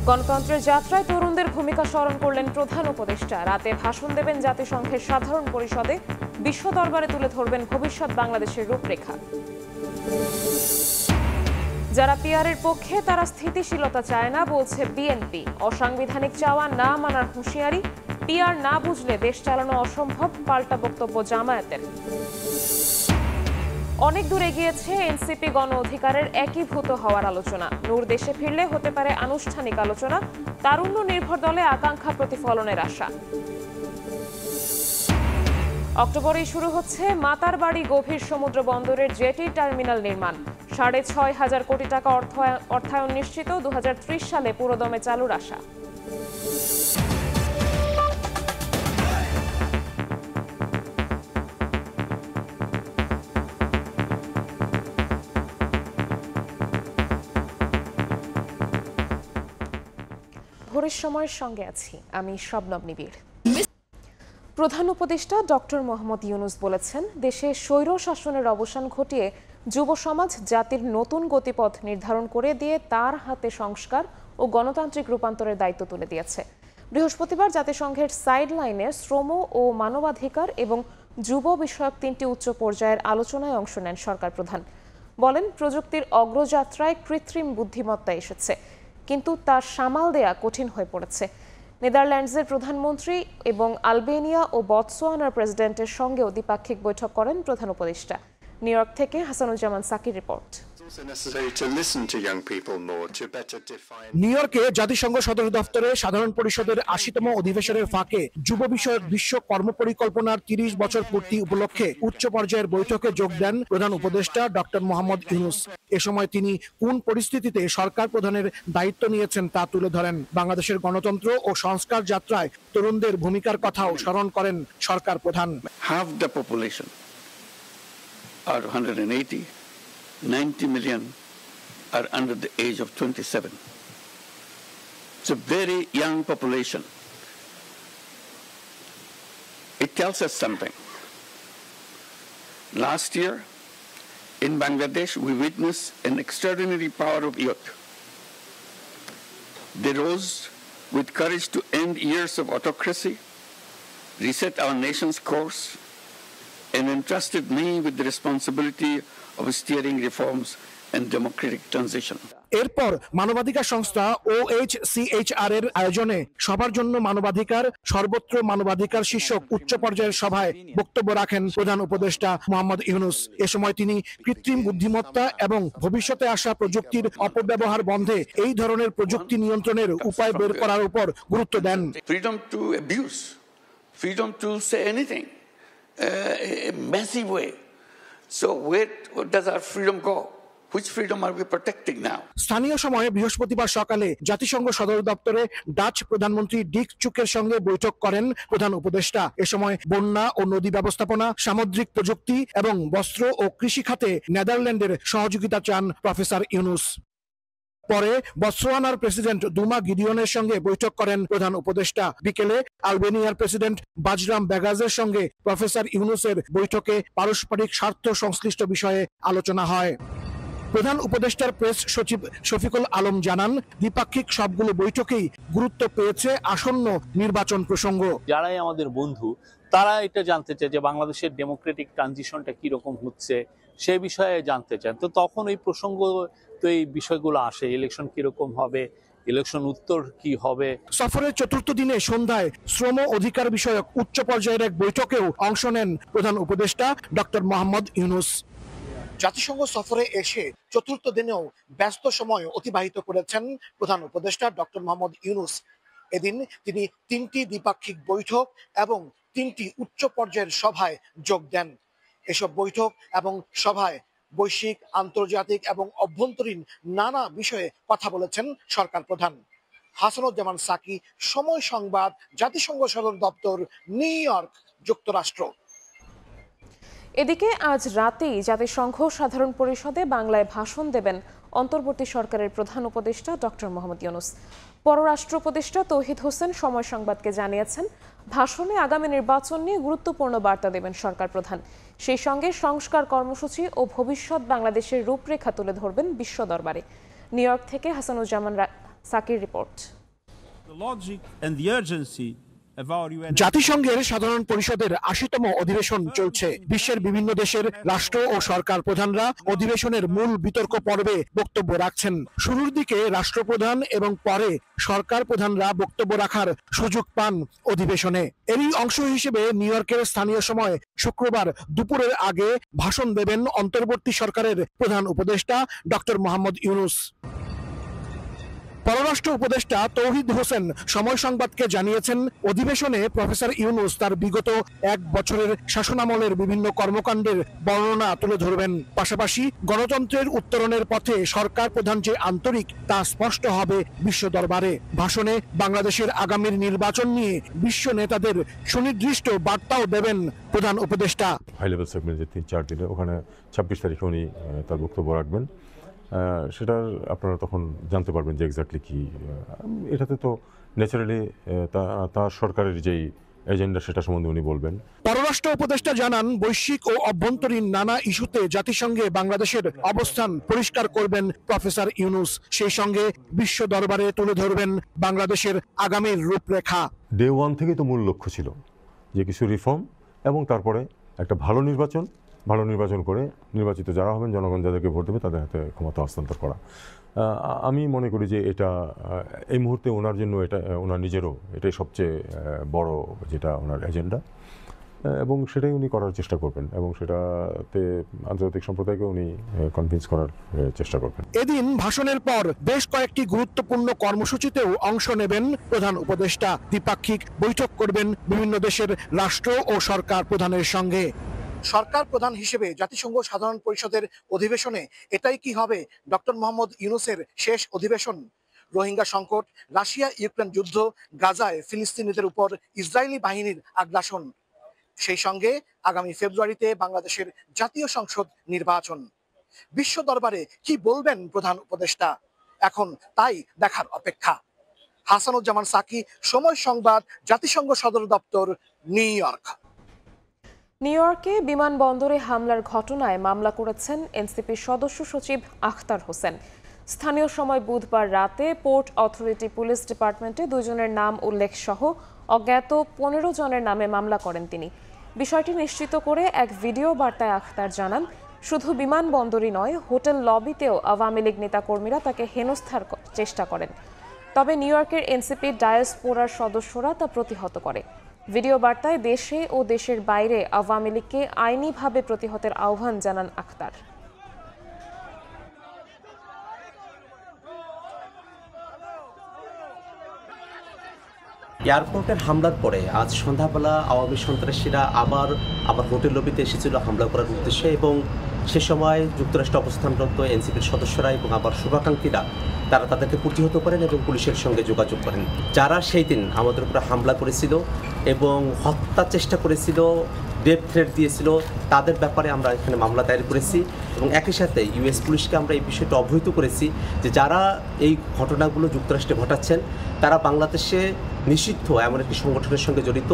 গণতন্ত্রের যাত্রায় তরুণদের ভূমিকা স্মরণ করলেন প্রধান উপদেষ্টা। রাতে ভাষণ দেবেন জাতিসংঘের সাধারণ পরিষদে। বিশ্ব দরবারে তুলে ধরবেন ভবিষ্যৎ বাংলাদেশের রূপরেখা। যারা পিআরের পক্ষে তারা স্থিতিশীলতা চায় না বলছে বিএনপি। অসাংবিধানিক চাওয়া না মানার হুঁশিয়ারি। পিআর না বুঝলে দেশ চালানো অসম্ভব, পাল্টা বক্তব্য জামায়াতের। অনেক দূর এগিয়েছে এনসিপি গণ অধিকারের একীভূত হওয়ার আলোচনা। নূর দেশে ফিরলে হতে পারে আনুষ্ঠানিক আলোচনা। তারুণ্য নির্ভর দলে আকাঙ্ক্ষা প্রতিফলনের আশা। অক্টোবরেই শুরু হচ্ছে মাতারবাড়ি গভীর সমুদ্র বন্দরের জেটি টার্মিনাল নির্মাণ। ৬,৫০০ কোটি টাকা অর্থায়ন নিশ্চিত। ২০৩০ সালে পুরোদমে চালুর আশা। ভোরের সময়ের সঙ্গে আছি আমি শবনম নিবিড়। প্রধান উপদেষ্টা ডক্টর মোহাম্মদ ইউনূস বলেছেন, দেশে স্বৈর শাসনের অবসান ঘটিয়ে যুব সমাজ জাতির নতুন গতিপথ নির্ধারণ করে দিয়ে তার হাতে সংস্কার ও গণতান্ত্রিক রূপান্তরের দায়িত্ব তুলে দিয়েছে। বৃহস্পতিবার জাতিসংঘের সাইডলাইনে শ্রম ও মানবাধিকার এবং যুব বিষয়ক ৩টি উচ্চ পর্যায়ের আলোচনায় অংশ নেন সরকার প্রধান। বলেন, প্রযুক্তির অগ্রযাত্রায় কৃত্রিম বুদ্ধিমত্তা এসেছে, কিন্তু তা সামাল দেয়া কঠিন হয়ে পড়েছে। নেদারল্যান্ডসের প্রধানমন্ত্রী এবং আলবেনিয়া ও বতসোয়ানার প্রেসিডেন্টের সঙ্গেও দ্বিপাক্ষিক বৈঠক করেন প্রধান উপদেষ্টা। নিউ ইয়র্ক থেকে হাসানুজ্জামান সাকির রিপোর্ট। নিউ ইয়র্কে জাতিসংঘ সদর দফতরে সাধারণ পরিষদের ৮০তম অধিবেশনের ফাঁকে যুব বিষয়ক বিশ্ব কর্মপরিকল্পনার ৩০ বছর পূর্তি উপলক্ষে উচ্চ পর্যায়ের বৈঠকে যোগ দেন প্রধান উপদেষ্টা ডক্টর মোহাম্মদ ইউনূস। এ সময় তিনি কোন পরিস্থিতিতে সরকার প্রধানের দায়িত্ব নিয়েছেন তা তুলে ধরেন। বাংলাদেশের গণতন্ত্র ও সংস্কার যাত্রায় তরুণদের ভূমিকার কথাও স্মরণ করেন সরকার প্রধান। Half the population are 180. 90 million are under the age of 27. It's a very young population. It tells us something. Last year, in Bangladesh, we witnessed an extraordinary power of youth. They rose with courage to end years of autocracy, reset our nation's course, and entrusted me with the responsibility of steering reforms and democratic transition. এরপর মানবাধিকার সংস্থা OHCHR এর আয়োজনে সবার জন্য মানবাধিকার সর্বত্র মানবাধিকার শীর্ষক উচ্চ পর্যায়ের সভায় বক্তব্য রাখেন প্রধান উপদেষ্টা মোহাম্মদ ইউনূস। এ সময় তিনি কৃত্রিম বুদ্ধিমত্তা এবং ভবিষ্যতে আসা প্রযুক্তির অপব্যবহার বন্ধে এই ধরনের প্রযুক্তি নিয়ন্ত্রণের উপায় বের করার উপর গুরুত্ব দেন। Freedom to abuse, freedom to say anything, a massive way. So where does our freedom go? Which freedom are we protecting now? স্থানীয় সময়ে বৃহস্পতিবার সকালে জাতিসংঘ সদর দপ্তরে ডাচ প্রধানমন্ত্রী ডিক চুকের সঙ্গে বৈঠক করেন প্রধান উপদেষ্টা। এ সময় বন্যা ও নদী ব্যবস্থাপনা, সামুদ্রিক প্রযুক্তি এবং বস্ত্র ও কৃষি খাতে নেদারল্যান্ডের সহযোগিতা চান প্রফেসর ইউনূস। পরে বতসোয়ানার প্রেসিডেন্ট দুমা গিডিয়নের সঙ্গে বৈঠক করেন প্রধান উপদেষ্টা। বিকেলে আলবেনিয়ার প্রেসিডেন্ট বাজরাম ব্যাগাজের সঙ্গে প্রফেসর ইউনূসের বৈঠকে পারস্পরিক স্বার্থ সংশ্লিষ্ট বিষয়ে আলোচনা হয়। প্রধান উপদেষ্টার প্রেস সচিব শফিকুল আলম জানান, দ্বিপাক্ষিক সবগুলো বৈঠকেই গুরুত্ব পেয়েছে আসন্ন নির্বাচন প্রসঙ্গ। যারাই আমাদের বন্ধু তারা এটা জানতে চায় যে বাংলাদেশের ডেমোক্রেটিক ট্রানজিশনটা কিরকম হচ্ছে সে বিষয়ে জানতে চান। তো তখন এই প্রসঙ্গ তো এই বিষয়গুলো আসে, ইলেকশন কিরকম হবে, ইলেকশন উত্তর কি হবে। সফরের চতুর্থ দিনে সন্ধ্যায় শ্রম অধিকার বিষয়ক উচ্চ পর্যায়ের এক বৈঠকেও অংশ নেন প্রধান উপদেষ্টা ডক্টর মোহাম্মদ ইউনূস। জাতিসংঘ সফরে এসে চতুর্থ দিনেও ব্যস্ত সময় অতিবাহিত করেছেন প্রধান উপদেষ্টা ডক্টর মোহাম্মদ ইউনূস। এদিন তিনি 3টি দ্বিপাক্ষিক বৈঠক এবং 3টি উচ্চ পর্যায়ের সভায় যোগ দেন। এসব বৈঠক এবং সভায় বৈশ্বিক, আন্তর্জাতিক এবং অভ্যন্তরীণ নানা বিষয়ে কথা বলেছেন সরকার প্রধান। হাসানুজ্জামান সাকি, সময় সংবাদ, জাতিসংঘ সদর দপ্তর, নিউ ইয়র্ক, যুক্তরাষ্ট্র। এদিকে আজ রাতেই জাতিসংঘ সাধারণ পরিষদে বাংলায় ভাষণ দেবেন অন্তর্বর্তী সরকারের প্রধান উপদেষ্টা ডক্টর মোহাম্মদ ইউনূস। পররাষ্ট্র উপদেষ্টা তৌহিদ হোসেন সময় সংবাদকে জানিয়েছেন, ভাষণে আগামী নির্বাচন নিয়ে গুরুত্বপূর্ণ বার্তা দেবেন সরকার প্রধান। সেই সঙ্গে সংস্কার কর্মসূচি ও ভবিষ্যৎ বাংলাদেশের রূপরেখা তুলে ধরবেন বিশ্ব দরবারে। নিউ ইয়র্ক থেকে সাকির রিপোর্ট। জাতিসংঘের সাধারণ পরিষদের ৮০তম অধিবেশন চলছে। বিশ্বের বিভিন্ন দেশের রাষ্ট্র ও সরকার প্রধানরা অধিবেশনের মূল বিতর্ক পর্বে বক্তব্য রাখছেন। শুরুর দিকে রাষ্ট্রপ্রধান এবং পরে সরকার প্রধানরা বক্তব্য রাখার সুযোগ পান অধিবেশনে। এরই অংশ হিসেবে নিউ ইয়র্কের স্থানীয় সময় শুক্রবার দুপুরের আগে ভাষণ দেবেন অন্তর্বর্তী সরকারের প্রধান উপদেষ্টা ডক্টর মোহাম্মদ ইউনূস। পররাষ্ট্র উপদেষ্টা তৌহিদ হোসেন সময় সংবাদকে জানিয়েছেন, অধিবেশনে প্রফেসর ইউনূস তার বিগত ১ বছরের শাসনামলের বিভিন্ন কর্মকাণ্ডের বর্ণনা তুলে ধরবেন। পাশাপাশি গণতন্ত্রের উত্তরণের পথে সরকার প্রধান যে আন্তরিক তা স্পষ্ট হবে বিশ্ব দরবারে। ভাষণে বাংলাদেশের আগামীর নির্বাচন নিয়ে বিশ্ব নেতাদের সুনির্দিষ্ট বার্তাও দেবেন প্রধান উপদেষ্টা। হাই লেভেল সেগমেন্ট যে ৩-৪ দিনে, ওখানে ২৬ তারিখে উনি তার বক্তব্য রাখবেন। সেটার আপনারা তখন জানতে পারবেন যে এক্স্যাক্টলি কি। এটাতে তো ন্যাচারালি তার সরকারের যেই এজেন্ডা সেটা সম্বন্ধে উনি বলবেন। পররাষ্ট্র উপদেষ্টা জানান, বৈশ্বিক ও অভ্যন্তরীণ নানা ইস্যুতে জাতিসংঘে বাংলাদেশের অবস্থান পরিষ্কার করবেন প্রফেসর ইউনূস। সেই সঙ্গে বিশ্ব দরবারে তুলে ধরবেন বাংলাদেশের আগামীর রূপরেখা। ডে ওয়ান থেকেই তো মূল লক্ষ্য ছিল যে কিছু রিফর্ম এবং তারপরে একটা ভালো নির্বাচন করে নির্বাচিত যারা হবেন, জনগণ যাদেরকে ভোট দেবে তাদের হাতে ক্ষমতা হস্তান্তর করা। আমি মনে করি যে এটা এই মুহূর্তে ওনার জন্য, এটা ওনার নিজেরও এটাই সবচেয়ে বড় যেটা ওনার এজেন্ডা, এবং সেটাই উনি করার চেষ্টা করবেন এবং সেটাতে আন্তর্জাতিক সম্প্রদায়কে উনি কনভিন্স করার চেষ্টা করবেন। এদিন ভাষণের পর বেশ কয়েকটি গুরুত্বপূর্ণ কর্মসূচিতেও অংশ নেবেন প্রধান উপদেষ্টা। দ্বিপাক্ষিক বৈঠক করবেন বিভিন্ন দেশের রাষ্ট্র ও সরকার প্রধানের সঙ্গে। সরকার প্রধান হিসেবে জাতিসংঘ সাধারণ পরিষদের অধিবেশনে এটাই কি হবে ডক্টর মোহাম্মদ ইউনূসের শেষ অধিবেশন? রোহিঙ্গা সংকট, রাশিয়া ইউক্রেন যুদ্ধ, গাজায় ফিলিস্তিনিদের উপর ইসরায়েলি বাহিনীর আগ্রাসন, সেই সঙ্গে আগামী ফেব্রুয়ারিতে বাংলাদেশের জাতীয় সংসদ নির্বাচন। বিশ্ব দরবারে কি বলবেন প্রধান উপদেষ্টা? এখন তাই দেখার অপেক্ষা। হাসানুজ্জামান সাকি, সময় সংবাদ, জাতিসংঘ সদর দপ্তর, নিউ ইয়র্ক। নিউ ইয়র্কে বিমানবন্দরে হামলার ঘটনায় মামলা করেছেন এনসিপির সদস্য সচিব আখতার হোসেন। স্থানীয় সময় বুধবার রাতে পোর্ট অথরিটি পুলিশ ডিপার্টমেন্টে 2 জনের নাম উল্লেখ সহ অজ্ঞাত 15 জনের নামে মামলা করেন তিনি। বিষয়টি নিশ্চিত করে এক ভিডিও বার্তায় আখতার জানান, শুধু বিমানবন্দরই নয়, হোটেল লবিতেও আওয়ামী লীগ নেতাকর্মীরা তাকে হেনস্থার চেষ্টা করেন। তবে নিউ ইয়র্কের এনসিপির ডায়াসপোরার সদস্যরা তা প্রতিহত করে। ভিডিও বার্তায় দেশে ও দেশের বাইরে আওয়ামী লীগকে আইনিভাবে প্রতিহতের আহ্বান জানান আখতার। এয়ারপোর্টের হামলার পরে আজ সন্ধ্যাবেলা আওয়ামী সন্ত্রাসীরা আবার হোটেল লবিতে এসেছিল হামলা করার উদ্দেশ্যে, এবং সে সময় যুক্তরাষ্ট্রে অবস্থানরত এনসিপির সদস্যরা এবং আবার শুভাকাঙ্ক্ষীরা তারা তাদেরকে প্রতিহত করেন এবং পুলিশের সঙ্গে যোগাযোগ করেন। যারা সেই দিন আমাদের উপরে হামলা করেছিল এবং হত্যার চেষ্টা করেছিল, ডেথ থ্রেট দিয়েছিল, তাদের ব্যাপারে আমরা এখানে মামলা দায়ের করেছি এবং একই সাথে ইউএস পুলিশকে আমরা এই বিষয়টা অবহিত করেছি যে যারা এই ঘটনাগুলো যুক্তরাষ্ট্রে ঘটাচ্ছেন তারা বাংলাদেশে নিষিদ্ধ এমন একটি সংগঠনের সঙ্গে জড়িত।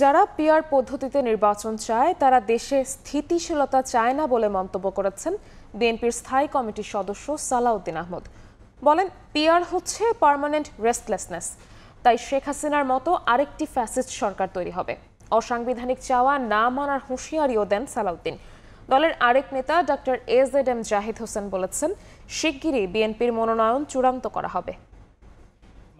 যারা পিআর পদ্ধতিতে নির্বাচন চায় তারা দেশে স্থিতিশীলতা চায় না বলে মন্তব্য করেছেন বিএনপির স্থায়ী কমিটির সদস্য সালাউদ্দিন আহমদ। বলেন, পিআর হচ্ছে পার্মানেন্ট রেস্টলেসনেস, তাই শেখ হাসিনার মতো আরেকটি ফ্যাসিস্ট সরকার তৈরি হবে। অসাংবিধানিক চাওয়া না মানার হুঁশিয়ারিও দেন সালাউদ্দিন। দলের আরেক নেতা ডক্টর এজেডএম জাহিদ হোসেন বলেছেন, শিগগিরই বিএনপির মনোনয়ন চূড়ান্ত করা হবে।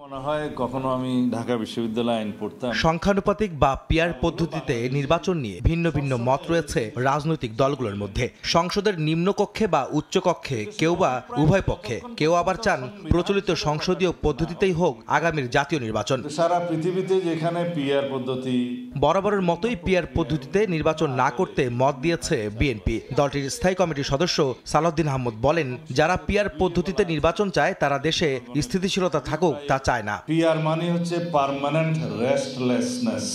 মনে হয় কখনো আমি ঢাকা বিশ্ববিদ্যালয়ে আইন পড়তাম। সংখ্যানুপাতিক বা পিআর পদ্ধতিতে নির্বাচন নিয়ে ভিন্ন ভিন্ন মত রয়েছে রাজনৈতিক দলগুলোর মধ্যে। সংসদের নিম্নকক্ষে বা উচ্চকক্ষে কেউ বা উভয় পক্ষে, কেউ আবার চান প্রচলিত সংসদীয় পদ্ধতিতেই হোক আগামীর জাতীয় নির্বাচন। সারা পৃথিবীতে যেখানে পিআর পদ্ধতি, বরাবরের মতোই পিআর পদ্ধতিতে নির্বাচন না করতে মত দিয়েছে বিএনপি। দলটির স্থায়ী কমিটির সদস্য সালাউদ্দিন আহমদ বলেন, যারা পিআর পদ্ধতিতে নির্বাচন চায় তারা দেশে স্থিতিশীলতা থাকুক তা চায় না। পিআর মানে হচ্ছে পার্মানেন্ট রেস্টলেসনেস।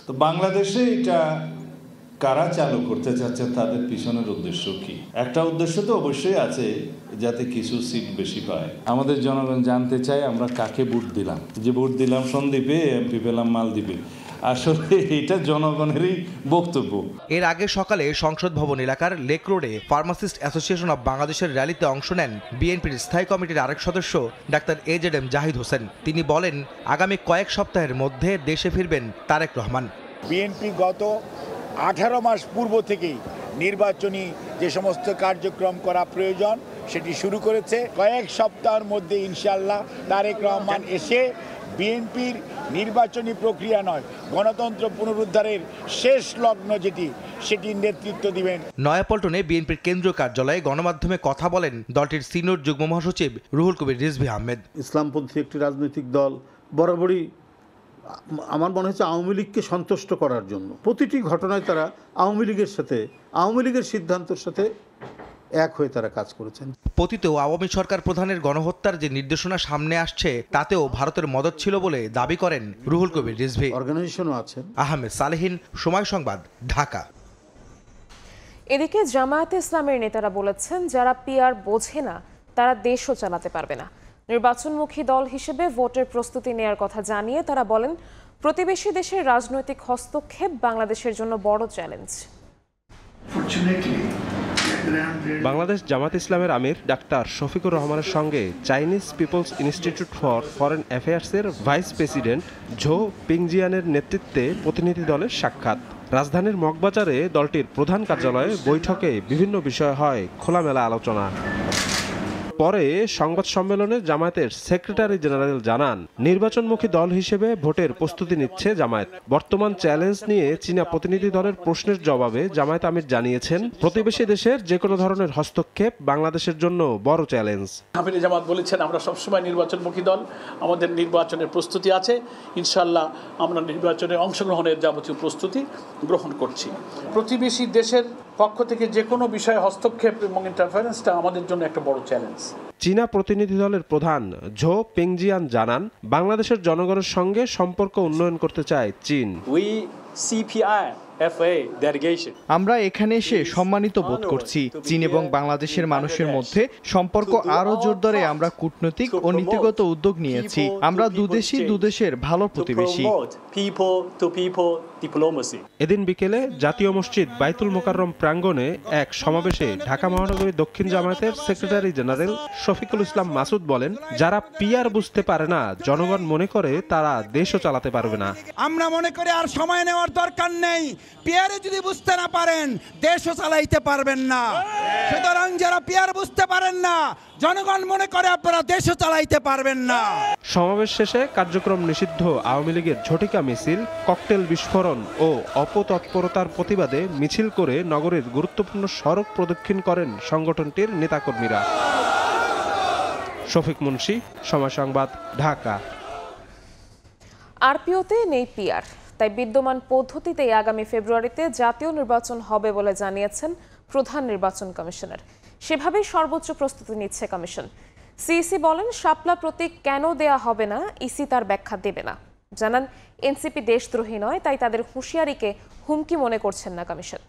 তো বাংলাদেশে এটা কারা চালু করতে চাচ্ছে, তাদের পিছনের উদ্দেশ্য কি? একটা উদ্দেশ্য তো অবশ্যই আছে, যাতে কিছু সিট বেশি পায়। আমাদের জনগণ জানতে চায় আমরা কাকে ভোট দিলাম। যে ভোট দিলাম সন্দ্বীপে, এমপি পেলাম মালদ্বীপে। আসলে এটা জনগণেরই বক্তব্য। এর আগে সকালে সংসদ ভবন এলাকার লেক রোডে ফার্মাসিস্ট অ্যাসোসিয়েশন অব বাংলাদেশের র্যালিতে অংশ নেন বিএনপির স্থায়ী কমিটির আরেক সদস্য ডাক্তার AZM জাহিদ হোসেন। তিনি বলেন, আগামী কয়েক সপ্তাহের মধ্যে দেশে ফিরবেন তারেক রহমান। বিএনপি গত 18 মাস পূর্ব থেকেই নির্বাচনী যে সমস্ত কার্যক্রম করা প্রয়োজন সেটি শুরু করেছে। কয়েক সপ্তাহের মধ্যে ইনশাআল্লাহ তারেক রহমান এসে বিএনপির নির্বাচনী প্রক্রিয়া নয়, গণতন্ত্র পুনরুদ্ধারের শেষ লগ্ন সেটির নেতৃত্ব দিবেন। নয়াপল্টনে বিএনপির কেন্দ্রীয় কার্যালয়ে গণমাধ্যমে কথা বলেন দলটির সিনিয়র যুগ্ম মহাসচিব রুহুল কবির রিজভী আহমেদ। ইসলামপন্থী একটি রাজনৈতিক দল বরাবরই আমার মনে হচ্ছে আওয়ামী লীগকে সন্তুষ্ট করার জন্য প্রতিটি ঘটনায় তারা আওয়ামী লীগের সিদ্ধান্তের সাথে এক হয়ে তারা কাজ করেছেন। পতিত আওয়ামী সরকার প্রধানের গণহত্যার যে নির্দেশনা সামনে আসছে তাতেও ভারতের মদত ছিল বলে দাবি করেন রুহুল কবির রিজভী। অর্গানাইজেশনও আছেন। আহমেদ সালেহিন, সময় সংবাদ, ঢাকা। এদিকে জামায়াতে ইসলামের নেতারা বলেছেন, যারা পিআর বোঝে না তারা দেশও চালাতে পারবে না। নির্বাচনমুখী দল হিসেবে ভোটের প্রস্তুতি নেয়ার কথা জানিয়ে তারা বলেন, প্রতিবেশী দেশের রাজনৈতিক হস্তক্ষেপ বাংলাদেশের জন্য বড় চ্যালেঞ্জ। বাংলাদেশ জামাত ইসলামের আমির ডাক্তার শফিকুর রহমানের সঙ্গে Chinese peoples institute for foreign অ্যাফেয়ার্সের ভাইস প্রেসিডেন্ট ঝো পিংজিয়ানের নেতৃত্বে প্রতিনিধি দলের সাক্ষাৎ। রাজধানীর মগবাজারে দলটির প্রধান কার্যালয়ে বৈঠকে বিভিন্ন বিষয় হয় খোলামেলা আলোচনা। পরে সংবাদ সম্মেলনে জামায়াতের সেক্রেটারি জেনারেল জানান, নির্বাচনমুখী দল হিসেবে ভোটের প্রস্তুতি নিচ্ছে জামায়াত। বর্তমান চ্যালেঞ্জ নিয়ে চীনা প্রতিনিধি দলের প্রশ্নের জবাবে জামায়াত আমির জানিয়েছেন, প্রতিবেশী দেশের যে কোনো ধরনের হস্তক্ষেপ বাংলাদেশের জন্য বড় চ্যালেঞ্জ। আমির জামাত বলেছেন, আমরা সবসময় নির্বাচনমুখী দল, আমাদের নির্বাচনের প্রস্তুতি আছে, ইনশাআল্লাহ আমরা নির্বাচনে অংশগ্রহণের যাবতীয় প্রস্তুতি গ্রহণ করছি। প্রতিবেশী দেশের পক্ষ থেকে যে কোনো বিষয়ে হস্তক্ষেপ এবং ইন্টারফারেন্সটা আমাদের জন্য একটা বড় চ্যালেঞ্জ। চীনা প্রতিনিধি দলের প্রধান ঝো পিংজিয়ান জানান, বাংলাদেশের জনগণের সঙ্গে সম্পর্ক উন্নয়ন করতে চায় চীন। আমরা এখানে এসে সম্মানিত বোধ করছি। চীন এবং বাংলাদেশের মানুষের মধ্যে সম্পর্ক আরও জোরদারে আমরা কূটনৈতিক ও নীতিগত উদ্যোগ নিয়েছি। আমরা দুদেশের ভালো প্রতিবেশী। এদিন বিকেলে জাতীয় মসজিদ বাইতুল মোকাররম প্রাঙ্গণে এক সমাবেশে ঢাকা মহানগরী দক্ষিণ জামায়াতের সেক্রেটারি জেনারেল শফিকুল ইসলাম মাসুদ বলেন, যারা পিআর বুঝতে পারে না, জনগণ মনে করে তারা দেশও চালাতে পারবে না। আমরা মনে করি আর সময় নেওয়ার দরকার নেই। পিআর যদি বুঝতে না পারেন দেশও চালাইতে পারবেন না। সুতরাং যারা পিআর বুঝতে পারেন না, জনগণ মনে করে আপনারা দেশও চালাইতে পারবেন না। সমাবেশ শেষে কার্যক্রম নিষিদ্ধ আওয়ামী লীগের ঝটিকা মিছিল, ককটেল বিস্ফোরণ ও অপতৎপরতার প্রতিবাদে মিছিল করে নগরের গুরুত্বপূর্ণ সড়ক প্রদক্ষিণ করেন সংগঠনটির নেতাকর্মীরা। শফিক মুন্সি, সময় সংবাদ, ঢাকা। আরপিওতে নেই পিআর, তাই বিদ্যমান পদ্ধতিতেই আগামী ফেব্রুয়ারিতে জাতীয় নির্বাচন হবে বলে জানিয়েছেন প্রধান নির্বাচন কমিশনার। সেভাবেই সর্বোচ্চ প্রস্তুতি নিচ্ছে কমিশন। সিইসি বলেন, শাপলা প্রতীক কেন দেয়া হবে না ইসি তার ব্যাখ্যা দেবে না। জানান, এনসিপি দেশদ্রোহী নয়, তাই তাদের হুঁশিয়ারিকে হুমকি মনে করছেন না কমিশন।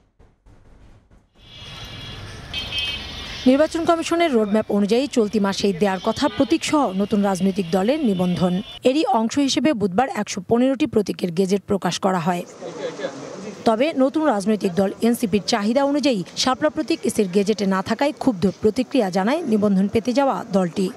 নির্বাচন কমিশনের রোডম্যাপ অনুযায়ী চলতি মাসেই দেওয়ার কথা প্রতীকসহ নতুন রাজনৈতিক দলের নিবন্ধন। এরই অংশ হিসেবে বুধবার 115টি প্রতীকের গেজেট প্রকাশ করা হয়। তবে নতুন রাজনৈতিক দল এনসিপির চাহিদা অনুযায়ী শাপলা প্রতীক ইসির গেজেটে না থাকায় ক্ষুব্ধ প্রতিক্রিয়া জানায় নিবন্ধন পেতে যাওয়া দলটি।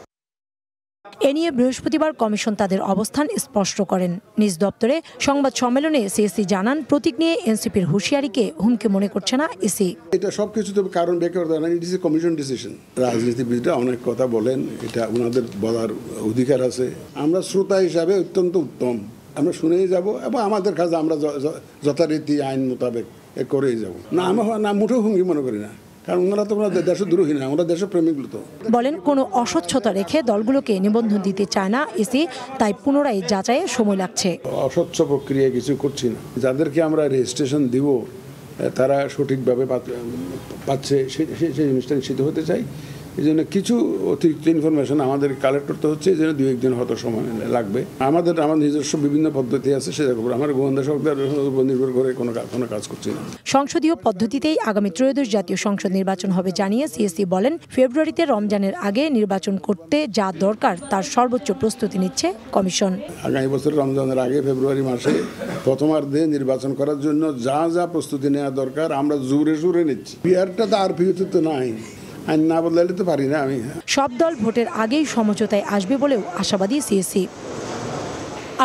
এ নিয়ে বৃহস্পতিবার কমিশন তাদের অবস্থান স্পষ্ট করেন। নিজ দপ্তরে সংবাদ সম্মেলনে সিএসি জানান, প্রতীক নিয়ে এনসিপির হুঁশিয়ারিকে হুমকি মনে করছে না ইসি। এটা সবকিছু তো কারণ ব্যাখ্যা করতে না, it is a commission decision. রাজনীতিবিদরা অনেক কথা বলেন, এটা ওনাদের বলার অধিকার আছে। আমরা শ্রোতা হিসাবে অত্যন্ত উত্তম, আমরা শুনেই যাব এবং আমাদের কাছে আমরা যথারীতি আইন মোতাবেক করেই যাব। না আমরা না মুঠেও হুমকি মনে করি না, কারণ ওনারা তো দেশদ্রোহী না, আমরা দেশপ্রেমিক। বলেন, কোনো অস্বচ্ছতা রেখে দলগুলোকে নিবন্ধন দিতে চায় না ইসি, তাই পুনরায় যাচাইয়ে সময় লাগছে। অস্বচ্ছ প্রক্রিয়া কিছু করছি না। যাদেরকে আমরা রেজিস্ট্রেশন দিব তারা সঠিকভাবে পাচ্ছে সেই জিনিসটা নিশ্চিত হতে চাই। এই জন্য কিছু অতিরিক্ত ইনফরমেশন আমাদের কালেক্ট করতে হচ্ছে, এই জন্য 2-1 দিন হয়তো সময় লাগবে। আমাদের নিজস্ব বিভিন্ন পদ্ধতি আছে, সেরকম আমার গোয়েন্দা সংস্থার উপর নির্ভর করে কোনো কাজ করছি না। সংসদীয় পদ্ধতিতেই আগামী ত্রয়োদশ জাতীয় সংসদ নির্বাচন হবে জানিয়ে সিএসসি বলেন, ফেব্রুয়ারিতে রমজানের আগে নির্বাচন করতে যা দরকার তার সর্বোচ্চ প্রস্তুতি নিচ্ছে কমিশন। আগামী বছর রমজানের আগে ফেব্রুয়ারি মাসে প্রথমার্ধে নির্বাচন করার জন্য যা যা প্রস্তুতি নেওয়া দরকার আমরা জোরে জোরে নিচ্ছি। বিহারটা তো আর পিউতে তো নাই, আইন না বদলাইলে তো পারি না আমি। সব দল ভোটের আগেই সমঝোতায় আসবে বলেও আশাবাদী সিএসসি।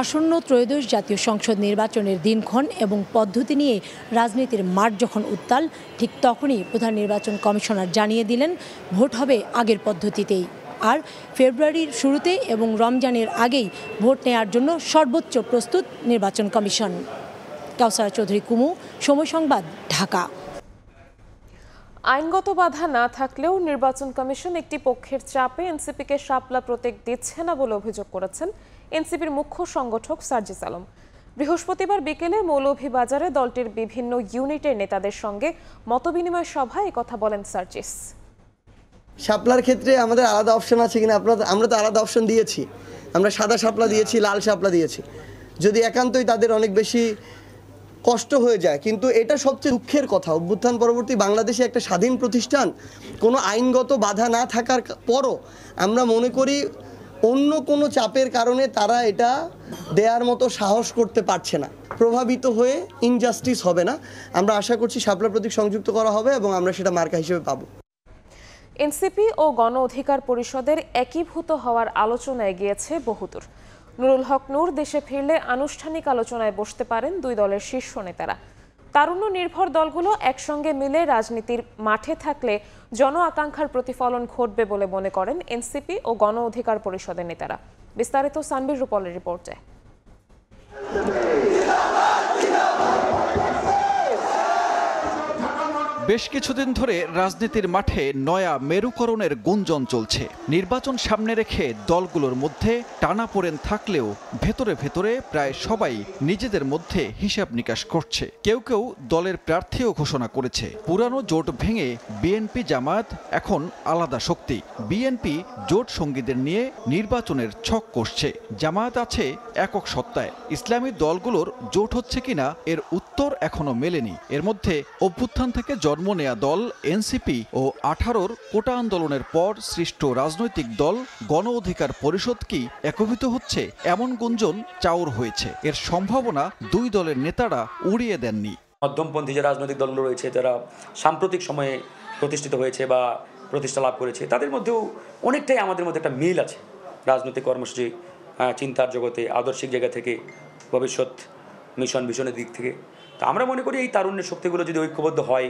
আসন্ন ত্রয়োদশ জাতীয় সংসদ নির্বাচনের দিনক্ষণ এবং পদ্ধতি নিয়ে রাজনীতির মাঠ যখন উত্তাল, ঠিক তখনই প্রধান নির্বাচন কমিশনার জানিয়ে দিলেন ভোট হবে আগের পদ্ধতিতেই, আর ফেব্রুয়ারির শুরুতে এবং রমজানের আগেই ভোট নেওয়ার জন্য সর্বোচ্চ প্রস্তুত নির্বাচন কমিশন। কাউসারা চৌধুরী কুমু, সময় সংবাদ, ঢাকা। আইনগত বাধা না থাকলেও নির্বাচন কমিশন একটি পক্ষের চাপে এনসিপিকে শাপলা প্রতীক দিচ্ছে না বলে অভিযোগ করেছেন এনসিপির মুখ্য সংগঠক সার্জিস আলম। বৃহস্পতিবার বিকেলে মৌলভীবাজারে দলটির বিভিন্ন ইউনিটের নেতাদের সঙ্গে মতবিনিময় সভায় একথা বলেন সার্জিস। শাপলার ক্ষেত্রে আমাদের আলাদা অপশন আছে কিনা, আমরা তো আলাদা অপশন দিয়েছি। আমরা সাদা শাপলা দিয়েছি, লাল শাপলা দিয়েছি। যদি একান্তই তাদের অনেক বেশি কষ্ট হয়ে যায়, কিন্তু এটা সবচেয়ে দুঃখের কথা। অভ্যুত্থান পরবর্তী বাংলাদেশে একটা স্বাধীন প্রতিষ্ঠান, কোনো আইনগত বাধা না থাকার পরও আমরা মনে করি অন্য কোনো চাপের কারণে তারা এটা দেওয়ার মতো সাহস করতে পারছে না। প্রভাবিত হয়ে ইনজাস্টিস হবে না। আমরা আশা করছি শাপলা প্রতীক সংযুক্ত করা হবে এবং আমরা সেটা মার্কা হিসেবে পাবো। এনসিপি ও গণ অধিকার পরিষদের একীভূত হওয়ার আলোচনায় গিয়েছে বহুদূর। নুরুল হক নূর দেশে ফিরলে আনুষ্ঠানিক আলোচনায় বসতে পারেন দুই দলের শীর্ষ নেতারা। তারুণ্য নির্ভর দলগুলো একসঙ্গে মিলে রাজনীতির মাঠে থাকলে জন আকাঙ্ক্ষার প্রতিফলন ঘটবে বলে মনে করেন এনসিপি ও গণ অধিকার পরিষদের নেতারা। বিস্তারিত সানবির রূপলের রিপোর্টে। বেশ কিছুদিন ধরে রাজনীতির মাঠে নয়া মেরুকরণের গুঞ্জন চলছে। নির্বাচন সামনে রেখে দলগুলোর মধ্যে টানাপোড়েন থাকলেও ভেতরে ভেতরে প্রায় সবাই নিজেদের মধ্যে হিসাব নিকাশ করছে। কেউ কেউ দলের প্রার্থীও ঘোষণা করেছে। পুরানো জোট ভেঙে বিএনপি জামায়াত এখন আলাদা শক্তি। বিএনপি জোট সঙ্গীদের নিয়ে নির্বাচনের ছক কষছে। জামায়াত আছে একক সত্তায়। ইসলামী দলগুলোর জোট হচ্ছে কিনা এর উত্তর এখনো মেলেনি। এর মধ্যে অভ্যুত্থান থেকে জন্ম নেয়া দল এনসিপি ও 18-র কোটা আন্দোলনের পর সৃষ্ট রাজনৈতিক দল গণ অধিকার পরিষদ কি একীভূত হচ্ছে এমন গুঞ্জন চাউর হয়েছে। এর সম্ভাবনা দুই দলের নেতারা উড়িয়ে দেননি। মধ্যমপন্থী যে রাজনৈতিক দলগুলো রয়েছে, যারা সাম্প্রতিক সময়ে প্রতিষ্ঠিত হয়েছে বা প্রতিষ্ঠা লাভ করেছে, তাদের মধ্যেও অনেকটাই আমাদের মধ্যে একটা মিল আছে। রাজনৈতিক কর্মসূচি, চিন্তার জগতে, আদর্শিক জায়গা থেকে, ভবিষ্যৎ মিশন ভিশনের দিক থেকে। তা আমরা মনে করি এই তারুণ্যের শক্তিগুলো যদি ঐক্যবদ্ধ হয়,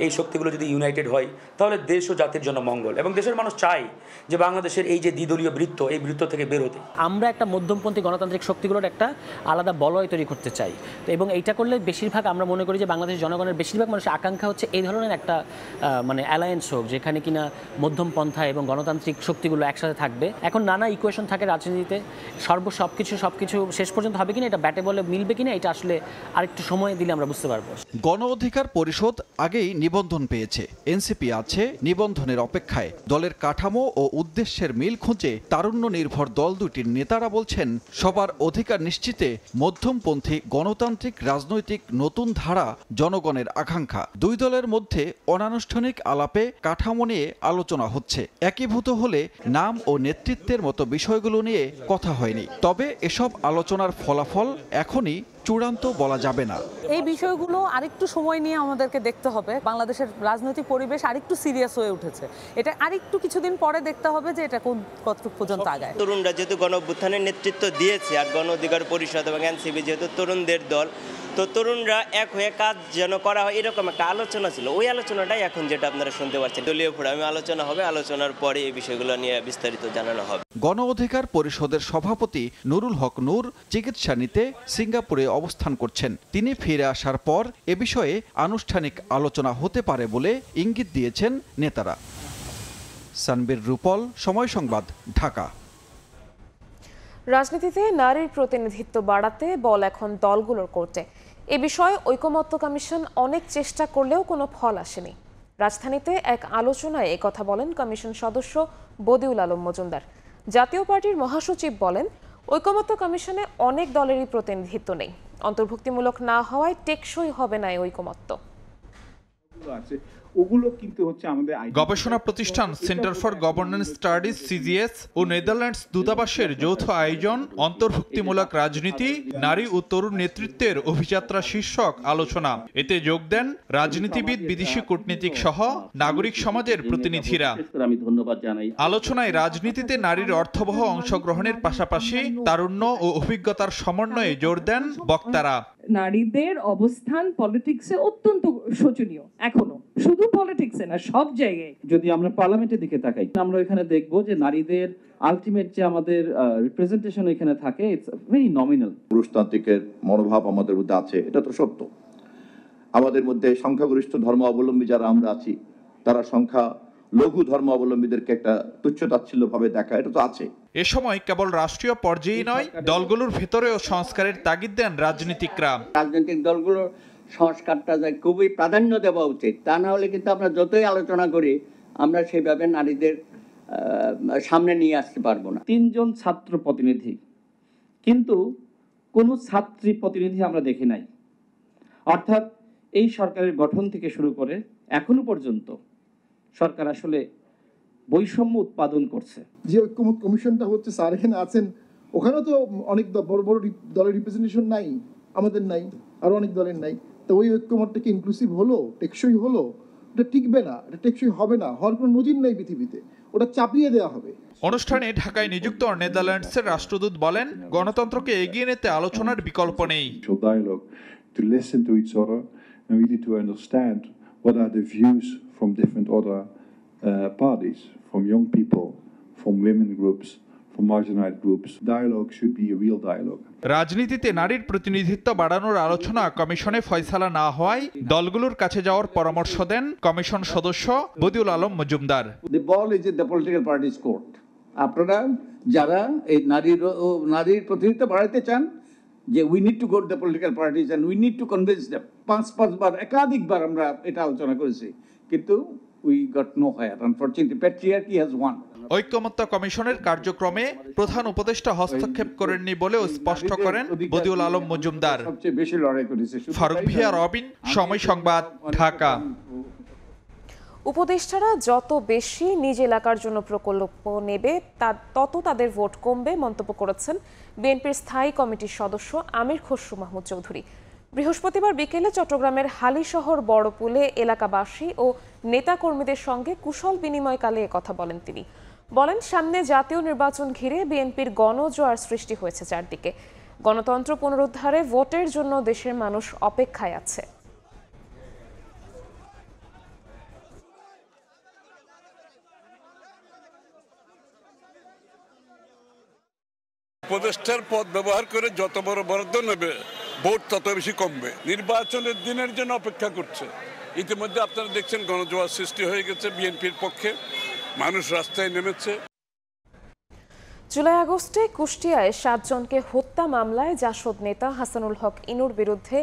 এই শক্তিগুলো যদি ইউনাইটেড হয়, তাহলে দেশ ও জাতির জন্য মঙ্গল। এবং দেশের মানুষ চায় যে বাংলাদেশের এই যে দ্বিদলীয় বৃত্ত, এই বৃত্ত থেকে বের হতে। আমরা একটা মধ্যমপন্থী গণতান্ত্রিক শক্তিগুলোর একটা আলাদা বলয় তৈরি করতে চাই। তো এবং এইটা করলে বেশিরভাগ আমরা মনে করি যে বাংলাদেশের জনগণের বেশিরভাগ মানুষের আকাঙ্ক্ষা হচ্ছে এই ধরনের একটা অ্যালায়েন্স হোক, যেখানে কিনা মধ্যমপন্থা এবং গণতান্ত্রিক শক্তিগুলো একসাথে থাকবে। এখন নানা ইকুয়েশন থাকে রাজনীতিতে, সবকিছু শেষ পর্যন্ত হবে কিনা, এটা ব্যাটে বলে মিলবে কিনা, এটা আসলে আরেকটু সময় দিলে আমরা বুঝতে পারবো। গণ অধিকার পরিষদ আগেই নিবন্ধন পেয়েছে। এনসিপি আছে নিবন্ধনের অপেক্ষায়। দলের কাঠামো ও উদ্দেশ্যের মিল খুঁজে তারুণ্য নির্ভর দল দুটির নেতারা বলছেন, সবার অধিকার নিশ্চিতে মধ্যমপন্থী গণতান্ত্রিক রাজনৈতিক নতুন ধারা জনগণের আকাঙ্ক্ষা। দুই দলের মধ্যে অনানুষ্ঠানিক আলাপে কাঠামো নিয়ে আলোচনা হচ্ছে। একীভূত হলে নাম ও নেতৃত্বের মতো বিষয়গুলো নিয়ে কথা হয়নি। তবে এসব আলোচনার ফলাফল এখনই চূড়ান্ত বলা যাবে না। এই বিষয়গুলো আরেকটু সময় নিয়ে আমাদেরকে দেখতে হবে। বাংলাদেশের রাজনৈতিক পরিবেশ আরেকটু সিরিয়াস হয়ে উঠেছে। এটা আরেকটু কিছুদিন পরে দেখতে হবে যে এটা কতটুকু পর্যন্ত আগায়। তরুণরা যেহেতু গণ অভ্যুত্থানের নেতৃত্ব দিয়েছে, আর গণ অধিকার পরিষদ এবং এনসিপি যেহেতু তরুণদের দল, তো তরুণরা এক হয়ে কাজ যেন করা হয়, এরকম একটা আলোচনা ছিল। ওই আলোচনাটাই এখন যেটা আপনারা শুনতে পাচ্ছেন, দলীয় ফোরামে আলোচনা হবে। আলোচনার পরে এই বিষয়গুলো নিয়ে বিস্তারিত জানানো হবে। গণ অধিকার পরিষদের সভাপতি নুরুল হক নূর চিকিৎসা নিতে সিঙ্গাপুরে অবস্থান করছেন। তিনি ফিরে আসার পর এ বিষয়ে আনুষ্ঠানিক আলোচনা হতে পারে বলে ইঙ্গিত দিয়েছেন নেতারা। সানবির রূপল, সময় সংবাদ, ঢাকা। রাজনীতিতে নারীর প্রতিনিধিত্ব বাড়াতে বল এখন দলগুলোর কোর্টে। এ বিষয়ে ঐকমত্য কমিশন অনেক চেষ্টা করলেও কোনো ফল আসেনি। রাজধানীতে এক আলোচনায় একথা বলেন কমিশন সদস্য বদিউল আলম মজুমদার। জাতীয় পার্টির মহাসচিব বলেন, ঐকমত্য কমিশনে অনেক দলেরই প্রতিনিধিত্ব নেই, অন্তর্ভুক্তিমূলক না হওয়ায় টেকসই হবে না এই ঐকমত্য। ওগুলো কিন্তু হচ্ছে আমাদের গবেষণা প্রতিষ্ঠান centre for governance studies CGS ও নেদারল্যান্ডস দূতাবাসের যৌথ আয়োজন অন্তর্ভুক্তিমূলক রাজনীতি, নারী ও তরুণ নেতৃত্বের অভিযাত্রা শীর্ষক আলোচনা। এতে যোগ দেন রাজনীতিবিদ, বিদেশি কূটনীতিক সহ নাগরিক সমাজের প্রতিনিধিরা। আমি ধন্যবাদ জানাই। আলোচনায় রাজনীতিতে নারীর অর্থবহ অংশগ্রহণের পাশাপাশি তারুণ্য ও অভিজ্ঞতার সমন্বয়ে জোর দেন বক্তারা। নারীদের অবস্থান পলিটিক্সে অত্যন্ত শোচনীয়, এখনো শুধু পলিটিক্সে না, সব জায়গায়। যদি আমরা পার্লামেন্টের দিকে তাকাই, আমরা এখানে দেখব যে নারীদের আলটিমেট যে আমাদের রিপ্রেজেন্টেশন এখানে থাকে, ইটস ভেরি নমিনাল। পুরুষতান্ত্রিকের মনোভাব আমাদের মধ্যে আছে, এটা তো সত্য। আমাদের মধ্যে সংখ্যাগরিষ্ঠ ধর্ম অবলম্বী যারা আমরা আছি, তারা সংখ্যা লঘু ধর্ম অবলম্বীদেরকে একটা তুচ্ছতাচ্ছিল্য ভাবে দেখা, এটা তো আছে। এ সময় কেবল রাষ্ট্রীয় পর্যায়ে নয়, দলগুলোর ভেতরেও সংস্কারের তাগিদ দেন রাজনীতিকরা। রাজনৈতিক দলগুলোর সংস্কারটা খুবই প্রাধান্য দেওয়া উচিত, তা না হলে কিন্তু আমরা যতই আলোচনা করি, আমরা সেইভাবে নারীদের সামনে নিয়ে আসতে পারবো না। 3 জন ছাত্র প্রতিনিধি, কিন্তু কোনো ছাত্রী প্রতিনিধি আমরা দেখি নাই। অর্থাৎ এই সরকারের গঠন থেকে শুরু করে এখনো পর্যন্ত সরকার আসলে বৈষম্য উৎপাদন করছে। যে ঐক্যমত কমিশনটা হচ্ছে, স্যার এখানে আছেন, ওখানেও তো অনেক বড় বড় দলের রিপ্রেজেন্টেশন নাই, আমাদের নাই, আরো অনেক দলের নাই। তো ওই ঐক্যমতটা কি ইনক্লুসিভ হলো, টেকসই হলো? ওটা টিকবে না, এটা টেকসই হবে না, হওয়ার কোনো নজির নাই পৃথিবীতে, ওটা চাপিয়ে দেওয়া হবে। অনুষ্ঠানে ঢাকায় নিযুক্ত নেদারল্যান্ডসের রাষ্ট্রদূত বলেন, গণতন্ত্রকে এগিয়ে নিতে আলোচনার বিকল্প নেই। To listen to each other and really to understand what are the views from different other parties, from young people, from women groups, from marginalized groups. Dialogue should be a real dialogue. রাজনীতিতে নারীর প্রতিনিধিত্ব বাড়ানোর আলোচনা কমিশনে ফয়সালা না হওয়ায় দলগুলোর কাছে যাওয়ার পরামর্শ দেন কমিশন সদস্য Badiul Alam Majumdar. The ball is in the political parties court. আপনারা যারা এই নারীর প্রতিনিধিত্ব বাড়াতে চান, যে we need to go to the political parties and we need to convince them. 5বার একাধিকবার আমরা এটা আলোচনা করেছি, কিন্তু we got nowhere. Unfortunately, patriarchy has won. ঐক্যমত্য কমিশনের কার্যক্রমে প্রধান উপদেষ্টা হস্তক্ষেপ করেননি বলেও স্পষ্ট করেন বদিউল আলম মজুমদার। সবচেয়ে বেশি লড়াই করেছে ফারুক ভিয়া, রবিন, সময় সংবাদ, ঢাকা। উপদেষ্টারা যত বেশি নিজ এলাকার জন্য প্রকল্প নেবে, তত তাদের ভোট কমবে মন্তব্য করেছেন বিএনপির স্থায়ী কমিটির সদস্য আমির খসরু মাহমুদ চৌধুরী। বৃহস্পতিবার বিকেলে চট্টগ্রামের হালিশহর বড়পুলে এলাকাবাসী ও নেতাকর্মীদের সঙ্গে কুশল বিনিময়কালে একথা বলেন তিনি। বলেন, সামনে জাতীয় নির্বাচন ঘিরে বিএনপির গণজোয়ার সৃষ্টি হয়েছে চারদিকে। গণতন্ত্র পুনরুদ্ধারে ভোটের জন্য দেশের মানুষ অপেক্ষায় আছে। উপদেষ্টার পদ ব্যবহার করে যত বড় বরাদ্দ নেবে, ভোট তত বেশি কমবে। নির্বাচনের দিনের জন্য অপেক্ষা করছে। ইতিমধ্যে আপনারা দেখছেন গণজোয়ার সৃষ্টি হয়ে গেছে বিএনপির পক্ষে, মানুষ রাস্তায় নেমেছে। জুলাই আগস্টে কুষ্টিয়ায় 7 জনকে হত্যা মামলায় জাসদ নেতা হাসানুল হক ইনুর বিরুদ্ধে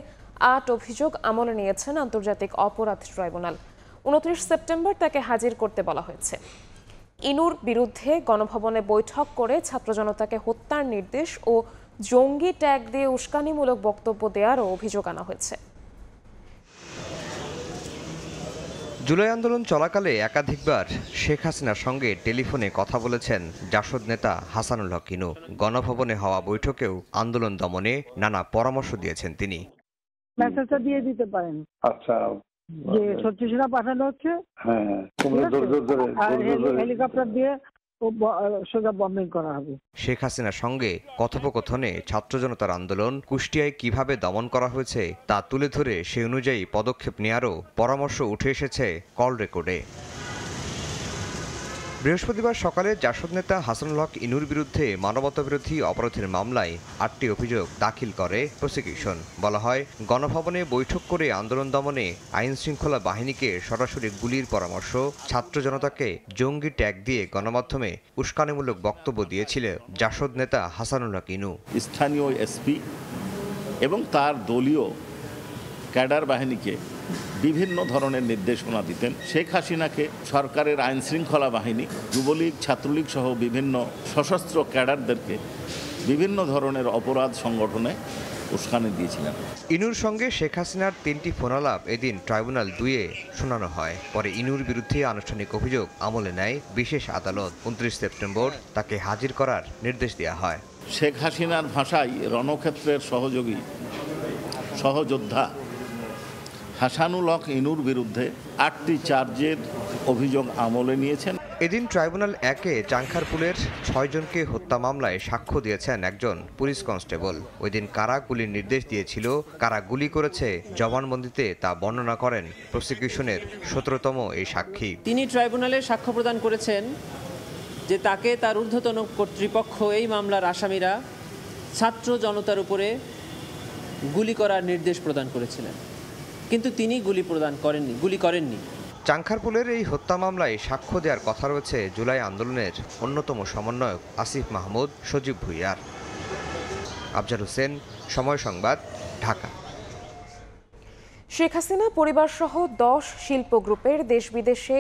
8 অভিযোগ আমলে নিয়েছেন আন্তর্জাতিক অপরাধ ট্রাইব্যুনাল। 29 সেপ্টেম্বর তাকে হাজির করতে বলা হয়েছে। ইনুর বিরুদ্ধে গণভবনে বৈঠক করে ছাত্র জনতাকে হত্যার নির্দেশ ও জঙ্গি ট্যাগ দিয়ে উস্কানিমূলক বক্তব্য দেওয়ারও অভিযোগ আনা হয়েছে। জুলাই আন্দোলন চলাকালে একাধিকবার শেখ হাসিনার সঙ্গে টেলিফোনে কথা বলেছেন জাসদ নেতা হাসানুল হক ইনু। গণভবনে হওয়া বৈঠকেও আন্দোলন দমনে নানা পরামর্শ দিয়েছেন তিনি। মেসেজটা দিয়ে দিতে পারেন। আচ্ছা, যে সত্যিটা পাঠানো হচ্ছে, হ্যাঁ, হেলিকপ্টার দিয়ে সোজা বম্বিং করা হবে। শেখ হাসিনার সঙ্গে কথোপকথনে ছাত্র জনতার আন্দোলন কুষ্টিয়ায় কিভাবে দমন করা হয়েছে তা তুলে ধরে সে অনুযায়ী পদক্ষেপ নেয়ারও পরামর্শ উঠে এসেছে কল রেকর্ডে। বৃহস্পতিবার সকালে জাসদ নেতা হাসানুল হক ইনুর বিরুদ্ধে মানবতাবিরোধী অপরাধের মামলায় 8টি অভিযোগ দাখিল করে প্রসিকিউশন। বলা হয়, গণভবনে বৈঠক করে আন্দোলন দমনে আইন শৃঙ্খলা বাহিনীকে সরাসরি গুলির পরামর্শ, ছাত্র জনতাকে জঙ্গি ট্যাগ দিয়ে গণমাধ্যমে উস্কানিমূলক বক্তব্য দিয়েছিল জাসদ নেতা হাসানুল হক ইনু। স্থানীয় এসপি এবং তার দলীয় ক্যাডার বাহিনীকে বিভিন্ন ধরনের নির্দেশনা দিতেন। শেখ হাসিনাকে সরকারের আইন শৃঙ্খলা বাহিনী, যুবলীগ, ছাত্রলীগ সহ বিভিন্ন সশস্ত্র ক্যাডারদেরকে বিভিন্ন ধরনের অপরাধ সংগঠনে উস্কানি দিয়েছিলেন। ইনুর সঙ্গে শেখ হাসিনার 3টি ফোনালাপ এদিন ট্রাইব্যুনাল 2-এ শোনানো হয়। পরে ইনুর বিরুদ্ধে আনুষ্ঠানিক অভিযোগ আমলে নেয় বিশেষ আদালত। 29 সেপ্টেম্বর তাকে হাজির করার নির্দেশ দেওয়া হয়। শেখ হাসিনার ভাষায় রণক্ষেত্রের সহযোগী সহযোদ্ধা হাসানুল হক ইনুর বিরুদ্ধে 8টি চার্জের অভিযোগ আমলে নিয়েছেন। এদিন ট্রাইব্যুনাল 1-এ চাংখারপুলের 6 জনকে হত্যা মামলায় সাক্ষ্য দিয়েছেন একজন পুলিশ কনস্টেবল। ওই দিন কারা গুলির নির্দেশ দিয়েছিল, কারা গুলি করেছে, জবানবন্দিতে তা বর্ণনা করেন প্রসিকিউশনের 17তম এই সাক্ষী। তিনি ট্রাইব্যুনালে সাক্ষ্য প্রদান করেছেন যে তাকে তার ঊর্ধ্বতন কর্তৃপক্ষ এই মামলার আসামিরা ছাত্র জনতার উপরে গুলি করার নির্দেশ প্রদান করেছিলেন, কিন্তু তিনি গুলি করেননি। চাংখারপুলের এই হত্যা মামলায় সাক্ষ্য দেওয়ার কথা রয়েছে জুলাই আন্দোলনের অন্যতম সমন্বয়ক আসিফ মাহমুদ, সজীব ভুইয়ার। আফজাল হোসেন, সময় সংবাদ, ঢাকা। শেখ হাসিনা পরিবারসহ 10 শিল্প গ্রুপের দেশ বিদেশে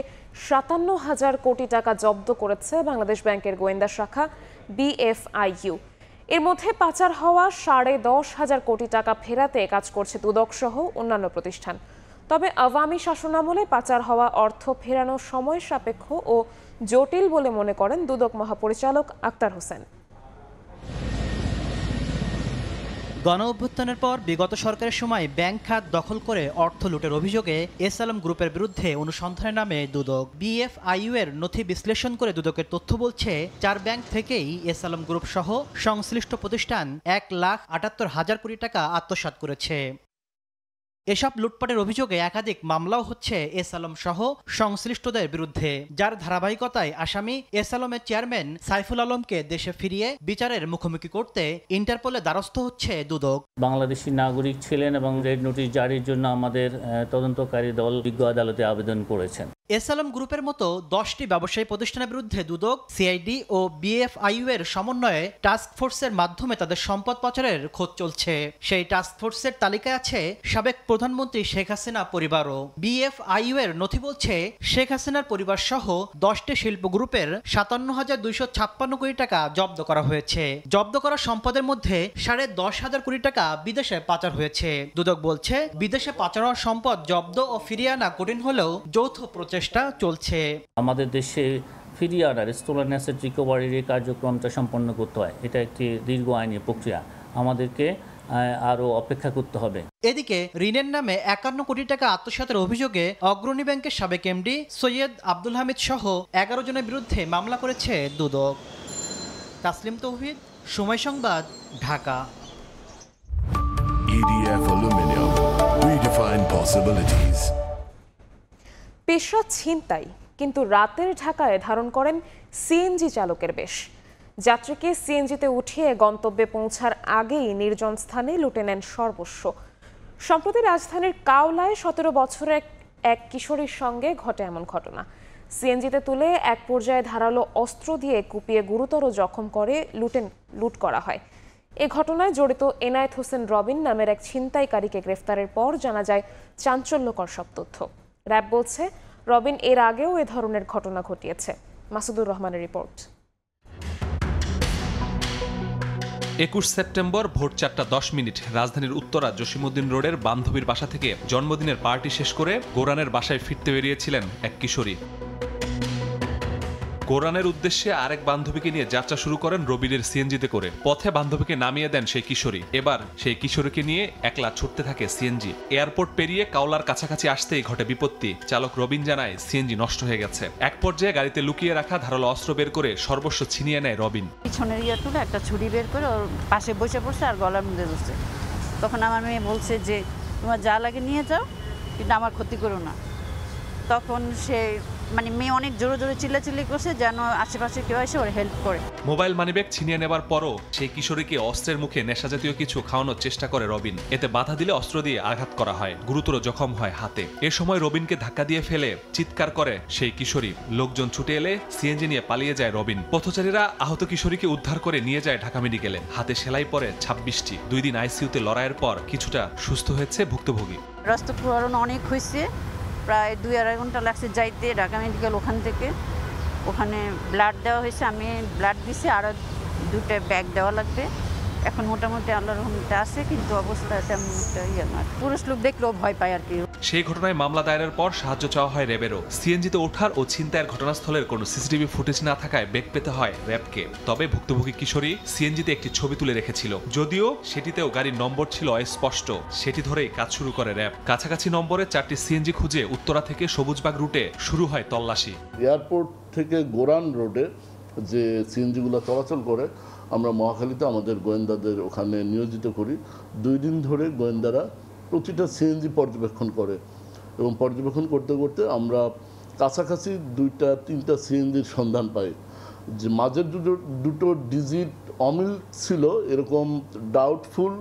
57,000 কোটি টাকা জব্দ করেছে বাংলাদেশ ব্যাংকের গোয়েন্দা শাখা BFIU। এর মধ্যে পাচার হওয়া 10,500 কোটি টাকা ফেরাতে কাজ করছে দুদক সহ অন্যান্য প্রতিষ্ঠান। তবে আওয়ামী শাসনামলে পাচার হওয়া অর্থ ফেরানো সময় সাপেক্ষ ও জটিল বলে মনে করেন দুদক মহাপরিচালক আক্তার হোসেন। গণঅভ্যুত্থানের পর বিগত সরকারের সময় ব্যাংক খাত দখল করে অর্থ লুটের অভিযোগে এসআলম গ্রুপের বিরুদ্ধে অনুসন্ধানের নামে দুদক BFIU এর নথি বিশ্লেষণ করে দুদকের তথ্য বলছে 4 ব্যাংক থেকেই এসআলম গ্রুপ সহ সংশ্লিষ্ট প্রতিষ্ঠান 1,78,000 কোটি টাকা আত্মসাৎ করেছে। এসব লুটপাটের অভিযোগে একাধিক মামলাও হচ্ছে এসআলম সহ সংশ্লিষ্টদের বিরুদ্ধে, যার ধারাবাহিকতায় আসামি এসআলমের চেয়ারম্যান সাইফুল আলমকে দেশে ফিরিয়ে বিচারের মুখোমুখি করতে ইন্টারপোলে দ্বারস্থ হচ্ছে দুদক। বাংলাদেশি নাগরিক ছিলেন এবং রেড নোটিশ জারির জন্য আমাদের তদন্তকারী দল বিজ্ঞ আদালতে আবেদন করেছেন। এসআলম গ্রুপের মতো 10টি ব্যবসায়ী প্রতিষ্ঠানের বিরুদ্ধে দুদক, সিআইডি ও BFIU এর সমন্বয়ে টাস্ক ফোর্সের মাধ্যমে তাদের সম্পদ পাচারের খোঁজ চলছে। সেই টাস্ক ফোর্সের তালিকায় আছে সাবেক প্রধানমন্ত্রী শেখ হাসিনা পরিবারও। BFIU এর নথি বলছে শেখ হাসিনার পরিবার সহ 10টি শিল্প গ্রুপের 57,256 কোটি টাকা জব্দ করা হয়েছে। জব্দ করা সম্পদের মধ্যে 10,500 কোটি টাকা বিদেশে পাচার হয়েছে। দুদক বলছে বিদেশে পাচার হওয়া সম্পদ জব্দ ও ফিরিয়ে আনা কঠিন হলেও যৌথ প্রচেষ্টা চলছে। আমাদের দেশে ফিরিয়ে আনার স্টোলেন অ্যাসেট রিকভারির এই কার্যক্রমটা সম্পন্ন করতে হয়। এটা একটি দীর্ঘ আইনি প্রক্রিয়া, আমাদেরকে আরও অপেক্ষা করতে হবে। এদিকে ঋণের নামে 51 কোটি টাকা আত্মসাতের অভিযোগে অগ্রণী ব্যাংকের সাবেক এমডি সৈয়দ আব্দুল হামিদ সহ 11 জনের বিরুদ্ধে মামলা করেছে দুদক। তাসলিম তৌহিদ, সময় Songbad, Dhaka. EDF Aluminium, redefine possibilities. পেশা ছিনতাই, কিন্তু রাতের ঢাকায় ধারণ করেন সিএনজি চালকের বেশ। যাত্রীকে সিএনজিতে উঠিয়ে গন্তব্যে পৌঁছার আগেই নির্জন স্থানে লুটে নেন সর্বস্ব। সম্প্রতি রাজধানীর কাওলায় 17 বছরের এক কিশোরীর সঙ্গে ঘটে এমন ঘটনা। সিএনজিতে তুলে এক পর্যায়ে ধারালো অস্ত্র দিয়ে কুপিয়ে গুরুতর জখম করে লুট করা হয়। এ ঘটনায় জড়িত এনায়েত হোসেন রবিন নামের এক ছিনতাইকারীকে গ্রেফতারের পর জানা যায় চাঞ্চল্যকর সব তথ্য। র্যাব বলছে রবিন এর আগেও এ ধরনের ঘটনা ঘটিয়েছে। মাসুদুর রহমানের রিপোর্ট। 21 সেপ্টেম্বর ভোর 4:10 রাজধানীর উত্তরা জসিমউদ্দিন রোডের বান্ধবীর বাসা থেকে জন্মদিনের পার্টি শেষ করে গোরানের বাসায় ফিরতে বেরিয়েছিলেন এক কিশোরী। গোরানের উদ্দেশ্যে আরেক বান্ধবীকে নিয়ে যাত্রা শুরু করেন রবিনের সিএনজিতে করে। পথে বান্ধবীকে নামিয়ে দেন সেই কিশোরী। এবার সেই কিশোরীকে নিয়ে একলা ছুটতে থাকে সিএনজি। এয়ারপোর্ট পেরিয়ে কাওলার কাছাকাছি আসতেই ঘটে বিপত্তি। চালক রবিন জানায় সিএনজি নষ্ট হয়ে গেছে। এক পর্যায়ে গাড়িতে লুকিয়ে রাখা ধারালো অস্ত্র বের করে সর্বস্ব ছিনিয়ে নেয় রবিন। পিছনের তুলে একটা ছুরি বের করে ওর পাশে বসে পড়ছে আর গলার মধ্যে ধরছে। তখন আমার মেয়ে বলছে যে তোমার যা লাগে নিয়ে যাও, কিন্তু আমার ক্ষতি করো না। তখন সে মানে মেয়ে অনেক জোরে জোরে চিল্লাচিল্লি করছে যেন আশেপাশে কেউ এসে ওর হেল্প করে। মোবাইল মানিব্যাগ ছিনিয়ে নেবার পরও সেই কিশোরীকে অস্ত্রের মুখে নেশাজাতীয় কিছু খাওয়ানোর চেষ্টা করে রবিন। এতে বাধা দিলে অস্ত্র দিয়ে আঘাত করা হয়, গুরুতর জখম হয় হাতে। এ সময় রবিনকে ধাক্কা দিয়ে ফেলে চিৎকার করে সেই কিশোরী। লোকজন ছুটে এলে সিএনজি নিয়ে পালিয়ে যায় রবিন। পথচারীরা আহত কিশোরীকে উদ্ধার করে নিয়ে যায় ঢাকা মেডিকেলে। হাতে সেলাই পরে 26টি। 2 দিন আইসিইউতে লড়াইয়ের পর কিছুটা সুস্থ হয়েছে ভুক্তভোগী। রক্তক্ষরণ অনেক হয়েছে, প্রায় 2-2.5 ঘন্টা লাগছে যাইতে ঢাকা মেডিকেল। ওখানে ব্লাড দেওয়া হয়েছে, আমি ব্লাড দিছি, আরও 2টা ব্যাগ দেওয়া লাগবে। এখন মোটামুটি আল্লাহর রহমতে আছে, কিন্তু অবস্থা তেমন একটা ইয়ে না। পুরুষ লোক দেখলেও ভয় পায় আর কি। সেই ঘটনায় মামলা দায়েরের পর সাহায্য চাওয়া হয় র্যাবেরও। সিএনজিতে ওঠার ও ছিনতাইয়ের ঘটনাস্থলের কোনো সিসিটিভি ফুটেজ না থাকায় বেগ পেতে হয় র্যাবকে। তবে ভুক্তভোগী কিশোরী সিএনজিতে একটি ছবি তুলে রেখেছিল, যদিও সেটিতেও গাড়ির নম্বর ছিল অস্পষ্ট। সেটি ধরেই কাজ শুরু করে র্যাব। কাছাকাছি নম্বরে 4টি সিএনজি খুঁজে উত্তরা থেকে সবুজবাগ রুটে শুরু হয় তল্লাশি। এয়ারপোর্ট থেকে গোরান রোডে যে সিএনজিগুলো চলাচল করে, আমরা মহাখালীতে আমাদের গোয়েন্দাদের ওখানে নিয়োজিত করি। 2 দিন ধরে গোয়েন্দারা প্রতিটা সিএনজি পর্যবেক্ষণ করে, এবং পর্যবেক্ষণ করতে করতে আমরা কাছাকাছি 2-3টা সিএনজির সন্ধান পাই। যে মাঝের দুটো ডিজিট অমিল ছিল, এরকম ডাউটফুল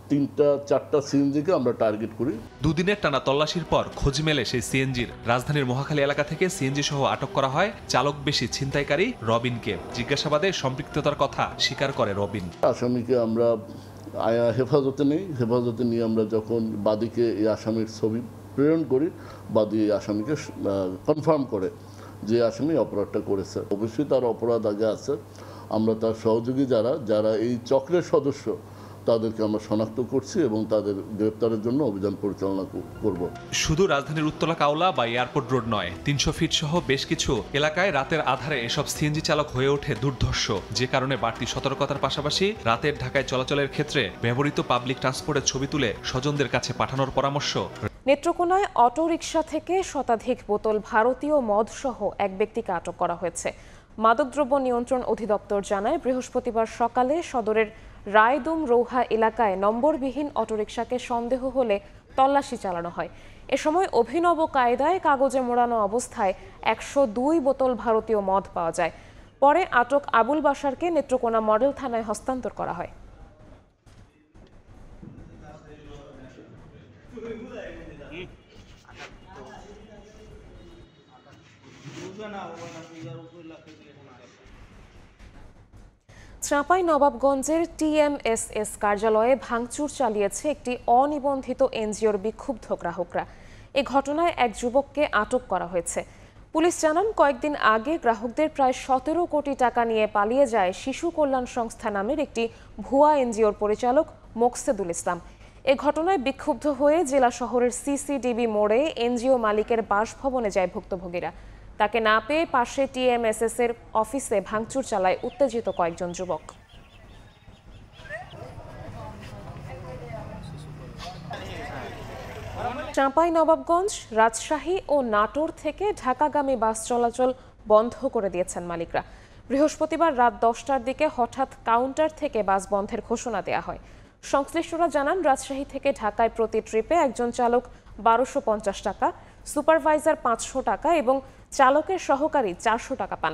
3-4টা সিএনজিকে আমরা টার্গেট করি। 2 দিনের টানা তল্লাশির পর খোঁজ মেলে সেই সিএনজির। রাজধানীর মহাখালী এলাকা থেকে সিএনজি সহ আটক করা হয় চালক বেশি ছিনতাইকারী রবিনকে। জিজ্ঞাসাবাদে সম্পৃক্ততার কথা স্বীকার করে রবিন। আসামিকে আমরা হেফাজতে নেই। হেফাজতে নিয়ে আমরা যখন বাদীকে এই আসামির ছবি প্রেরণ করি, বাদী এই আসামিকে কনফার্ম করে যে আসামি অপরাধটা করেছে। অবশ্যই তার অপরাধ আগে আছে। আমরা তার সহযোগী যারা এই চক্রের সদস্য, তাদেরকে আমরা শনাক্ত করছি এবং তাদের গ্রেপ্তারের জন্য অভিযান পরিচালনা করব। শুধু রাজধানীর উত্তরা কাওলা বা এয়ারপোর্ট রোড নয়, 300 ফিট সহ বেশ কিছু এলাকায় রাতের আধারে এসব সিএনজি চালক হয়ে ওঠে দুর্ধর্ষ। যে কারণে বাড়তি সতর্কতার পাশাপাশি রাতের ঢাকায় চলাচলের ক্ষেত্রে ব্যবহৃত পাবলিক ট্রান্সপোর্টের ছবি তুলে স্বজনদের কাছে পাঠানোর পরামর্শ। নেত্রকোনায় অটোরিকশা থেকে শতাধিক বোতল ভারতীয় মদ সহ এক ব্যক্তিকে আটক করা হয়েছে। মাদকদ্রব্য নিয়ন্ত্রণ অধিদপ্তর জানায়, বৃহস্পতিবার সকালে সদরের রায়দুম রৌহা এলাকায় নম্বরবিহীন অটোরিকশাকে সন্দেহ হলে তল্লাশি চালানো হয়। এ সময় অভিনব কায়দায় কাগজে মোড়ানো অবস্থায় 102 বোতল ভারতীয় মদ পাওয়া যায়। পরে আটক আবুল বাশারকে নেত্রকোনা মডেল থানায় হস্তান্তর করা হয়। চাঁপাইনবাবগঞ্জের টিএমএসএস কার্যালয়ে ভাঙচুর চালিয়েছে একটি অনিবন্ধিত এনজিওর বিক্ষুব্ধ গ্রাহকরা। এ ঘটনায় এক যুবককে আটক করা হয়েছে। পুলিশ জানান, কয়েকদিন আগে গ্রাহকদের প্রায় 17 কোটি টাকা নিয়ে পালিয়ে যায় শিশু কল্যাণ সংস্থা নামের একটি ভুয়া এনজিওর পরিচালক মোকসেদুল ইসলাম। এ ঘটনায় বিক্ষুব্ধ হয়ে জেলা শহরের সিসিডিবি মোড়ে এনজিও মালিকের বাসভবনে যায় ভুক্তভোগীরা। তাকে না পেয়ে পাশে টিএমএসএস এর অফিসে ভাঙচুর চালায় উত্তেজিত কয়েকজন যুবক। চাঁপাইনবাবগঞ্জ, রাজশাহী ও নাটোর থেকে ঢাকাগামী বাস চলাচল বন্ধ করে দিয়েছেন মালিকরা। বৃহস্পতিবার রাত 10টার দিকে হঠাৎ কাউন্টার থেকে বাস বন্ধের ঘোষণা দেওয়া হয়। সংশ্লিষ্টরা জানান, রাজশাহী থেকে ঢাকায় প্রতি ট্রিপে একজন চালক 1250 টাকা, সুপারভাইজার 500 টাকা এবং চালকের সহকারী 400 টাকা পান।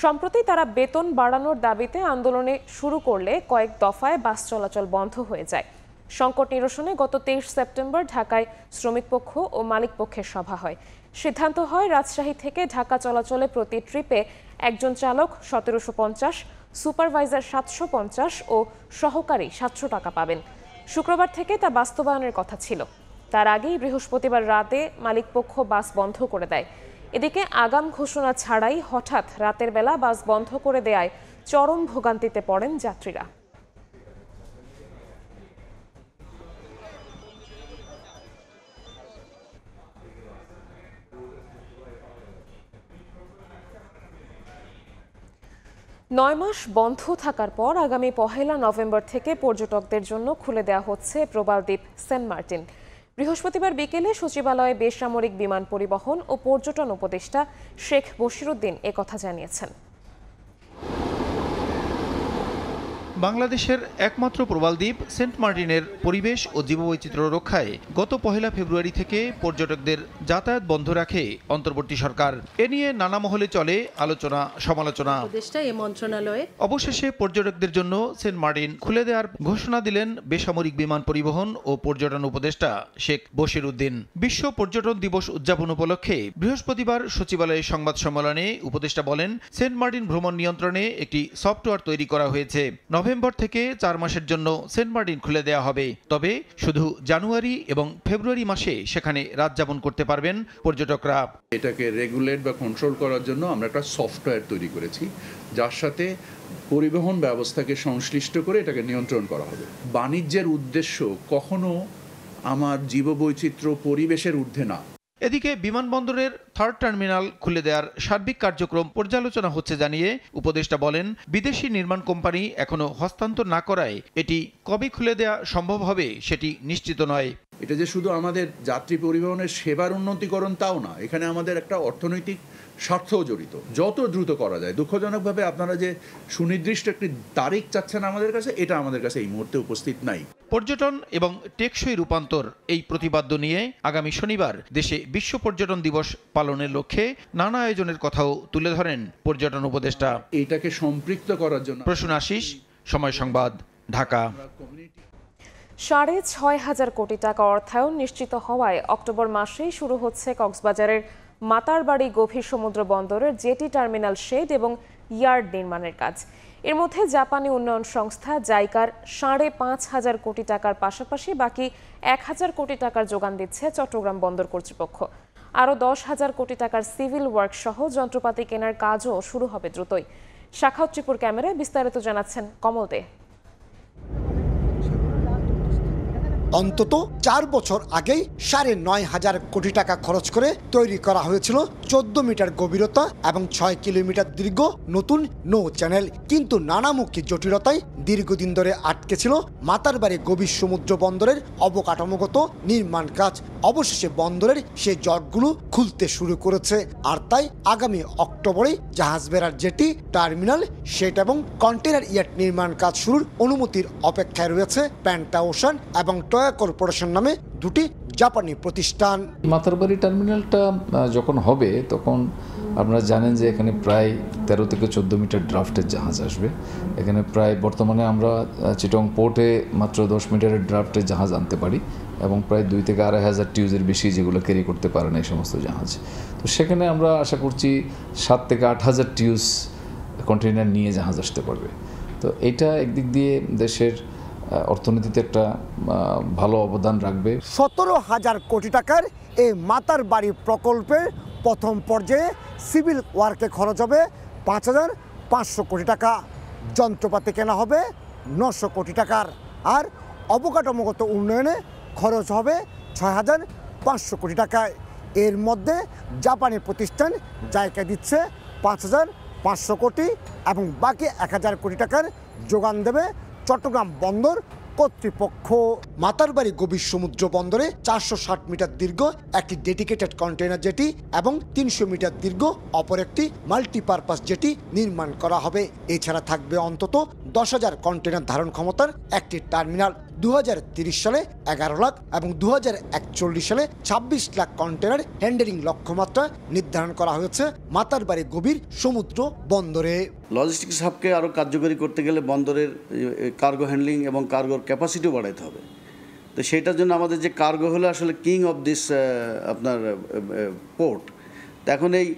সম্প্রতি তারা বেতন বাড়ানোর দাবিতে আন্দোলনে শুরু করলে কয়েক দফায় বাস চলাচল বন্ধ হয়ে যায়। সংকট নিরসনে গত 23 সেপ্টেম্বর ঢাকায় শ্রমিক পক্ষ ও মালিক পক্ষের সভা হয়। সিদ্ধান্ত হয়, রাজশাহী থেকে ঢাকা চলাচলে প্রতি ট্রিপে একজন চালক 1750, সুপারভাইজার 750 ও সহকারী 700 টাকা পাবেন। শুক্রবার থেকে তা বাস্তবায়নের কথা ছিল। তার আগেই বৃহস্পতিবার রাতে মালিকপক্ষ বাস বন্ধ করে দেয়। এদিকে আগাম ঘোষণা ছাড়াই হঠাৎ রাতের বেলা বাস বন্ধ করে দেয়ায় চরম ভোগান্তিতে পড়েন যাত্রীরা। নয় মাস বন্ধ থাকার পর আগামী 1 নভেম্বর থেকে পর্যটকদের জন্য খুলে দেওয়া হচ্ছে প্রবালদ্বীপ সেন্ট মার্টিন। বৃহস্পতিবার বিকেলে সচিবালয়ে বেসামরিক বিমান পরিবহন ও পর্যটন উপদেষ্টা শেখ বশিরউদ্দিন একথা জানিয়েছেন। বাংলাদেশের একমাত্র প্রবাল দ্বীপ সেন্ট মার্টিনের পরিবেশ ও জীববৈচিত্র্য রক্ষায় গত 1 ফেব্রুয়ারি থেকে পর্যটকদের যাতায়াত বন্ধ রাখে অন্তর্বর্তী সরকার। এ নিয়ে নানা মহলে চলে আলোচনা সমালোচনা। অবশেষে পর্যটকদের জন্য সেন্ট মার্টিন খুলে দেওয়ার ঘোষণা দিলেন বেসামরিক বিমান পরিবহন ও পর্যটন উপদেষ্টা শেখ বশির উদ্দিন। বিশ্ব পর্যটন দিবস উদযাপন উপলক্ষে বৃহস্পতিবার সচিবালয়ে সংবাদ সম্মেলনে উপদেষ্টা বলেন, সেন্ট মার্টিন ভ্রমণ নিয়ন্ত্রণে একটি সফটওয়্যার তৈরি করা হয়েছে। নভেম্বর থেকে 4 মাসের জন্য সেন্ট মার্টিন খুলে দেওয়া হবে। তবে শুধু জানুয়ারি এবং ফেব্রুয়ারি মাসে সেখানে রাত যাপন করতে পারবেন পর্যটকরা। এটাকে রেগুলেট বা কন্ট্রোল করার জন্য আমরা একটা সফটওয়্যার তৈরি করেছি, যার সাথে পরিবহন ব্যবস্থাকে সংশ্লিষ্ট করে এটাকে নিয়ন্ত্রণ করা হবে। বাণিজ্যের উদ্দেশ্য কখনো আমার জীববৈচিত্র্য পরিবেশের ঊর্ধ্বে না। এদিকে বিমানবন্দরের 3rd টার্মিনাল খুলে দেওয়ার সার্বিক কার্যক্রম পর্যালোচনা হচ্ছে জানিয়ে উপদেষ্টা বলেন, বিদেশি নির্মাণ কোম্পানি এখনো হস্তান্তর না করায় এটি কবে খুলে দেওয়া সম্ভব হবে সেটি নিশ্চিত নয়। এটা যে শুধু আমাদের যাত্রী পরিবহনের সেবার উন্নতিকরণ তাও না, এখানে আমাদের একটা অর্থনৈতিক স্বার্থও জড়িত। যত দ্রুত করা যায়, দুঃখজনকভাবে আপনারা যে সুনির্দিষ্ট একটি তারিখ চাচ্ছেন আমাদের কাছে, এটা আমাদের কাছে এই মুহূর্তে উপস্থিত নাই। পর্যটন এবং টেকসই রূপান্তর এই প্রতিপাদ্য নিয়ে আগামী শনিবার দেশে বিশ্ব পর্যটন দিবস পালনের লক্ষ্যে নানা আয়োজনের কথাও তুলে ধরেন পর্যটন উপদেষ্টা। এটাকে সম্পৃক্ত করার জন্য। প্রসূন আশিস, সময় সংবাদ, ঢাকা। 6,500 কোটি টাকা অর্থায়ন নিশ্চিত হওয়ায় অক্টোবর মাসেই শুরু হচ্ছে কক্সবাজারের মাতারবাড়ি গভীর সমুদ্র বন্দরের জেটি টার্মিনাল শেড এবং ইয়ার্ড নির্মাণের কাজ। এর মধ্যে জাপানি উন্নয়ন সংস্থা জাইকার 5,500 কোটি টাকার পাশাপাশি বাকি 1,000 কোটি টাকার যোগান দিচ্ছে চট্টগ্রাম বন্দর কর্তৃপক্ষ। আরও 10,000 কোটি টাকার সিভিল ওয়ার্ক সহ যন্ত্রপাতি কেনার কাজও শুরু হবে দ্রুতই। শাখাউত ত্রিপুর ক্যামেরায় বিস্তারিত জানাচ্ছেন কমল দে। অন্তত 4 বছর আগেই 9,500 কোটি টাকা খরচ করে তৈরি করা হয়েছিল 14 মিটার গভীরতা এবং 6 কিলোমিটার দীর্ঘ নতুন নৌ চ্যানেল। কিন্তু নানামুখী জটিলতায় দীর্ঘদিন ধরে আটকে ছিল মাতারবাড়ি গভীর সমুদ্র বন্দরের অবকাঠামোগত নির্মাণ কাজ। অবশেষে বন্দরের সেই জটগুলো খুলতে শুরু করেছে। আর তাই আগামী অক্টোবরে জাহাজ বেড়ার জেটি টার্মিনাল শেড এবং কন্টেনার ইয়ার্ড নির্মাণ কাজ শুরুর অনুমতির অপেক্ষায় রয়েছে প্যান্টা ওশান এবং কর্পোরেশন নামে দুটি জাপানি প্রতিষ্ঠান। মাতারবাড়ি টার্মিনালটা যখন হবে তখন আপনারা জানেন যে এখানে প্রায় 13 থেকে 14 মিটার ড্রাফটের জাহাজ আসবে। এখানে প্রায় বর্তমানে আমরা চিটং পোর্টে মাত্র 10 মিটারের ড্রাফটের জাহাজ আনতে পারি এবং প্রায় 2 থেকে 2,500 টিউজের বেশি যেগুলো ক্যারি করতে পারে না এই সমস্ত জাহাজ। তো সেখানে আমরা আশা করছি 7 থেকে 8,000 টিউজ কন্টেইনার নিয়ে জাহাজ আসতে পারবে। তো এটা একদিক দিয়ে দেশের অর্থনীতিতে একটা ভালো অবদান রাখবে। 17,000 কোটি টাকার এই মাতারবাড়ি প্রকল্পের প্রথম পর্যায়ে সিভিল ওয়ার্কে খরচ হবে 5,500 কোটি টাকা, যন্ত্রপাতি কেনা হবে 900 কোটি টাকার, আর অবকাঠামোগত উন্নয়নে খরচ হবে 6,500 কোটি টাকায়। এর মধ্যে জাপানি প্রতিষ্ঠান জায়গা দিচ্ছে 5,500 কোটি এবং বাকি 1,000 কোটি টাকার যোগান দেবে চট্টগ্রাম বন্দর কর্তৃপক্ষ। মাতারবাড়ি গভীর সমুদ্র বন্দরে 460 মিটার দীর্ঘ একটি ডেডিকেটেড কন্টেইনার জেটি এবং 300 মিটার দীর্ঘ অপর একটি মাল্টিপারপাস জেটি নির্মাণ করা হবে। এছাড়া থাকবে অন্তত 10,000 কন্টেইনার ধারণ ক্ষমতার একটি টার্মিনাল। 2030 সালে 11 লাখ এবং 2041 সালে 26 লাখ কন্টেইনার হ্যান্ডেলিং লক্ষ্যমাত্রা নির্ধারণ করা হয়েছে মাতারবাড়ি গভীর সমুদ্র বন্দরে। লজিস্টিক্স হাবকে আরও কার্যকরী করতে গেলে বন্দরের কার্গো হ্যান্ডলিং এবং কার্গোর ক্যাপাসিটিও বাড়াইতে হবে। তো সেইটার জন্য আমাদের যে কার্গো হলো আসলে কিং অফ দিস আপনার পোর্ট, তো এখন এই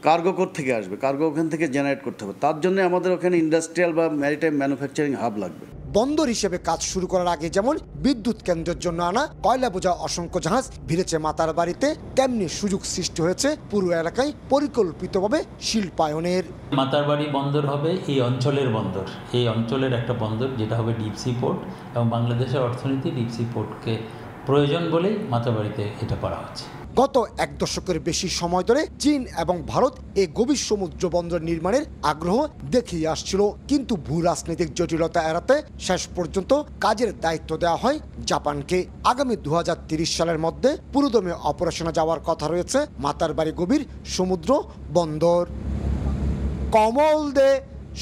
কার্গো কোথা থেকে আসবে? কার্গো ওখান থেকে জেনারেট করতে হবে। তার জন্য আমাদের ওখানে ইন্ডাস্ট্রিয়াল বা ম্যারিটাইম ম্যানুফ্যাকচারিং হাব লাগবে। বন্দর হিসেবে কাজ শুরু করার আগে যেমন বিদ্যুৎ কেন্দ্রের জন্য আনা কয়লা বোঝা অসংখ্য জাহাজ ভিড়েছে মাতারবাড়িতে, তেমনি সুযোগ সৃষ্টি হয়েছে পুরো এলাকায় পরিকল্পিতভাবে শিল্পায়নের। মাতারবাড়ি বন্দর হবে এই অঞ্চলের বন্দর, এই অঞ্চলের একটা বন্দর যেটা হবে ডিপসি পোর্ট, এবং বাংলাদেশের অর্থনীতি ডিপসি পোর্টকে প্রয়োজন বলেই মাতারবাড়িতে এটা করা হচ্ছে। গত 1 দশকের বেশি সময় ধরে চীন এবং ভারত এই গভীর সমুদ্র বন্দর নির্মাণের আগ্রহ দেখিয়ে আসছিল, কিন্তু ভূ রাজনৈতিক জটিলতা এড়াতে শেষ পর্যন্ত কাজের দায়িত্ব দেওয়া হয় জাপানকে। আগামী 2030 সালের মধ্যে পুরোদমে অপারেশনে যাওয়ার কথা রয়েছে মাতারবাড়ি গভীর সমুদ্র বন্দর। কমল দে,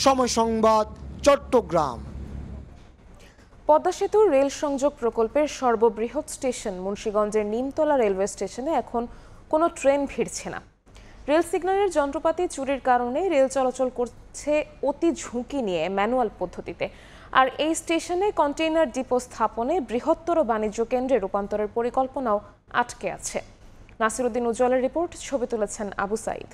সময় সংবাদ, চট্টগ্রাম। পদ্মা সেতু রেল সংযোগ প্রকল্পের সর্ববৃহৎ স্টেশন মুন্সিগঞ্জের নিমতলা রেলওয়ে স্টেশনে এখন কোনো ট্রেন ভিড়ছে না। রেল সিগন্যালের যন্ত্রপাতি চুরির কারণে রেল চলাচল করছে অতি ঝুঁকি নিয়ে ম্যানুয়াল পদ্ধতিতে। আর এই স্টেশনে কন্টেইনার ডিপো স্থাপনে বৃহত্তর বাণিজ্য কেন্দ্রে রূপান্তরের পরিকল্পনাও আটকে আছে। নাসিরউদ্দিন উজ্জ্বলের রিপোর্ট, ছবি তুলেছেন আবু সাইদ।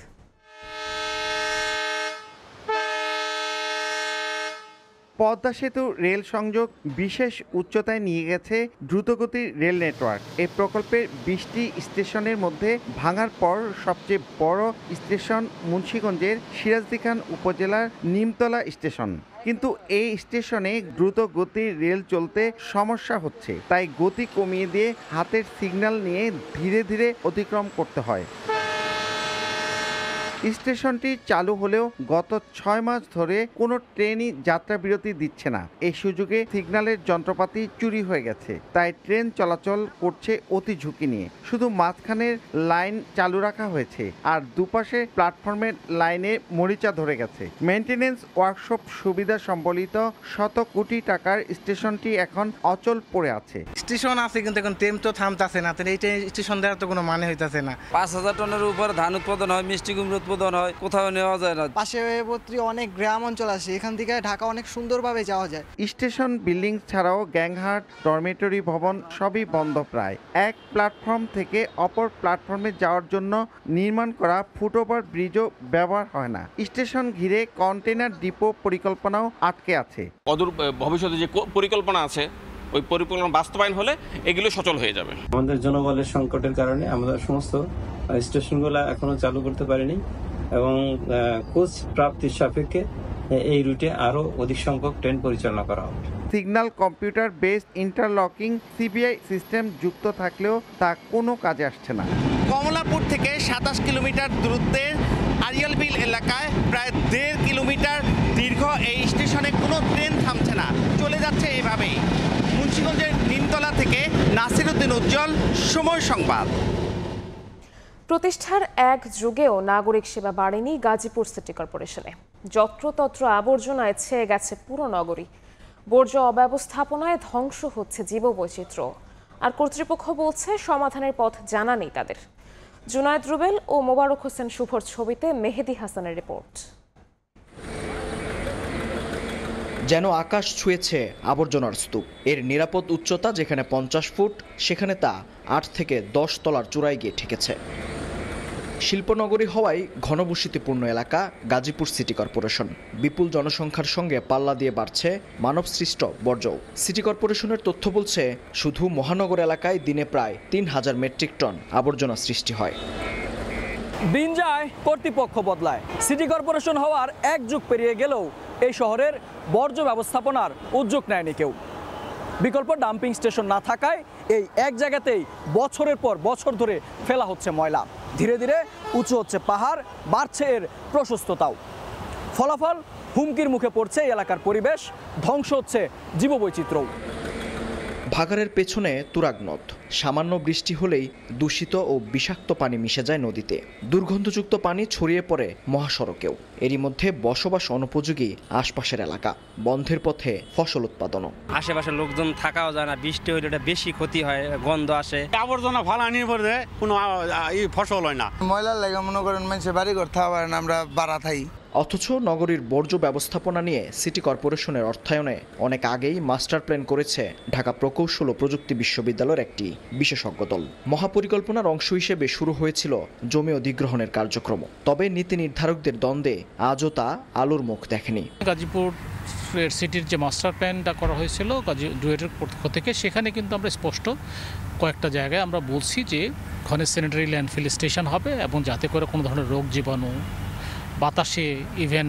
পদ্মা সেতু রেল সংযোগ বিশেষ উচ্চতায় নিয়ে গেছে দ্রুতগতির রেল নেটওয়ার্ক। এই প্রকল্পের 20টি স্টেশনের মধ্যে ভাঙার পর সবচেয়ে বড় স্টেশন মুন্সিগঞ্জের সিরাজদি খান উপজেলার নিমতলা স্টেশন। কিন্তু এই স্টেশনে দ্রুত গতির রেল চলতে সমস্যা হচ্ছে, তাই গতি কমিয়ে দিয়ে হাতের সিগন্যাল নিয়ে ধীরে ধীরে অতিক্রম করতে হয়। স্টেশনটি চালু হলেও গত 6 মাস ধরে কোনো ট্রেনই যাত্রা বিরতি দিচ্ছে না। এই সুযোগে সিগন্যালের যন্ত্রপাতি চুরি হয়ে গেছে, তাই ট্রেন চলাচল করছে অতি ঝুঁকি নিয়ে। শুধু মাঝখানের লাইন চালু রাখা হয়েছে, আর দুপাশে প্ল্যাটফর্মের লাইনে মরিচা ধরে গেছে। মেইনটেনেন্স ওয়ার্কশপ সুবিধা সম্বলিত শত কোটি টাকার স্টেশনটি এখন অচল পড়ে আছে। স্টেশন আছে কিন্তু এখন ট্রেন তো থামতেছে না, এইটা স্টেশন দেওয়ার তো কোনো মানে হইতেছে না। 5000 টনের উপর ধান উৎপাদন হয়, মিষ্টি কুমড়ো উৎপাদন হয়, কোথাও নেওয়া যায় না। পার্শ্ববর্তী অনেক গ্রাম অঞ্চল আছে, এখান থেকে ঢাকা অনেক সুন্দরভাবে যাওয়া যায়। স্টেশন বিল্ডিং ছাড়াও গ্যাংহাট, ডরমেটরি ভবন সবই বন্ধ প্রায়। এক প্ল্যাটফর্ম থেকে অপর প্ল্যাটফর্মে যাওয়ার জন্য নির্মাণ করা ফুটওভার ব্রিজও ব্যবহার হয় না। স্টেশন ঘিরে কন্টেইনার ডিপো পরিকল্পনাও আটকে আছে। অদূর ভবিষ্যতে যে পরিকল্পনা আছে, ওই পরিকল্পনা বাস্তবায়ন হলে এগুলো সচল হয়ে যাবে। আমাদের জনবলের সংকটের কারণে আমরা সমস্ত স্টেশনগুলো এখনো চালু করতে পারিনি এবং কোচ প্রাপ্তির সাপেক্ষে এই রুটে আরো অধিক সংখ্যক ট্রেন পরিচালনা করা হবে। Signal computer based interlocking CBI system যুক্ত থাকলেও তা কোনো কাজে আসছে না। কমলাপুর থেকে 27 কিলোমিটার দূরত্বের আরিয়ালবিল এলাকায় প্রায় 1.5 কিলোমিটার দীর্ঘ এই স্টেশনে কোনো ট্রেন থামছে না, চলে যাচ্ছে এইভাবেই। মুন্সিগঞ্জের নিমতলা থেকে নাসিরউদ্দিন উজ্জ্বল, সময় সংবাদ। প্রতিষ্ঠার এক যুগেও নাগরিক সেবা বাড়েনি গাজীপুর সিটি কর্পোরেশনে। যত্রতত্র আবর্জনায় ছেয়ে গেছে পুরো নগরী। বর্জ্য অব্যবস্থাপনায় ধ্বংস হচ্ছে জীববৈচিত্র্য। আর কর্তৃপক্ষ বলছে সমাধানের পথ জানা নেই তাদের। জুনায়েদ রুবেল ও মোবারক হোসেন শুভর ছবিতে মেহেদি হাসানের রিপোর্ট। যেন আকাশ ছুঁয়েছে আবর্জনার স্তূপ। এর নিরাপদ উচ্চতা যেখানে 50 ফুট, সেখানে তা 8 থেকে 10 তলার চূড়ায় গিয়ে ঠেকেছে। শিল্পনগরী হওয়ায় ঘনবসতিপূর্ণ এলাকা গাজীপুর সিটি কর্পোরেশন। বিপুল জনসংখ্যার সঙ্গে পাল্লা দিয়ে বাড়ছে মানবসৃষ্ট বর্জ্য। সিটি কর্পোরেশনের তথ্য বলছে, শুধু মহানগর এলাকায় দিনে প্রায় 3000 মেট্রিক টন আবর্জনা সৃষ্টি হয়। দিন যায়, কর্তৃপক্ষ বদলায়। সিটি কর্পোরেশন হওয়ার এক যুগ পেরিয়ে গেলেও এই শহরের বর্জ্য ব্যবস্থাপনার উদ্যোগ নেয়নি কেউ। বিকল্প ডাম্পিং স্টেশন না থাকায় এই এক জায়গাতেই বছরের পর বছর ধরে ফেলা হচ্ছে ময়লা। ধীরে ধীরে উঁচু হচ্ছে পাহাড়, বাড়ছে এর প্রশস্ততাও। ফলাফল, হুমকির মুখে পড়ছে এই এলাকার পরিবেশ, ধ্বংস হচ্ছে জীববৈচিত্র্যও। ভাগাড়ের পেছনে তুরাগ নদ। সামান্য বৃষ্টি হলেই দূষিত ও বিষাক্ত পানি মিশে যায় নদীতে। দুর্গন্ধযুক্ত পানি ছড়িয়ে পড়ে মহাসড়কেও। এরই মধ্যে বসবাস অনুপযোগী আশপাশের এলাকা। বন্ধের পথে ফসল উৎপাদনও। আশেপাশে লোকজন থাকাও যায় না, বৃষ্টি হলে এটা বেশি ক্ষতি হয়, গন্ধ আসে। আবর্জনা ফালানির পরে কোনো ফসল হয় না। ময়লার লাগে মনে করেন মানুষের বাড়ি ঘর থাকা পারে না, আমরা বাড়া থাই। অথচ নগরীর বর্জ্য ব্যবস্থাপনা নিয়ে সিটি কর্পোরেশনের অর্থায়নে অনেক আগেই মাস্টার প্ল্যান করেছে ঢাকা প্রকৌশল ও প্রযুক্তি বিশ্ববিদ্যালয়ের একটি বিশেষজ্ঞ দল। মহাপরিকল্পনার অংশ হিসেবে শুরু হয়েছিল জমি অধিগ্রহণের কার্যক্রম। তবে নীতি নির্ধারকদের দ্বন্দ্বে আজও তা আলোর মুখ দেখেনি। গাজীপুর সিটির যে মাস্টার প্ল্যানটা করা হয়েছিল ডুয়েটের পক্ষ থেকে, সেখানে কিন্তু আমরা স্পষ্ট কয়েকটা জায়গায় আমরা বলছি যে ওখানে স্যানিটারি ল্যান্ডফিল স্টেশন হবে এবং যাতে করে কোনো ধরনের রোগ জীবাণু বাতাসে, ইভেন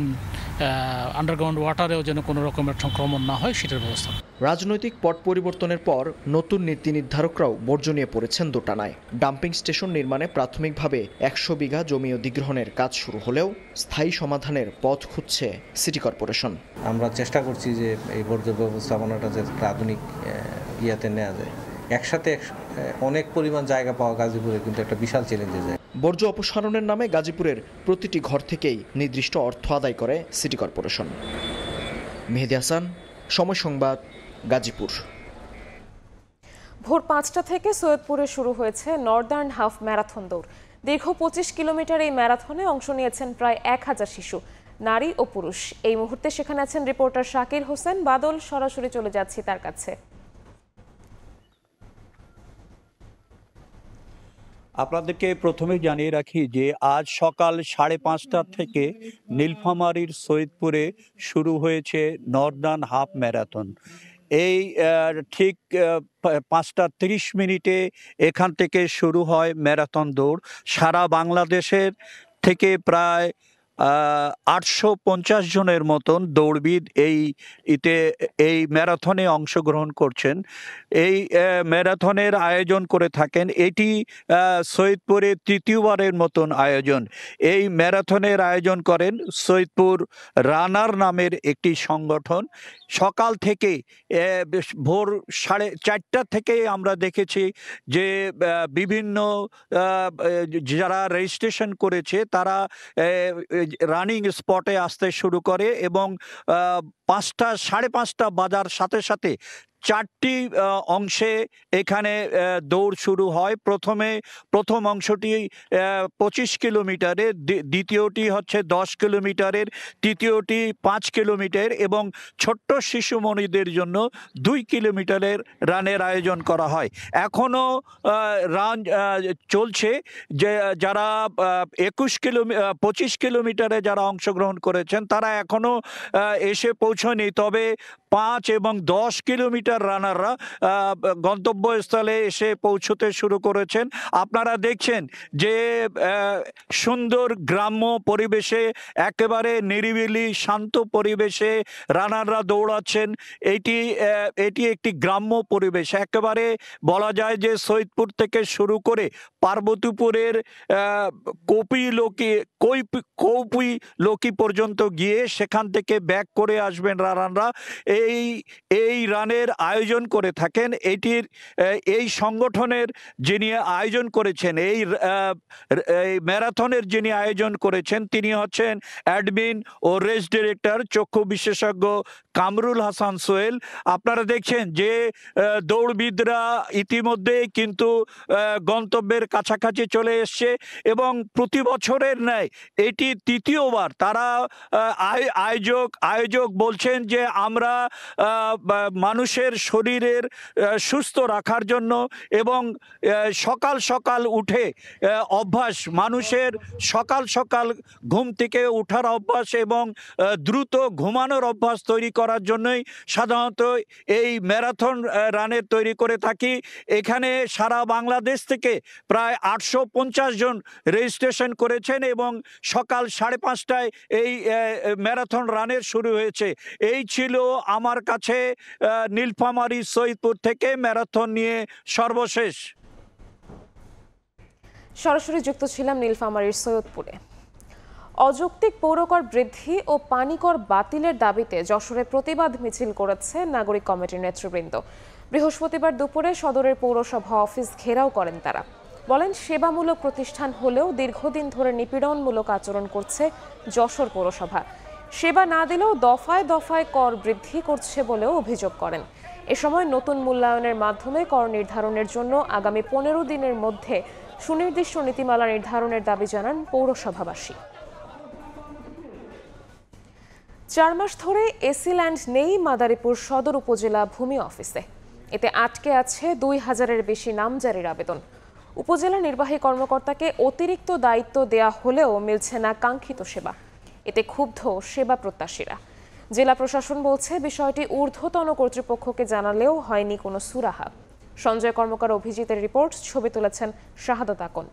আন্ডারগ্রাউন্ড ওয়াটারেও যেন কোনো রকমের সংক্রমণ না হয় সেটার ব্যবস্থা। রাজনৈতিক পট পরিবর্তনের পর নতুন নীতি নির্ধারকরাও বর্জ্য নিয়ে পড়েছেন দোটানায়। ডাম্পিং স্টেশন নির্মাণে প্রাথমিকভাবে 100 বিঘা জমি অধিগ্রহণের কাজ শুরু হলেও স্থায়ী সমাধানের পথ খুঁজছে সিটি কর্পোরেশন। আমরা চেষ্টা করছি যে এই বর্জ্য ব্যবস্থাপনাটা যাতে আধুনিক ইয়াতে নেওয়া যায়। একসাথে অনেক পরিমাণ জায়গা পাওয়া গাজীপুরে কিন্তু একটা বিশাল চ্যালেঞ্জে যায়। বর্জ্য অপসারণের নামে গাজীপুরের প্রতিটি ঘর থেকেই নির্দিষ্ট অর্থ আদায় করে সিটি কর্পোরেশন। মেহেদি হাসান, সময় সংবাদ, গাজীপুর। ভোর 5টা থেকে সৈয়দপুরে শুরু হয়েছে নর্দার্ন হাফ ম্যারাথন দৌড়। দীর্ঘ 25 কিলোমিটার এই ম্যারাথনে অংশ নিয়েছেন প্রায় 1000 শিশু, নারী ও পুরুষ। এই মুহূর্তে সেখানে আছেন রিপোর্টার শাকির হোসেন বাদল। সরাসরি চলে যাচ্ছি তার কাছে। আপনাদেরকে প্রথমে জানিয়ে রাখি যে আজ সকাল 5:30 থেকে নীলফামারীর সৈয়দপুরে শুরু হয়েছে নর্দার্ন হাফ ম্যারাথন। এই ঠিক 5:30 এখান থেকে শুরু হয় ম্যারাথন দৌড়। সারা বাংলাদেশের থেকে প্রায় 850 জনের মতন দৌড়বিদ এই ম্যারাথনে অংশগ্রহণ করছেন। এই ম্যারাথনের আয়োজন করে থাকেন। এটি সৈয়দপুরে তৃতীয়বারের মতন আয়োজন। এই ম্যারাথনের আয়োজন করেন সৈয়দপুর রানার নামের একটি সংগঠন। সকাল থেকে ভোর 4:30 থেকে আমরা দেখেছি যে বিভিন্ন যারা রেজিস্ট্রেশন করেছে তারা রানিং স্পটে আসতে শুরু করে এবং 5:30 বাজার সাথে সাথে 4টি অংশে এখানে দৌড় শুরু হয়। প্রথম অংশটি 25 কিলোমিটারের, দ্বিতীয়টি হচ্ছে 10 কিলোমিটারের, তৃতীয়টি 5 কিলোমিটার এবং ছোট্ট শিশুমণিদের জন্য 2 কিলোমিটারের রানের আয়োজন করা হয়। এখনও রান চলছে। যে যারা 25 কিলোমিটারে যারা অংশগ্রহণ করেছেন তারা এখনও এসে পৌঁছয়নি, তবে 5 এবং 10 কিলোমিটার রানাররা গন্তব্যস্থলে এসে পৌঁছতে শুরু করেছেন। আপনারা দেখছেন যে সুন্দর গ্রাম্য পরিবেশে, একেবারে নিরিবিলি শান্ত পরিবেশে রানাররা দৌড়াচ্ছেন। এটি একটি গ্রাম্য পরিবেশ। একেবারে বলা যায় যে সৈয়দপুর থেকে শুরু করে পার্বতীপুরের কৌপি লোকি পর্যন্ত গিয়ে সেখান থেকে ব্যাক করে আসবেন রানাররা। এই রানের আয়োজন করে থাকেন। এই সংগঠনের যিনি আয়োজন করেছেন, এই ম্যারাথনের যিনি আয়োজন করেছেন তিনি হচ্ছেন অ্যাডমিন ও রেস ডিরেক্টর চক্ষু বিশেষজ্ঞ কামরুল হাসান সোহেল। আপনারা দেখছেন যে দৌড়বিদরা ইতিমধ্যে কিন্তু গন্তব্যের কাছাকাছি চলে এসছে এবং প্রতি বছরের ন্যায় এটি তৃতীয়বার। তারা আয়োজক বলছেন যে আমরা মানুষের শরীরের সুস্থ রাখার জন্য এবং সকাল সকাল উঠে অভ্যাস, মানুষের সকাল সকাল ঘুম থেকে ওঠার অভ্যাস এবং দ্রুত ঘুমানোর অভ্যাস তৈরি করার জন্যই সাধারণত এই ম্যারাথন রানের তৈরি করে থাকি। এখানে সারা বাংলাদেশ থেকে প্রায় 850 জন রেজিস্ট্রেশন করেছেন এবং সকাল 5:30টায় এই ম্যারাথন রানের শুরু হয়েছে। এই ছিল আমার কাছে নীলফামারী সৈয়দপুর থেকে ম্যারাথন নিয়ে সর্বশেষ। সরাসরি যুক্ত ছিলাম নীলফামারীর সৈয়দপুরে। অযৌক্তিক পৌরকর বৃদ্ধি ও পানিকর বাতিলের দাবিতে যশোরে প্রতিবাদ মিছিল করেছে নাগরিক কমিটির নেতৃবৃন্দ। বৃহস্পতিবার দুপুরে সদরের পৌরসভা অফিস ঘেরাও করেন তারা। বলেন, সেবামূলক প্রতিষ্ঠান হলেও দীর্ঘদিন ধরে নিপীড়নমূলক আচরণ করছে যশোর পৌরসভা। সেবা না দিলেও দফায় দফায় কর বৃদ্ধি করছে বলেও অভিযোগ করেন। এ সময় নতুন মূল্যায়নের মাধ্যমে কর নির্ধারণের জন্য আগামী 15 দিনের মধ্যে সুনির্দিষ্ট নীতিমালা নির্ধারণের দাবি জানান পৌরসভাবাসী। 4 মাস ধরে এসি ল্যান্ড নেই মাদারীপুর সদর উপজেলা ভূমি অফিসে। এতে আটকে আছে 2000-এর বেশি নামজারির আবেদন। উপজেলা নির্বাহী কর্মকর্তাকে অতিরিক্ত দায়িত্ব দেয়া হলেও মিলছে না কাঙ্ক্ষিত সেবা। এতে ক্ষুব্ধ সেবা প্রত্যাশীরা। জেলা প্রশাসন বলছে বিষয়টি ঊর্ধ্বতন কর্তৃপক্ষকে জানালেও হয়নি কোনো সুরাহা। সঞ্জয় কর্মকার অভিজিতের রিপোর্ট, ছবি তুলেছেন শাহাদাত আকন।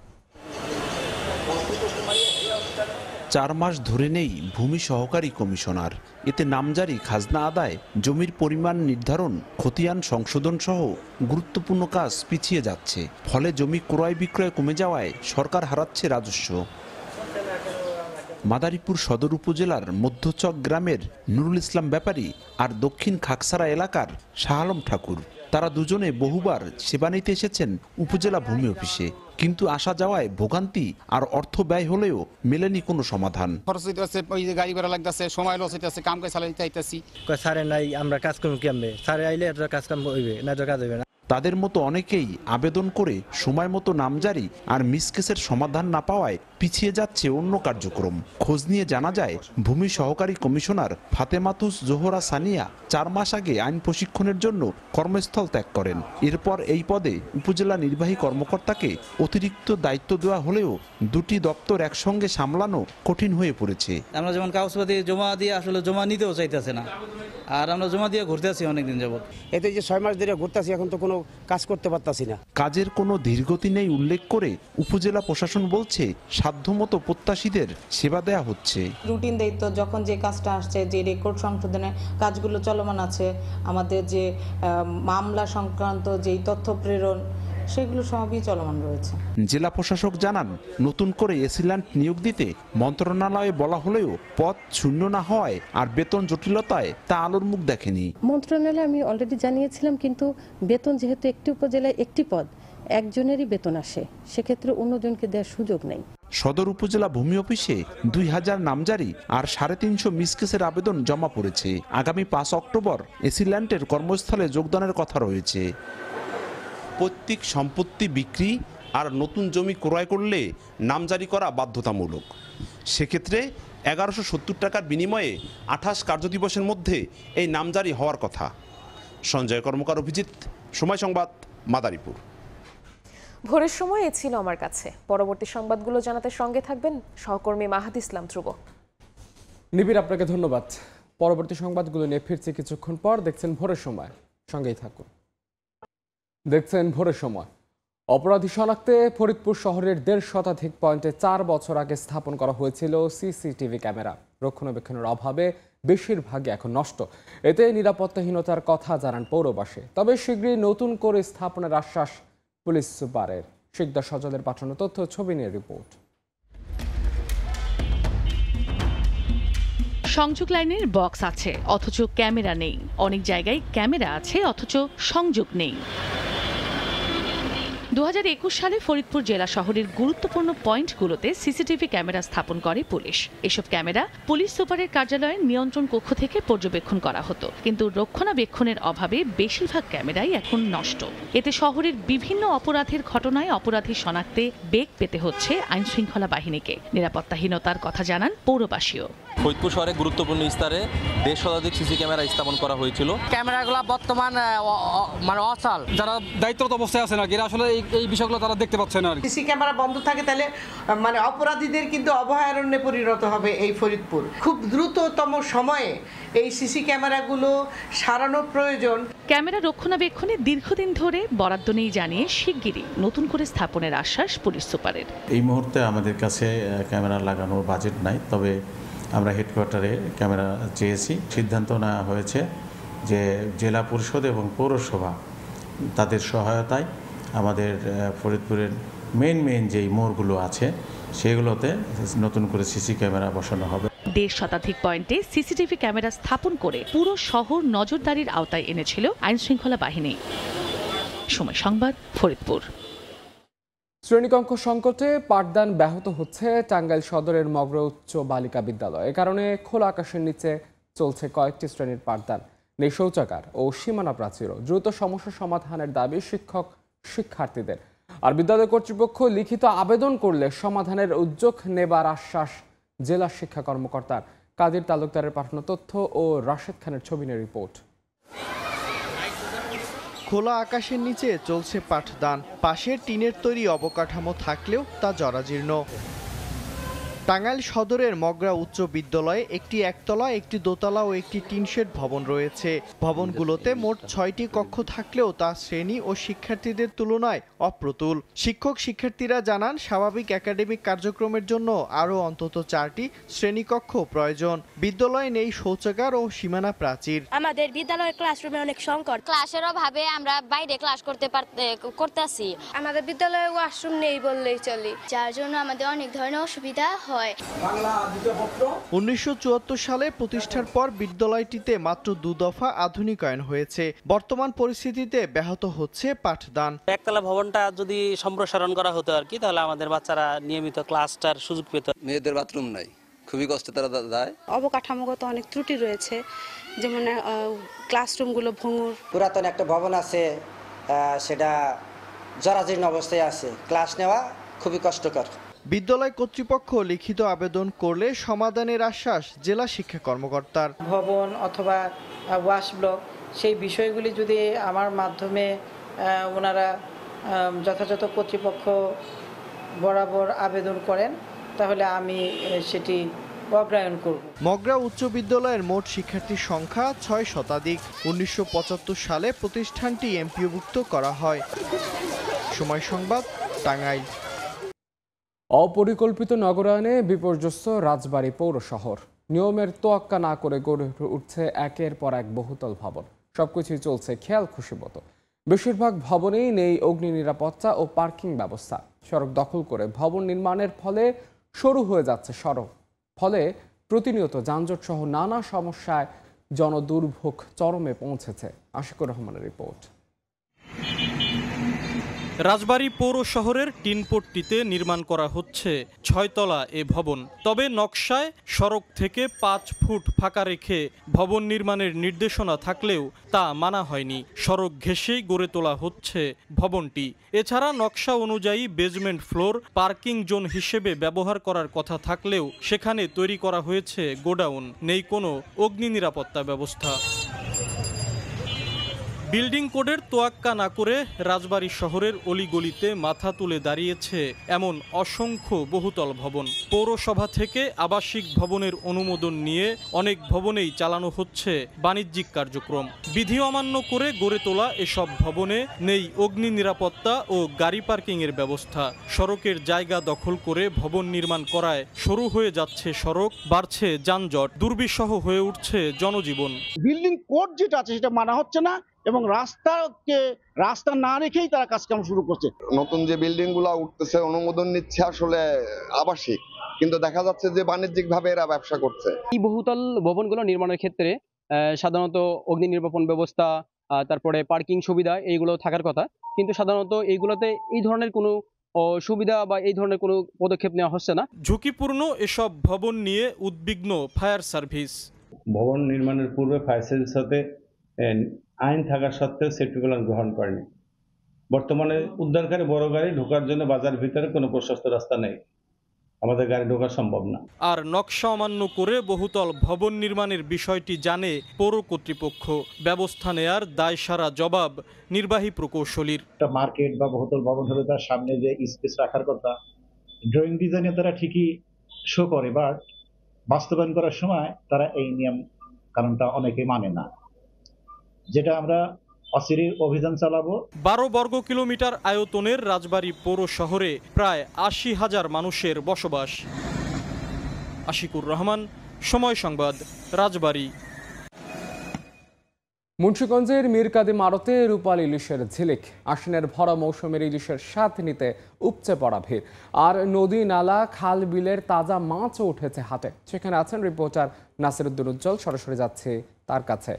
4 মাস ধরে নেই ভূমি সহকারী কমিশনার। এতে নামজারি, খাজনা আদায়, জমির পরিমাণ নির্ধারণ, খতিয়ান সংশোধন সহ গুরুত্বপূর্ণ কাজ পিছিয়ে যাচ্ছে। ফলে জমি ক্রয় বিক্রয় কমে যাওয়ায় সরকার হারাচ্ছে রাজস্ব। মাদারীপুর সদর উপজেলার মধ্যচক গ্রামের নুরুল ইসলাম ব্যাপারী আর দক্ষিণ খাকসারা এলাকার শাহ আলম ঠাকুর, তারা দুজনে বহুবার সেবা নিতে এসেছেন উপজেলা ভূমি অফিসে। কিন্তু আসা যাওয়ায় ভোগান্তি আর অর্থ ব্যয় হলেও মেলেনি কোনো সমাধান। খরচ হইতেছে, ওই যে গাড়ি ভাড়া লাগতেছে, সময় লস হইতেছে, কাম কাজ চালাইতে চাইতেছি। স্যারে নাই, আমরা কাজ করবো কেমনে? স্যারে আইলে কাজ কাম হইবে না, তো কাজ হইবে না। তাদের মতো অনেকেই আবেদন করে সময় মতো নামজারি আর মিসকেসের সমাধান না পাওয়ায় পিছিয়ে যাচ্ছে অন্য কার্যক্রম। খোঁজ নিয়ে জানা যায়, ভূমি সহকারী কমিশনার ফাতেমাতুস জোহরা সানিয়া 4 মাস আগে আইন প্রশিক্ষণের জন্য কর্মস্থল ত্যাগ করেন। এরপর এই পদে উপজেলা নির্বাহী কর্মকর্তাকে অতিরিক্ত দায়িত্ব দেওয়া হলেও দুটি দপ্তর একসঙ্গে সামলানো কঠিন হয়ে পড়েছে। আমরা যেমন কাগজপাতি জমা দিয়ে আসলে জমা নিতেও চাইতেছে না, আর আমরা জমা দিয়ে ঘুরতে আছি অনেকদিন যাবৎ। এতে যে 6 মাস ধরে ঘুরতেছি, এখন তো কোনো কাজ করতে পারতাছি না। কাজের কোনো ধীরগতি নেই উল্লেখ করে উপজেলা প্রশাসন বলছে, সাধ্যমতো প্রত্যাশীদের সেবা দেয়া হচ্ছে। রুটিন দায়িত্ব যখন যে কাজটা আসছে, যে রেকর্ড সংশোধনের কাজগুলো চলমান আছে, আমাদের যে মামলা সংক্রান্ত যেই তথ্য প্রেরণ, সেগুলো সবই চলমান রয়েছে। জেলা প্রশাসক জানান, নতুন করে এসিল্যান্ড নিয়োগ দিতে মন্ত্রণালয়ে বলা হলেও পদ শূন্য না হওয়ায় আর বেতন জটিলতায় তা আলোর মুখ দেখেনি। মন্ত্রণালয়ে আমি অলরেডি জানিয়েছিলাম, কিন্তু বেতন যেহেতু একটি উপজেলায় একটি পদ, একজনেরই বেতন আসে, সেক্ষেত্রে অন্যজনকে দেওয়ার সুযোগ নেই। সদর উপজেলা ভূমি অফিসে 2000 নামজারি আর 350 মিসকেসের আবেদন জমা পড়েছে। আগামী 5 অক্টোবর এসিল্যান্ডের কর্মস্থলে যোগদানের কথা রয়েছে। পৈতৃক সম্পত্তি বিক্রি আর নতুন জমি ক্রয় করলে নামজারি করা বাধ্যতামূলক। সেক্ষেত্রে 1170 টাকার বিনিময়ে 28 কার্যদিবসের মধ্যে এই নামজারি হওয়ার কথা। সঞ্জয় কর্মকার, অভিজিৎ, সময় সংবাদ, মাদারীপুর। ভোরের সময় এ ছিল আমার কাছে। পরবর্তী সংবাদগুলো জানাতে সঙ্গে থাকবেন সহকর্মী মাহাদি ইসলাম ধ্রুব। নিবিড়, আপনাকে ধন্যবাদ। পরবর্তী সংবাদগুলো নিয়ে ফিরছি কিছুক্ষণ পর। দেখছেন ভোরের সময়, সঙ্গেই থাকুন। দেখছেন ভোরের সময়। অপরাধী শনাক্তে ফরিদপুর শহরের 1.5 শতাধিক পয়েন্টে 4 বছর আগে স্থাপন করা হয়েছিল সিসিটিভি ক্যামেরা। রক্ষণাবেক্ষণের অভাবে বেশিরভাগই এখন নষ্ট। এতে নিরাপত্তাহীনতার কথা জানান পৌরবাসী। তবে শীঘ্রই নতুন করে স্থাপনের আশ্বাস পুলিশ সুপারের। শিকদার সজলের পাঠানো তথ্য, ছবি নিয়ে রিপোর্ট। সংযোগ লাইনের বক্স আছে অথচ ক্যামেরা নেই, অনেক জায়গায় ক্যামেরা আছে অথচ সংযোগ নেই। 2021 সালে ফরিদপুর জেলা শহরের গুরুত্বপূর্ণ পয়েন্টগুলোতে সিসিটিভি ক্যামেরা স্থাপন করে পুলিশ। এসব ক্যামেরা পুলিশ সুপারের কার্যালয়ের নিয়ন্ত্রণ কক্ষ থেকে পর্যবেক্ষণ করা হতো, কিন্তু রক্ষণাবেক্ষণের অভাবে বেশিরভাগ ক্যামেরাই এখন নষ্ট। এতে শহরের বিভিন্ন অপরাধের ঘটনায় অপরাধী শনাক্তে বেগ পেতে হচ্ছে আইন শৃঙ্খলা বাহিনীকে। নিরাপত্তাহীনতার কথা জানান পৌরবাসীও। ফরিদপুর শহরে গুরুত্বপূর্ণ স্তরে 1.5 শতাধিক সিসি ক্যামেরা স্থাপন করা হয়েছিল। ক্যামেরাগুলো বর্তমান মানে অচল। যারা দায়িত্বরত অবস্থায় আছে না, এরা আসলে এই বিষয়গুলো তারা দেখতে পাচ্ছে না। সিসি ক্যামেরা বন্ধ থাকে তাহলে মানে অপরাধীদের কিন্তু অভয়ারণ্যে পরিণত হবে এই ফরিদপুর। খুব দ্রুততম সময়ে এই সিসি ক্যামেরাগুলো সারানো প্রয়োজন। ক্যামেরা রক্ষণাবেক্ষণে দীর্ঘদিন ধরে বরাদ্দ নেই জানিয়ে শিগগিরই নতুন করে স্থাপনের আশ্বাস পুলিশ সুপারের। এই মুহূর্তে আমাদের কাছে ক্যামেরা লাগানোর বাজেট নাই, তবে আমরা হেডকোয়ার্টারে ক্যামেরা চেয়েছি। সিদ্ধান্ত নেওয়া হয়েছে যে জেলা পরিষদ এবং পৌরসভা তাদের সহায়তায় আমাদের ফরিদপুরের মেইন যেই মোড়গুলো আছে সেগুলোতে নতুন করে সিসি ক্যামেরা বসানো হবে। 1.5 শতাধিক পয়েন্টে সিসিটিভি ক্যামেরা স্থাপন করে পুরো শহর নজরদারির আওতায় এনেছিল আইন শৃঙ্খলা বাহিনী। সময় সংবাদ, ফরিদপুর। শ্রেণীকক্ষ সংকটে পাঠদান ব্যাহত হচ্ছে টাঙ্গাইল সদরের মগরা উচ্চ বালিকা বিদ্যালয়। এ কারণে খোলা আকাশের নিচে চলছে কয়েকটি শ্রেণীর পাঠদান, নেই শৌচাগার ও সীমানা প্রাচীরও। দ্রুত সমস্যা সমাধানের দাবি শিক্ষক শিক্ষার্থীদের। আর বিদ্যালয় কর্তৃপক্ষ লিখিত আবেদন করলে সমাধানের উদ্যোগ নেবার আশ্বাস জেলা শিক্ষা কর্মকর্তার। কাদির তালুকদারের পাঠানো তথ্য ও রাশেদ খানের ছবি নিয়ে রিপোর্ট। খোলা আকাশের নিচে চলছে পাঠদান। পাশে টিনের তৈরি অবকাঠামো থাকলেও তা জরাজীর্ণ। টাঙ্গাইল সদরের মগরা উচ্চ বিদ্যালয়ে একটি একতলা, একটি দোতলা ও একটি টিনশেড ভবন রয়েছে। ভবনগুলোতে মোট 6টি কক্ষ থাকলেও তা শ্রেণী ও শিক্ষার্থীদের তুলনায় অপ্রতুল। শিক্ষক শিক্ষার্থীরা জানান, স্বাভাবিক একাডেমিক কার্যক্রমের জন্য আরও অন্তত 4টি শ্রেণীকক্ষ প্রয়োজন। বিদ্যালয়ে নেই শৌচাগার ও সীমানা প্রাচীর। আমাদের বিদ্যালয়ের ক্লাসরুমে অনেক সংকট, ক্লাসের অভাবে আমরা বাইরে ক্লাস করতে আসি। আমাদের বিদ্যালয়ে ওয়াশরুম নেই বললেই চলে, যার জন্য আমাদের অনেক ধরনের অসুবিধা হয়। হয়। 1974 সালে প্রতিষ্ঠার পর বিদ্যালয়টিতে মাত্র 2 দফা আধুনিকায়ন হয়েছে। বর্তমান পরিস্থিতিতে ব্যাহত হচ্ছে পাঠদান। একতলা ভবনটা যদি সম্প্রসারণ করা হতো আর কি, তাহলে আমাদের বাচ্চারা নিয়মিত ক্লাসটার সুযোগ পেত। মেয়েদের বাথরুম নাই, খুবই কষ্টে তারা যায়। অবকাঠামোগত অনেক ত্রুটি রয়েছে, যেমন ক্লাসরুমগুলো ভঙ্গুর। পুরাতন একটা ভবন আছে, সেটা জরাজীর্ণ অবস্থায় আছে, ক্লাস নেওয়া খুবই কষ্টকর। বিদ্যালয় কর্তৃপক্ষ লিখিত আবেদন করলে সমাধানের আশ্বাস জেলা শিক্ষা কর্মকর্তার। ভবন অথবা ওয়াশ ব্লক সেই বিষয়গুলি যদি আমার মাধ্যমে ওনারা যথাযথ কর্তৃপক্ষ বরাবর আবেদন করেন, তাহলে আমি সেটি অগ্রায়ন করব। মগরা উচ্চ বিদ্যালয়ের মোট শিক্ষার্থীর সংখ্যা 6 শতাধিক। 1975 সালে প্রতিষ্ঠানটি এমপিওভুক্ত করা হয়। সময় সংবাদ, টাঙ্গাইল। অপরিকল্পিত নগরায়নে বিপর্যস্ত রাজবাড়ী পৌর শহর। নিয়মের তোয়াক্কা না করে গড়ে উঠছে একের পর এক বহুতল ভবন। সবকিছুই চলছে খেয়াল খুশি মতো। বেশিরভাগ ভবনেই নেই অগ্নি নিরাপত্তা ও পার্কিং ব্যবস্থা। সড়ক দখল করে ভবন নির্মাণের ফলে সরু হয়ে যাচ্ছে সড়ক। ফলে প্রতিনিয়ত যানজট সহ নানা সমস্যায় জনদুর্ভোগ চরমে পৌঁছেছে। আশিকুর রহমানের রিপোর্ট। রাজবাড়ী পৌর শহরের টিনপট্টিতে নির্মাণ করা হচ্ছে 6 তলা এ ভবন। তবে নকশায় সড়ক থেকে 5 ফুট ফাঁকা রেখে ভবন নির্মাণের নির্দেশনা থাকলেও তা মানা হয়নি। সড়ক ঘেঁষেই গড়ে তোলা হচ্ছে ভবনটি। এছাড়া নকশা অনুযায়ী বেজমেন্ট ফ্লোর পার্কিং জোন হিসেবে ব্যবহার করার কথা থাকলেও সেখানে তৈরি করা হয়েছে গোডাউন। নেই কোনো অগ্নি নিরাপত্তা ব্যবস্থা। বিল্ডিং কোডের তোয়াক্কা না করে রাজবাড়ী শহরের অলিগলিতে মাথা তুলে দাঁড়িয়েছে এমন অসংখ্য বহুতল ভবন। পৌরসভা থেকে আবাসিক ভবনের অনুমোদন নিয়ে অনেক ভবনেই চালানো হচ্ছে বাণিজ্যিক কার্যক্রম। বিধি অমান্য করে গড়ে তোলা এসব ভবনে নেই অগ্নি নিরাপত্তা ও গাড়ি পার্কিংয়ের ব্যবস্থা। সড়কের জায়গা দখল করে ভবন নির্মাণ করায় সরু হয়ে যাচ্ছে সড়ক, বাড়ছে যানজট, দুর্বিষহ হয়ে উঠছে জনজীবন। বিল্ডিং কোড যেটা আছে সেটা মানা হচ্ছে না এবং রাস্তা না রেখেই তারা কাজকাম শুরু করছে। নতুন যে বিল্ডিং গুলা উঠতেছে অনুমোদন নিচ্ছে আসলে আবাসিক, কিন্তু দেখা যাচ্ছে যে বাণিজ্যিক ভাবে এরা ব্যবসা করছে। এই বহুতল ভবনগুলো নির্মাণের ক্ষেত্রে সাধারণত অগ্নি নির্বাপন ব্যবস্থা, তারপরে পার্কিং সুবিধা এইগুলো থাকার কথা, কিন্তু সাধারণত এইগুলোতে এই ধরনের কোনো সুবিধা বা এই ধরনের কোনো পদক্ষেপ নেওয়া হচ্ছে না। ঝুঁকিপূর্ণ এসব ভবন নিয়ে উদ্বিগ্ন ফায়ার সার্ভিস। ভবন নির্মাণের পূর্বে ফায়ার সার্ভিস সাথে আইন থাকা সত্ত্বেও সেফটি প্ল্যান গ্রহণ করেনি। বর্তমানে উদ্ধারকারী বড় গাড়ি ঢোকার জন্য বাজার ভিতরে কোনো প্রশস্ত রাস্তা নেই, আমাদের গাড়ি ঢোকা সম্ভব না। আর নকশা অমান্য করে বহুতল ভবন নির্মাণের বিষয়টি জানে পৌর কর্তৃপক্ষ। ব্যবস্থা নেয়ার দায়সারা জবাব নির্বাহী প্রকৌশলীর। একটা মার্কেট বা বহুতল ভবন হলে তার সামনে যে স্পেস রাখার কথা ড্রয়িং ডিজাইনে তারা ঠিকই শো করে, বাট বাস্তবায়ন করার সময় তারা এই নিয়ম কারণটা অনেকে মানে না, যেটা আমরা অচিরে অভিযান চালাবো। 12 বর্গ কিলোমিটার আয়তনের রাজবাড়ী পৌর শহরে প্রায় 80,000 মানুষের বসবাস। আশিকুর রহমান, সময় সংবাদ, রাজবাড়ী। মুন্সিগঞ্জের মীরকাদিম আড়তে রূপালী ইলিশের ঝিলিক। আশ্বিনের ভরা মৌসুমের ইলিশের স্বাদ নিতে উপচে পড়া ভিড়। আর নদী, নালা, খাল, বিলের তাজা মাছও উঠেছে হাটে। সেখানে আছেন রিপোর্টার নাসিরউদ্দিন উজ্জ্বল। সরাসরি যাচ্ছে তার কাছে।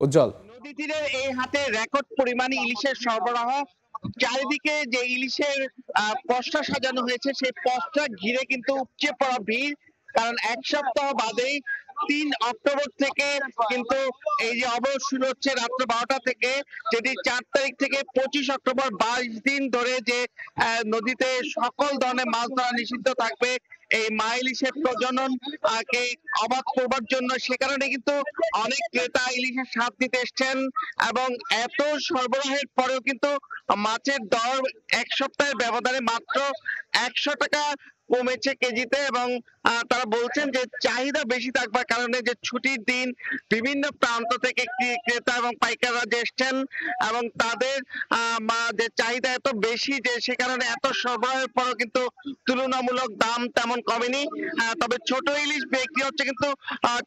উজ্জ্বল, নদী তীরের এই হাটে রেকর্ড পরিমাণে ইলিশের সরবরাহ। চারিদিকে যে ইলিশের পসরা সাজানো হয়েছে সেই পসরা ঘিরে কিন্তু উপচে পড়া ভিড়, কারণ এক সপ্তাহ বাদেই 3 অক্টোবর থেকে কিন্তু এই যে অবরোধ শুরু হচ্ছে রাত্র 12টা থেকে, যেটি 4 তারিখ থেকে 25 অক্টোবর 22 দিন ধরে যে নদীতে সকল ধরনের মাছ ধরা নিষিদ্ধ থাকবে। এই মা ইলিশের প্রজনন কে অবাধ করবার জন্য সে কারণে কিন্তু অনেক ক্রেতা ইলিশের স্বাদ নিতে এসছেন এবং এত সরবরাহের পরেও কিন্তু মাছের দর এক সপ্তাহের ব্যবধানে মাত্র 100 টাকা কমেছে কেজিতে। এবং তারা বলছেন যে চাহিদা বেশি থাকবার কারণে যে ছুটির দিন বিভিন্ন প্রান্ত থেকে ক্রেতা এবং পাইকাররা যে এসছেন এবং তাদের যে চাহিদা এত বেশি যে সে কারণে এত সরবরাহের পরও কিন্তু তুলনামূলক দাম তেমন কমেনি। তবে ছোট ইলিশ বিক্রি হচ্ছে কিন্তু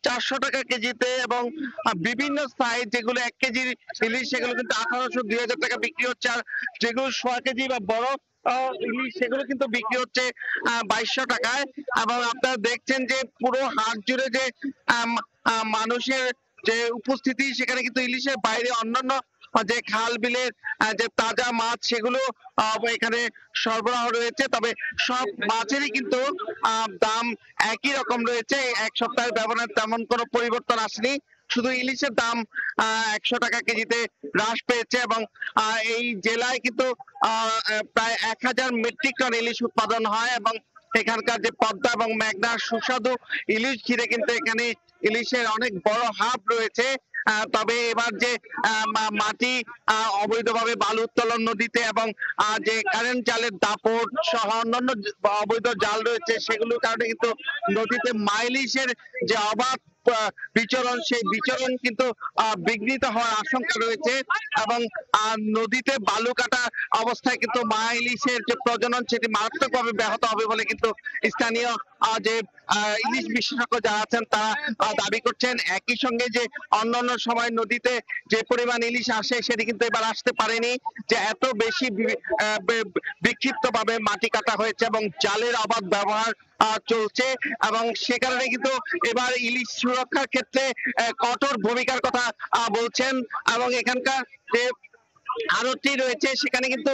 400 টাকা কেজিতে এবং বিভিন্ন সাইজ যেগুলো 1 কেজির ইলিশ সেগুলো কিন্তু 1800-2000 টাকা বিক্রি হচ্ছে, আর যেগুলো 1.5 কেজি বা বড় ইলিশ সেগুলো কিন্তু বিক্রি হচ্ছে 2200 টাকায়। এবং আপনারা দেখছেন যে পুরো হাট জুড়ে যে মানুষের যে উপস্থিতি, সেখানে কিন্তু ইলিশের বাইরে অন্যান্য যে খাল বিলের যে তাজা মাছ সেগুলো এখানে সরবরাহ রয়েছে। তবে সব মাছেরই কিন্তু দাম একই রকম রয়েছে। এক সপ্তাহের ব্যবধানে তেমন কোনো পরিবর্তন আসেনি। শুধু ইলিশের দাম 100 টাকা কেজিতে হ্রাস পেয়েছে। এবং এই জেলায় কিন্তু প্রায় 1000 মেট্রিক টন ইলিশ উৎপাদন হয়। এবং এখানকার যে পদ্মা এবং মেঘনার সুস্বাদু ইলিশ ঘিরে কিন্তু এখানে ইলিশের অনেক বড় হাব রয়েছে। তবে এবার যে মাটি অবৈধভাবে বালু উত্তোলন নদীতে এবং যে কারেন্ট জালের দাপট সহ অন্যান্য অবৈধ জাল রয়েছে, সেগুলোর কারণে কিন্তু নদীতে মাইলিশের যে অবাধ বিচরণ, সেই বিচরণ কিন্তু বিঘ্নিত হওয়ার আশঙ্কা রয়েছে। এবং নদীতে বালু কাটা অবস্থায় কিন্তু মা ইলিশের যে প্রজনন সেটি মারাত্মকভাবে ব্যাহত হবে বলে কিন্তু স্থানীয় যে ইলিশ বিশেষজ্ঞ যারা আছেন তারা দাবি করছেন। একই সঙ্গে যে অন্যান্য সময় নদীতে যে পরিমাণ ইলিশ আসে সেটি কিন্তু এবার আসতে পারেনি, যে এত বেশি বিক্ষিপ্ত ভাবে মাটি কাটা হয়েছে এবং জালের অবাধ ব্যবহার চলছে। এবং সে কারণে কিন্তু এবার ইলিশ সুরক্ষার ক্ষেত্রে কঠোর ভূমিকার কথা বলছেন। এবং এখানকার যে আড়তটি রয়েছে সেখানে কিন্তু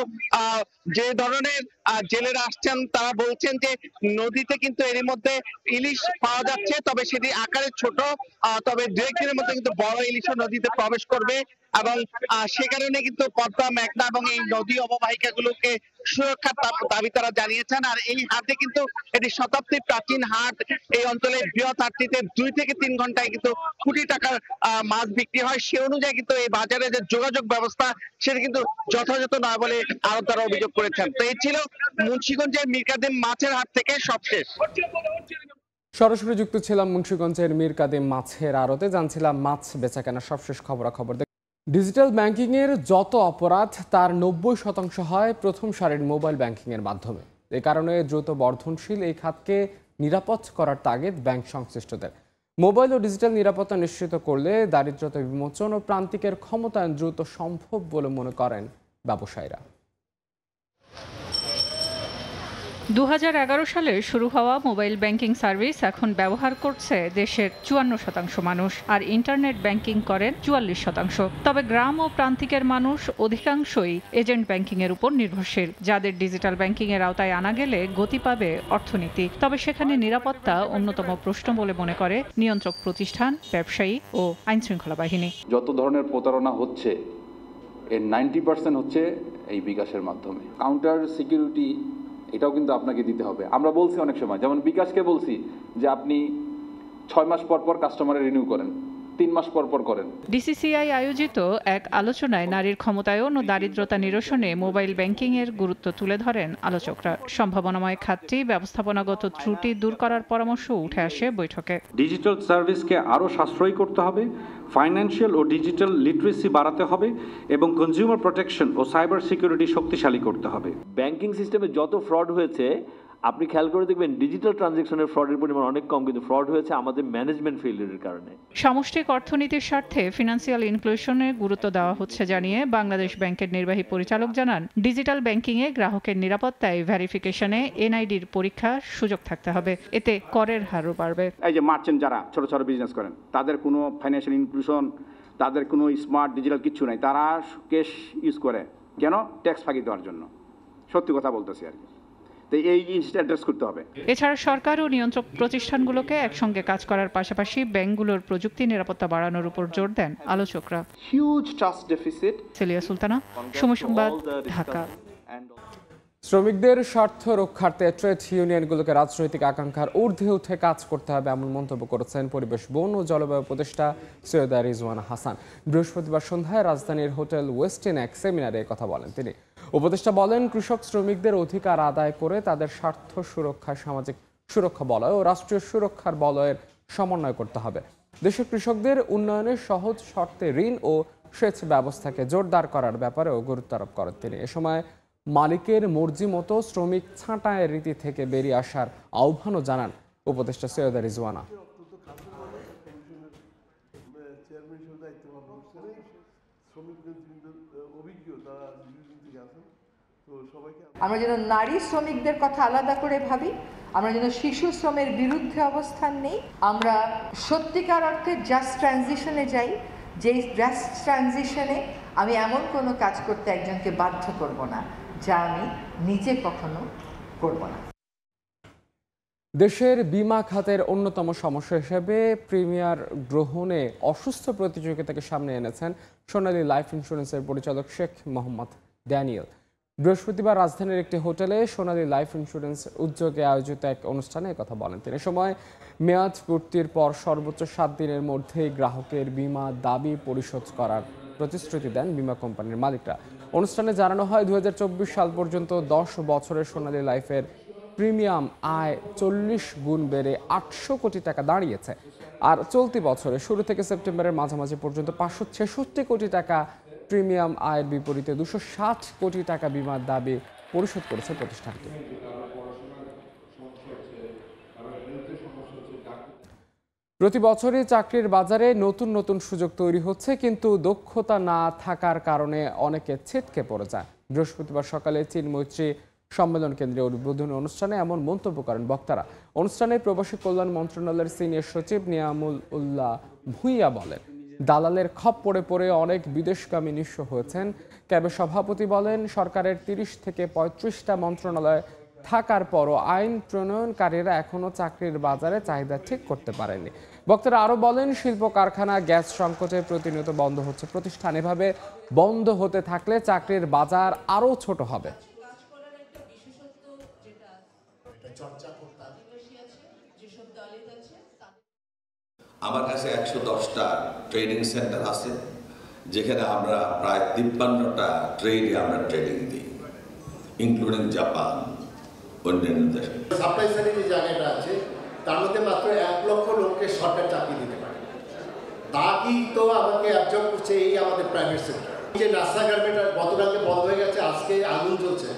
যে ধরনের জেলেরা আসছেন তারা বলছেন যে নদীতে কিন্তু এরই মধ্যে ইলিশ পাওয়া যাচ্ছে, তবে সেটি আকারে ছোট। তবে দু একদিনের মধ্যে কিন্তু বড় ইলিশও নদীতে প্রবেশ করবে। এবং সে কারণে কিন্তু পদ্মা, মেঘনা এবং এই নদী অববাহিকাগুলোকে সুরক্ষার দাবি তারা জানিয়েছেন। আর এই হাটে কিন্তু এটি শতাব্দীর প্রাচীন হাট। এই অঞ্চলের বৃহৎ হাটটিতে 2 থেকে 3 ঘন্টায় কিন্তু কোটি টাকার মাছ বিক্রি হয়। সে অনুযায়ী কিন্তু এই বাজারে যে যোগাযোগ ব্যবস্থা সেটা কিন্তু যথাযথ নয় বলে আরো তারা অভিযোগ করেছেন। তো এই ছিল মুন্সিগঞ্জের মীরকাদিম মাছের হাট থেকে সবশেষ। সরাসরি যুক্ত ছিলাম মুন্সিগঞ্জের মীরকাদিম মাছের আড়তে, জানছিলাম মাছ বেচাকেনা সবশেষ খবরাখবর। ডিজিটাল ব্যাংকিং এর যত অপরাধ তার 90% হয় প্রথম সারির মোবাইল ব্যাংকিং এর মাধ্যমে। এই কারণে দ্রুত বর্ধনশীল এই খাতকে নিরাপদ করার তাগিদ ব্যাংক সংশ্লিষ্টদের। মোবাইল ও ডিজিটাল নিরাপত্তা নিশ্চিত করলে দারিদ্রতা বিমোচন ও প্রান্তিকের ক্ষমতায়ন দ্রুত সম্ভব বলে মনে করেন ব্যবসায়ীরা। 2011 সালে শুরু হওয়া মোবাইল ব্যাংকিং সার্ভিস এখন ব্যবহার করছে দেশের 54% মানুষ, আর ইন্টারনেট ব্যাংকিং করেন 44%। তবে গ্রাম ও প্রান্তিকের মানুষ অধিকাংশই এজেন্ট ব্যাংকিং এর উপর নির্ভরশীল, যাদের ডিজিটাল ব্যাংকিং এর আওতায় আনা গেলে গতি পাবে অর্থনীতি। তবে সেখানে নিরাপত্তা অন্যতম প্রশ্ন বলে মনে করে নিয়ন্ত্রক প্রতিষ্ঠান, ব্যবসায়ী ও আইনশৃঙ্খলা বাহিনী। যত ধরনের প্রতারণা হচ্ছে এর 90% হচ্ছে এই বিকাশের মাধ্যমে। কাউন্টার সিকিউরিটি এটাও কিন্তু আপনাকে দিতে হবে। আমরা বলছি অনেক সময়, যেমন বিকাশকে বলছি যে আপনি 6 মাস পর পর কাস্টমারে রিনিউ করেন, 3 মাস পর পর করেন। ডিসিসিআই আয়োজিত এক আলোচনায় নারীর ক্ষমতায়ন ও দারিদ্রতা নিরসনে মোবাইল ব্যাংকিং এর গুরুত্ব তুলে ধরেন আলোচকরা। সম্ভাবনাময় খাতটি ব্যবস্থাপনাগত ত্রুটি দূর করার পরামর্শ উঠে আসে বৈঠকে। ডিজিটাল সার্ভিসকে আরও সাশ্রয়ী করতে হবে, ফাইন্যান্সিয়াল ও ডিজিটাল লিটারেসি বাড়াতে হবে এবং কনজিউমার প্রোটেকশন ও সাইবার সিকিউরিটি শক্তিশালী করতে হবে। ব্যাংকিং সিস্টেমে যত ফ্রড হয়েছে আপনি খেয়াল করে দেখবেন ডিজিটাল ট্রানজ্যাকশনের ফ্রডের পরিমাণ অনেক কম, কিন্তু ফ্রড হয়েছে আমাদের ম্যানেজমেন্ট ফেলিয়ারের কারণে। সামষ্টিক অর্থনীতির স্বার্থে ফিনান্সিয়াল ইনক্লুশনে গুরুত্ব দেওয়া হচ্ছে জানিয়ে বাংলাদেশ ব্যাংকের নির্বাহী পরিচালক জানান, ডিজিটাল ব্যাংকিংয়ে গ্রাহকের নিরাপত্তায় ভেরিফিকেশনে এনআইডির পরীক্ষার সুযোগ থাকতে হবে, এতে করের হারও বাড়বে। এই যে মার্চেন্ট যারা ছোট ছোট বিজনেস করেন তাদের কোনো ফাইন্যান্সিয়াল ইনক্লুশন, তাদের কোনো স্মার্ট ডিজিটাল কিচ্ছু নাই, তারা ক্যাশ ইউজ করে কেন? ট্যাক্স ফাঁকি দেওয়ার জন্য। সত্যি কথা বলতেছি আর কি। এই জিনিসটা অ্যাড্রেস করতে হবে। এছাড়া সরকার ও নিয়ন্ত্রক প্রতিষ্ঠানগুলোকে একসঙ্গে কাজ করার পাশাপাশি ব্যাংকগুলোর প্রযুক্তি নিরাপত্তা বাড়ানোর উপর জোর দেন আলোচকরা। Huge trust deficit. Selia Sultana, Somoy Songbad, Dhaka. শ্রমিকদের স্বার্থ রক্ষার্থে ট্রেড ইউনিয়নগুলোকে রাজনৈতিক আকাঙ্ক্ষার ঊর্ধ্বে উঠে কাজ করতে হবে এমন মন্তব্য করেছেন পরিবেশ, বন ও জলবায়ু উপদেষ্টা সৈয়দা রিজওয়ানা হাসান। বৃহস্পতিবার সন্ধ্যায় রাজধানীর হোটেল ওয়েস্টিন এক সেমিনারে কথা বলেন তিনি। উপদেষ্টা বলেন, কৃষক শ্রমিকদের অধিকার আদায় করে তাদের স্বার্থ সুরক্ষায় সামাজিক সুরক্ষা বলয় ও রাষ্ট্রীয় সুরক্ষার বলয়ের সমন্বয় করতে হবে। দেশের কৃষকদের উন্নয়নের সহজ শর্তে ঋণ ও সেচ ব্যবস্থাকে জোরদার করার ব্যাপারেও গুরুত্ব আরোপ করেন তিনি। এ সময় মালিকের মর্জি মতো শ্রমিক ছাঁটাইয়ের রীতি থেকে বেরিয়ে আসার আহ্বানও জানান উপদেষ্টা সৈয়দা রিজওয়ানা। আমরা যেন নারী শ্রমিকদের কথা আলাদা করে ভাবি, আমরা যেন শিশু শ্রমের বিরুদ্ধে অবস্থান নেই, আমরা সত্যিকার অর্থে জাস্ট ট্রানজিশনে যাই, যেই জাস্ট ট্রানজিশনে আমি এমন কোনো কাজ করতে একজনকে বাধ্য করব না যা আমি নিজে কখনো করব না। দেশের বিমা খাতের অন্যতম সমস্যা হিসেবে প্রিমিয়ার গ্রহণে অসুস্থ প্রতিযোগিতাকে সামনে এনেছেন সোনালী লাইফ ইন্স্যুরেন্সের পরিচালক শেখ মোহাম্মদ ড্যানিয়েল। বৃহস্পতিবার রাজধানীর একটি হোটেলে সোনালী লাইফ ইন্স্যুরেন্স উদ্যোগে আয়োজিত এক অনুষ্ঠানে কথা বলেন তিনি। সময় মেয়াদ পূর্তির পর সর্বোচ্চ 7 দিনের মধ্যেই গ্রাহকের বিমা দাবি পরিশোধ করার প্রতিশ্রুতি দেন বিমা কোম্পানির মালিকরা। অনুষ্ঠানে জানানো হয় 2024 সাল পর্যন্ত 10 বছরের সোনালী লাইফের প্রিমিয়াম আয় 40 গুণ বেড়ে 800 কোটি টাকা দাঁড়িয়েছে। আর চলতি বছরের শুরু থেকে সেপ্টেম্বরের মাঝামাঝি পর্যন্ত 566 কোটি টাকা প্রিমিয়াম আয়ের বিপরীতে 260 কোটি টাকা বিমার দাবি পরিশোধ করেছে প্রতিষ্ঠানটি। প্রতি বছরই চাকরির বাজারে নতুন নতুন সুযোগ তৈরি হচ্ছে, কিন্তু দক্ষতা না থাকার কারণে অনেকে ছিটকে পড়ে যায়। বৃহস্পতিবার সকালে চীন মৈত্রী সম্মেলন কেন্দ্রে উদ্বোধনী অনুষ্ঠানে এমন মন্তব্য করেন বক্তারা। অনুষ্ঠানে প্রবাসী কল্যাণ মন্ত্রণালয়ের সিনিয়র সচিব নিয়ামুল উল্লাহ ভূঁইয়া বলেন, দালালের খপ্পরে পড়ে অনেক বিদেশগামী নিঃস্ব হয়েছেন। ক্যাবের সভাপতি বলেন, সরকারের 30 থেকে 35টা মন্ত্রণালয় থাকার পরও আইন প্রণয়নকারীরা এখনও চাকরির বাজারে চাহিদা ঠিক করতে পারেননি। বক্তারা আরও বলেন, শিল্প কারখানা, গ্যাস সংকটে প্রতিনিয়ত বন্ধ হচ্ছে প্রতিষ্ঠান। এভাবে বন্ধ হতে থাকলে চাকরির বাজার আরও ছোট হবে। আমার কাছে 110টা ট্রেনিং সেন্টার আছে, যেখানে আমরা প্রায় 53টা ট্রেডে আমরা ট্রেনিং দিই, ইনক্লুডিং জাপান, অন্যান্য দেশে। সাপ্লাই সাইডে যে জায়গাটা আছে তার মধ্যে মাত্র 1 লক্ষ লোককে সরকার চাকরি দিতে পারে। বাকি তো আমাকে অ্যাবজর্ব করছে এই আমাদের প্রাইভেট সেক্টর। যে নাসা গার্মেন্ট গতকালকে বন্ধ হয়ে গেছে, আজকে আগুন জ্বলছে,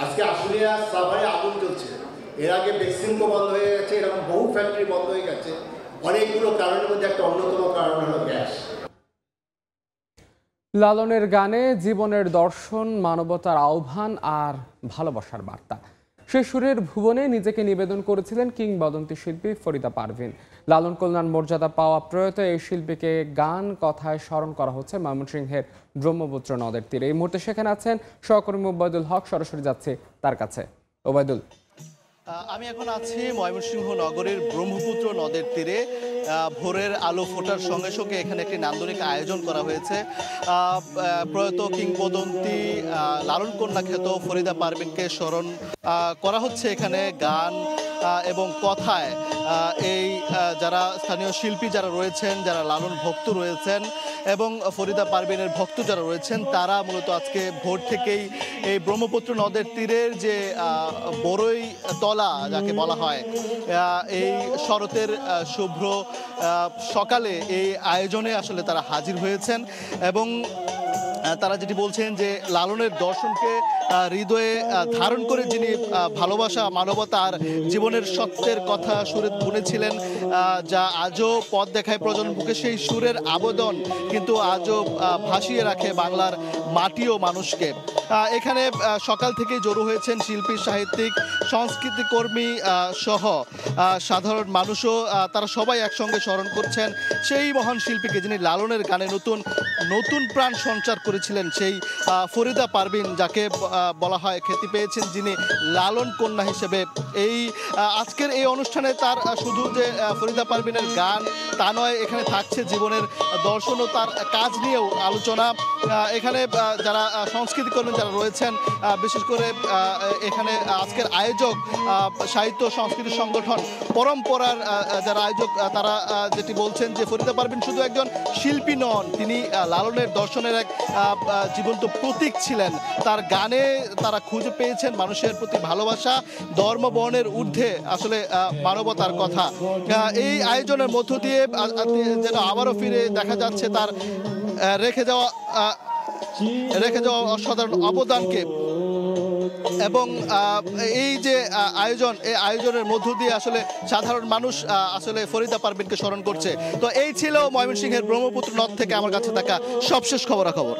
আজকে আশুলিয়া সাভারে আগুন জ্বলছে, এর আগে বেক্সিমকো বন্ধ হয়ে গেছে, এরকম বহু ফ্যাক্টরি বন্ধ হয়ে গেছে। অনেকগুলো কারণের মধ্যে একটা অন্যতম কারণ হলো গ্যাস। লালনের গানে জীবনের দর্শন, মানবতার আহ্বান আর ভালোবাসার বার্তা। সে সুরের ভুবনে নিজেকে নিবেদন করেছিলেন কিংবদন্তি শিল্পী ফরিদা পারভিন। লালন কল্যাণ মর্যাদা পাওয়া প্রয়াত এই শিল্পীকে গান কথায় স্মরণ করা হচ্ছে ময়মনসিংহের ব্রহ্মপুত্র নদের তীরে। এই মুহূর্তে সেখানে আছেন সহকর্মী ওবায়দুল হক, সরাসরি যাচ্ছে তার কাছে। ওবায়দুল, আমি এখন আছি ময়মনসিংহ নগরের ব্রহ্মপুত্র নদের তীরে। ভোরের আলো ফোটার সঙ্গে সঙ্গে এখানে একটি নান্দনিক আয়োজন করা হয়েছে। প্রয়াত কিংবদন্তি লালন কন্যা খ্যাত ফরিদা পারভিনকে স্মরণ করা হচ্ছে এখানে গান এবং কথায়। এই যারা স্থানীয় শিল্পী যারা রয়েছেন, যারা লালন ভক্ত রয়েছেন এবং ফরিদা পারভিনের ভক্ত যারা রয়েছেন, তারা মূলত আজকে ভোর থেকেই এই ব্রহ্মপুত্র নদের তীরের যে বড়ই তলা যাকে বলা হয়, এই শরতের শুভ্র সকালে এই আয়োজনে আসলে তারা হাজির হয়েছেন এবং তারা যেটি বলছেন যে লালনের দর্শনকে হৃদয়ে ধারণ করে যিনি ভালোবাসা, মানবতা আর জীবনের সত্যের কথা সুরে বুনেছিলেন, যা আজও পথ দেখায় প্রজন্মকে, সেই সুরের আবেদন কিন্তু আজও ভাসিয়ে রাখে বাংলার মাটি ও মানুষকে। এখানে সকাল থেকে জড়ো হয়েছেন শিল্পী, সাহিত্যিক, সংস্কৃতি কর্মী সহ সাধারণ মানুষও। তারা সবাই একসঙ্গে স্মরণ করছেন সেই মহান শিল্পীকে, যিনি লালনের গানে নতুন প্রাণ সঞ্চার করেছিলেন, সেই ফরিদা পারভিন, যাকে বলা হয় খ্যাতি পেয়েছেন যিনি লালন কন্যা হিসেবে। এই আজকের এই অনুষ্ঠানে তার শুধু যে ফরিদা পারভিনের গান তা নয়, এখানে থাকছে জীবনের দর্শন ও তার কাজ নিয়েও আলোচনা। এখানে যারা সংস্কৃতি কর্মী যারা রয়েছেন, বিশেষ করে এখানে আজকের আয়োজক সাহিত্য সংস্কৃতি সংগঠন পরম্পরার যারা আয়োজক, তারা যেটি বলছেন যে ফরিদা পারভিন শুধু একজন শিল্পী নন, তিনি লালনের দর্শনের এক জীবন্ত প্রতীক ছিলেন। তার গানে তারা খুঁজে পেয়েছেন মানুষের প্রতি ভালোবাসা, ধর্ম বর্ণের ঊর্ধ্বে আসলে মানবতার কথা। এই আয়োজনের মধ্য দিয়ে যেন আবারও ফিরে দেখা যাচ্ছে তার রেখে যাওয়া অসাধারণ অবদানকে। এবং এই যে আয়োজন, এই আয়োজনের মধ্য দিয়ে আসলে সাধারণ মানুষ আসলে ফরিদা পারভিনকে স্মরণ করছে। তো এই ছিল ময়মনসিংহের ব্রহ্মপুত্র নদ থেকে আমার কাছে থাকা সবশেষ খবরাখবর।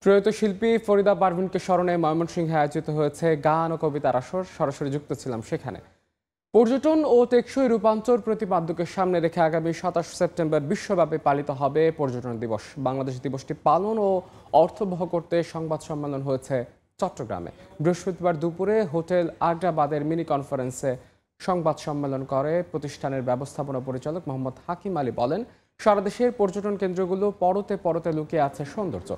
প্রয়াত শিল্পী ফরিদা পারভিনকে স্মরণে ময়মনসিংহে আয়োজিত হয়েছে গান ও কবিতার আসর। সরাসরি যুক্ত ছিলাম সেখানে। পর্যটন ও টেকসই রূপান্তর প্রতিপাদ্যকে সামনে রেখে আগামী 27 সেপ্টেম্বর বিশ্বব্যাপী পালিত হবে পর্যটন দিবস। বাংলাদেশ দিবসটি পালন ও অর্থবহ করতে সংবাদ সম্মেলন হয়েছে চট্টগ্রামে। বৃহস্পতিবার দুপুরে হোটেল আগ্রাবাদের মিনি কনফারেন্সে সংবাদ সম্মেলন করে প্রতিষ্ঠানের ব্যবস্থাপনা পরিচালক মোহাম্মদ হাকিম আলী বলেন, সারা দেশের পর্যটন কেন্দ্রগুলো পরতে পরতে লুকিয়ে আছে সৌন্দর্য।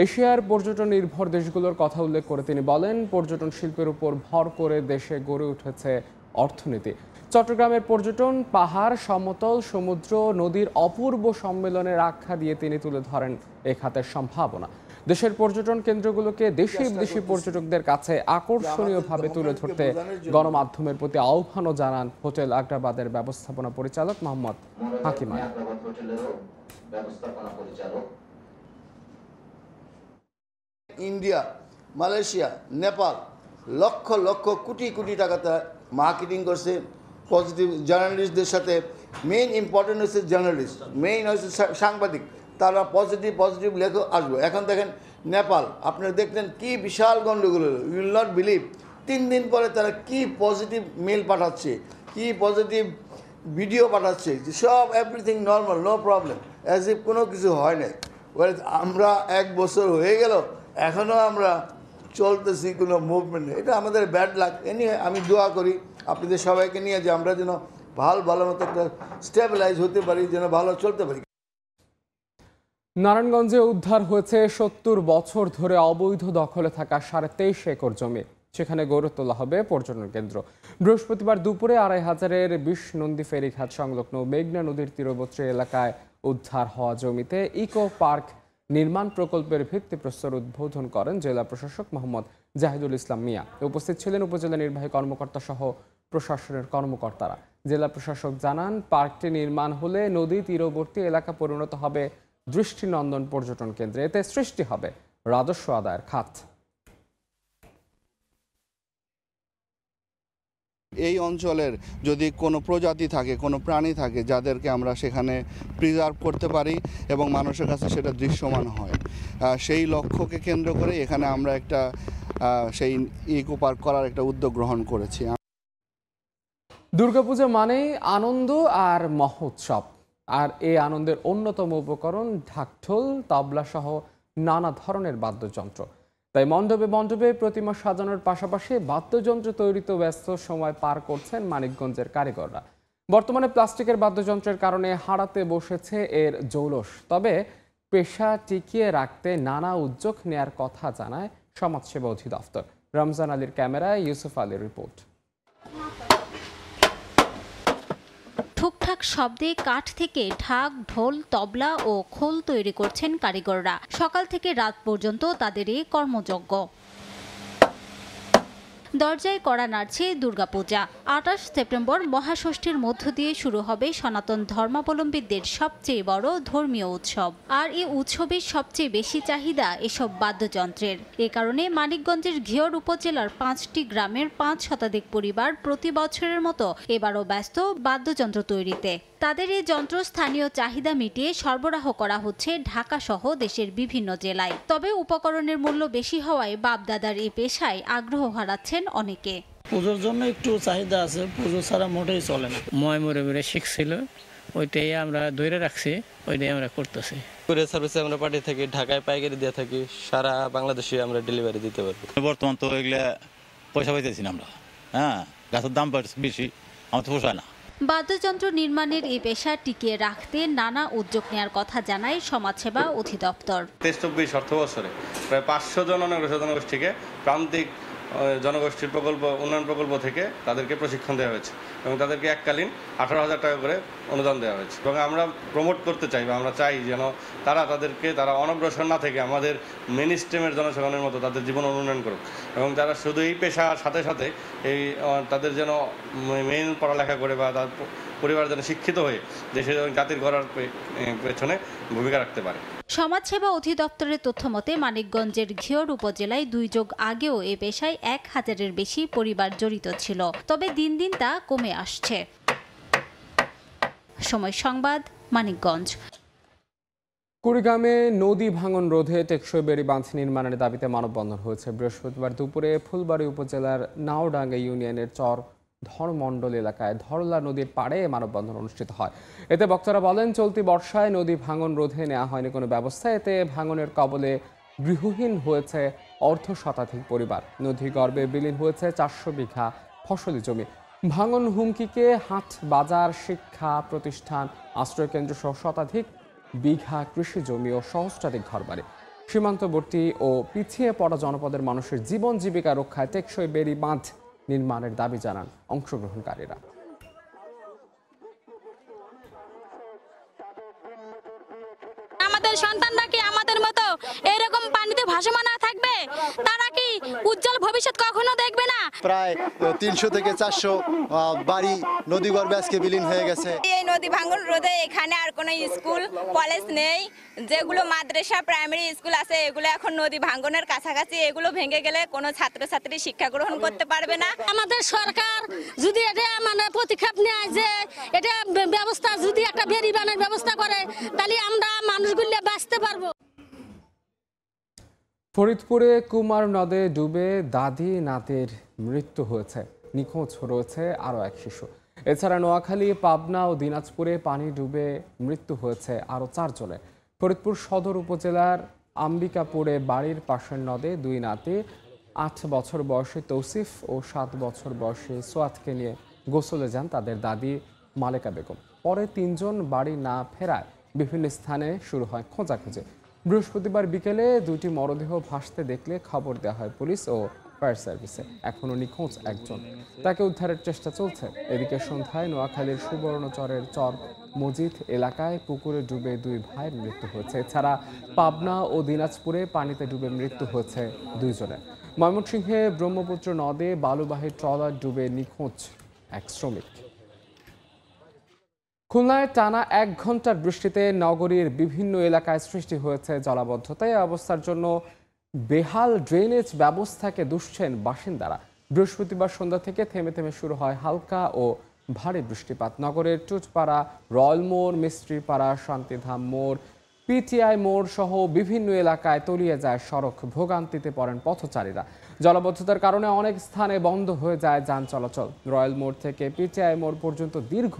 এশিয়ার পর্যটন নির্ভর দেশগুলোর কথা উল্লেখ করে তিনি বলেন, পর্যটন শিল্পের উপর ভর করে দেশে গড়ে উঠেছে অর্থনীতি। চট্টগ্রামের পর্যটন পাহাড়, সমতল, সমুদ্র, নদীর অপূর্ব সম্মেলনের আখ্যা দিয়ে তিনি তুলে ধরেন এ খাতের সম্ভাবনা। দেশের পর্যটন কেন্দ্রগুলোকে দেশি বিদেশি পর্যটকদের কাছে আকর্ষণীয়ভাবে তুলে ধরতে গণমাধ্যমের প্রতি আহ্বানও জানান হোটেল আগ্রাবাদের ব্যবস্থাপনা পরিচালক মোহাম্মদ হাকিম আলী। ইন্ডিয়া, মালয়েশিয়া, নেপাল লক্ষ লক্ষ কোটি কোটি টাকাতে মার্কেটিং করছে। পজিটিভ জার্নালিস্টদের সাথে মেইন ইম্পর্টেন্ট হচ্ছে জার্নালিস্ট, মেইন হচ্ছে সাংবাদিক, তারা পজিটিভ লেখক আসবে। এখন দেখেন নেপাল, আপনারা দেখলেন কি বিশাল গণ্ডগোল, ইউ উইল নট বিলিভ 3 দিন পরে তারা কি পজিটিভ মেল পাঠাচ্ছে, কি পজিটিভ ভিডিও পাঠাচ্ছে, সব everything normal, no problem, as if কোনো কিছু হয় নাই। আমরা 1 বছর হয়ে গেল এখনও আমরা চলতেছি, কোনো মুভমেন্ট নেই। এটা আমাদের ব্যাড লাক। এ নিয়ে আমি দোয়া করি আপনাদের সবাইকে নিয়ে যে আমরা যেন ভালো মতো একটা স্টেবিলাইজ হতে পারি, যেন ভালো চলতে পারি। নারায়ণগঞ্জে উদ্ধার হয়েছে 70 বছর ধরে অবৈধ দখলে থাকা 23.5 একর জমি। সেখানে গড়ে তোলা হবে পর্যটন কেন্দ্র। বৃহস্পতিবার দুপুরে 2500-এর 20 নন্দী ফেরিঘাট সংলগ্ন মেঘনা নদীর তীরবর্তী এলাকায় উদ্ধার হওয়া জমিতে ইকো পার্ক নির্মাণ প্রকল্পের ভিত্তিপ্রস্তর উদ্বোধন করেন জেলা প্রশাসক মোহাম্মদ জাহিদুল ইসলাম মিয়া। উপস্থিত ছিলেন উপজেলা নির্বাহী কর্মকর্তা সহ প্রশাসনের কর্মকর্তারা। জেলা প্রশাসক জানান, পার্কটি নির্মাণ হলে নদী তীরবর্তী এলাকা পরিণত হবে দৃষ্টিনন্দন পর্যটন কেন্দ্রে। এতে সৃষ্টি হবে রাজস্ব আদায়ের খাত। এই অঞ্চলের যদি কোনো প্রজাতি থাকে, কোনো প্রাণী থাকে যাদেরকে আমরা সেখানে প্রিজার্ভ করতে পারি এবং মানুষের কাছে সেটা দৃশ্যমান হয়, সেই লক্ষ্যকে কেন্দ্র করে এখানে আমরা একটা সেই ইকো পার্ক করার একটা উদ্যোগ গ্রহণ করেছি। দুর্গাপূজা মানেই আনন্দ আর মহোৎসব, আর এই আনন্দের অন্যতম উপকরণ ঢাকঢোল, তবলা সহ নানা ধরনের বাদ্যযন্ত্র। তাই মণ্ডপে মণ্ডপে প্রতিমা সাজানোর পাশাপাশি বাদ্যযন্ত্র তৈরিতে ব্যস্ত সময় পার করছেন মানিকগঞ্জের কারিগররা। বর্তমানে প্লাস্টিকের বাদ্যযন্ত্রের কারণে হারাতে বসেছে এর জৌলস। তবে পেশা টিকিয়ে রাখতে নানা উদ্যোগ নেয়ার কথা জানায় সমাজসেবা অধিদপ্তর। রমজান আলীর ক্যামেরায় ইউসুফ আলীর রিপোর্ট। ঠুকঠাক শব্দে কাঠ থেকে ঢাক, ঢোল, তবলা ও খোল তৈরি করছেন কারিগররা। সকাল থেকে রাত পর্যন্ত তাদের এই কর্মযজ্ঞ। দরজায় কড়া নাড়ছে দুর্গাপূজা। 28 সেপ্টেম্বর মহাষষ্ঠীর মধ্য দিয়ে শুরু হবে সনাতন ধর্মাবলম্বীদের সবচেয়ে বড় ধর্মীয় উৎসব। আর এই উৎসবের সবচেয়ে বেশি চাহিদা এসব বাদ্যযন্ত্রের। এ কারণে মানিকগঞ্জের ঘিওর উপজেলার 5টি গ্রামের 5 শতাধিক পরিবার প্রতি বছরের মতো এবারও ব্যস্ত বাদ্যযন্ত্র তৈরিতে। তাদের এই যন্ত্র স্থানীয় চাহিদা মিটিয়ে সরবরাহ করা হচ্ছে ঢাকা সহ দেশের বিভিন্ন জেলায়। তবে উপকরণের মূল্য বেশি হওয়ায় বাপদাদার এই পেশায় আগ্রহ হারাচ্ছেন অনেকে। পুজোর জন্য একটু চাহিদা আছে, পুজো ছাড়া মোটেই চলে না। মরে শিখছিল, ওইটাই আমরা ধরে রাখছি, ওইটাই আমরা করতেছি। কুরিয়ার সার্ভিসে আমরা পাঠিয়ে থাকি, ঢাকায় পাইকারি দিয়ে থাকি, সারা বাংলাদেশে আমরা ডেলিভারি দিতে পারবো। বর্তমান তো এগুলা পয়সা পাইতেছি না আমরা, গাছের দাম বেশি, আমার তো পোষায় না। বাদ্যযন্ত্র নির্মাণের এই পেশা টিকিয়ে রাখতে নানা উদ্যোগ নেওয়ার কথা জানায় সমাজসেবা অধিদপ্তর। 23-24 অর্থ বছরে প্রায় 500 জন অনগ্রসর জনগোষ্ঠীকে প্রান্তিক জনগোষ্ঠীর উন্নয়ন প্রকল্প থেকে তাদেরকে প্রশিক্ষণ দেওয়া হয়েছে এবং তাদেরকে এককালীন 18,000 টাকা করে অনুদান দেওয়া হয়েছে। এবং আমরা প্রমোট করতে চাই বা আমরা চাই যেন তারা অনগ্রসর না থেকে আমাদের মেন স্ট্রিমের জনসাধারণের মতো তাদের জীবন উন্নয়ন করুক এবং তারা শুধু এই পেশার সাথে সাথে এই তাদের যেন মেইন পড়ালেখা করে বা তার পরিবার যেন শিক্ষিত হয়ে দেশের জাতির গড়ার পেছনে ভূমিকা রাখতে পারে। সমাজসেবা অধিদপ্তরের তথ্য মতে মানিকগঞ্জের ঘিওর উপজেলায় 2 যুগ আগেও এ পেশায় 1000-এর বেশি পরিবার জড়িত ছিল। তবে দিন দিন তা কমে আসছে। সময় সংবাদ, মানিকগঞ্জ। কুড়িগ্রামে নদী ভাঙন রোধে টেকসই বেড়ি বাঁধ নির্মাণের দাবিতে মানববন্ধন হয়েছে বৃহস্পতিবার দুপুরে ফুলবাড়ী উপজেলার নাওডাঙ্গা ইউনিয়নের চর ধরমণ্ডল এলাকায় ধরলা নদীর পাড়ে মানববন্ধন অনুষ্ঠিত হয়। এতে বক্তারা বলেন, চলতি বর্ষায় নদী ভাঙন রোধে নেওয়া হয়নি কোনো ব্যবস্থা। এতে ভাঙনের কবলে গৃহহীন হয়েছে অর্ধশতাধিক পরিবার। নদী গর্ভে বিলীন হয়েছে 400 বিঘা ফসলি জমি। ভাঙন হুমকিকে হাট বাজার, শিক্ষা প্রতিষ্ঠান, আশ্রয়কেন্দ্র সহ শতাধিক বিঘা কৃষি জমি ও সহস্রাধিক ঘরবাড়ি। সীমান্তবর্তী ও পিছিয়ে পড়া জনপদের মানুষের জীবন জীবিকা রক্ষায় টেকসই বেড়ি বাঁধ নির্মাণের দাবি জানান অংশগ্রহণকারীরা। আমাদের সন্তানরা কি আমাদের মতো এরকম পানিতে ভাসমান না থাকবে? তারা কি উজ্জ্বল ভবিষ্যৎ কখনো দেখবে না? প্রায় 300 থেকে 400 বাড়ি নদীগর্ভে আজকে বিলীন হয়ে গেছে। এই নদী ভাঙন রোধে এখানে আর কোনো স্কুল কলেজ নেই। যেগুলো মাদ্রাসা প্রাইমারি স্কুল আছে এগুলো এখন নদী ভাঙনের কাছাকাছি। এগুলো ভেঙে গেলে কোনো ছাত্রছাত্রী শিক্ষা গ্রহণ করতে পারবে না। আমাদের সরকার যদি এটা পদক্ষেপ নেয় যে এটা ব্যবস্থা, যদি একটা বেড়ি বানানোর ব্যবস্থা করে, তাহলে আমরা মানুষগুলো বাঁচতে পারবো। ফরিদপুরে কুমার নদে ডুবে দাদি নাতির মৃত্যু হয়েছে। নিখোঁজ রয়েছে আরও এক শিশু। এছাড়া নোয়াখালী, পাবনা ও দিনাজপুরে পানি ডুবে মৃত্যু হয়েছে আরও 4 জনের। ফরিদপুর সদর উপজেলার আম্বিকাপুরে বাড়ির পাশের নদে 2 নাতি, 8 বছর বয়সী তৌসিফ ও 7 বছর বয়সী সোয়াতকে নিয়ে গোসলে যান তাদের দাদি মালেকা বেগম। পরে 3 জন বাড়ি না ফেরায় বিভিন্ন স্থানে শুরু হয় খোঁজাখুঁজি। বৃহস্পতিবার বিকেলে 2টি মরদেহ ভাসতে দেখলে খবর দেওয়া হয় পুলিশ ও ফায়ার সার্ভিসে। এখনও নিখোঁজ একজন, তাকে উদ্ধারের চেষ্টা চলছে। এদিকে সন্ধ্যায় নোয়াখালীর সুবর্ণচরের চর মজিদ এলাকায় পুকুরে ডুবে 2 ভাইয়ের মৃত্যু হয়েছে। এছাড়া পাবনা ও দিনাজপুরে পানিতে ডুবে মৃত্যু হয়েছে 2 জনের। ময়মনসিংহে ব্রহ্মপুত্র নদে বালুবাহী ট্রলার ডুবে নিখোঁজ এক শ্রমিক। খুলনায় টানা 1 ঘন্টার বৃষ্টিতে নগরীর বিভিন্ন এলাকায় সৃষ্টি হয়েছে জলাবদ্ধতা। এই অবস্থার জন্য বেহাল ড্রেনেজ ব্যবস্থাকে দুষছেন বাসিন্দারা। বৃহস্পতিবার সন্ধ্যা থেকে থেমে থেমে শুরু হয় হালকা ও ভারী বৃষ্টিপাত। নগরের টুটপাড়া, রয়্যাল মোড়, মিস্ত্রিপাড়া, শান্তিধাম মোড়, পিটিআই মোড় সহ বিভিন্ন এলাকায় তলিয়ে যায় সড়ক। ভোগান্তিতে পড়েন পথচারীরা। জলাবদ্ধতার কারণে অনেক স্থানে বন্ধ হয়ে যায় যান চলাচল। রয়্যাল মোড় থেকে পিটিআই মোড় পর্যন্ত দীর্ঘ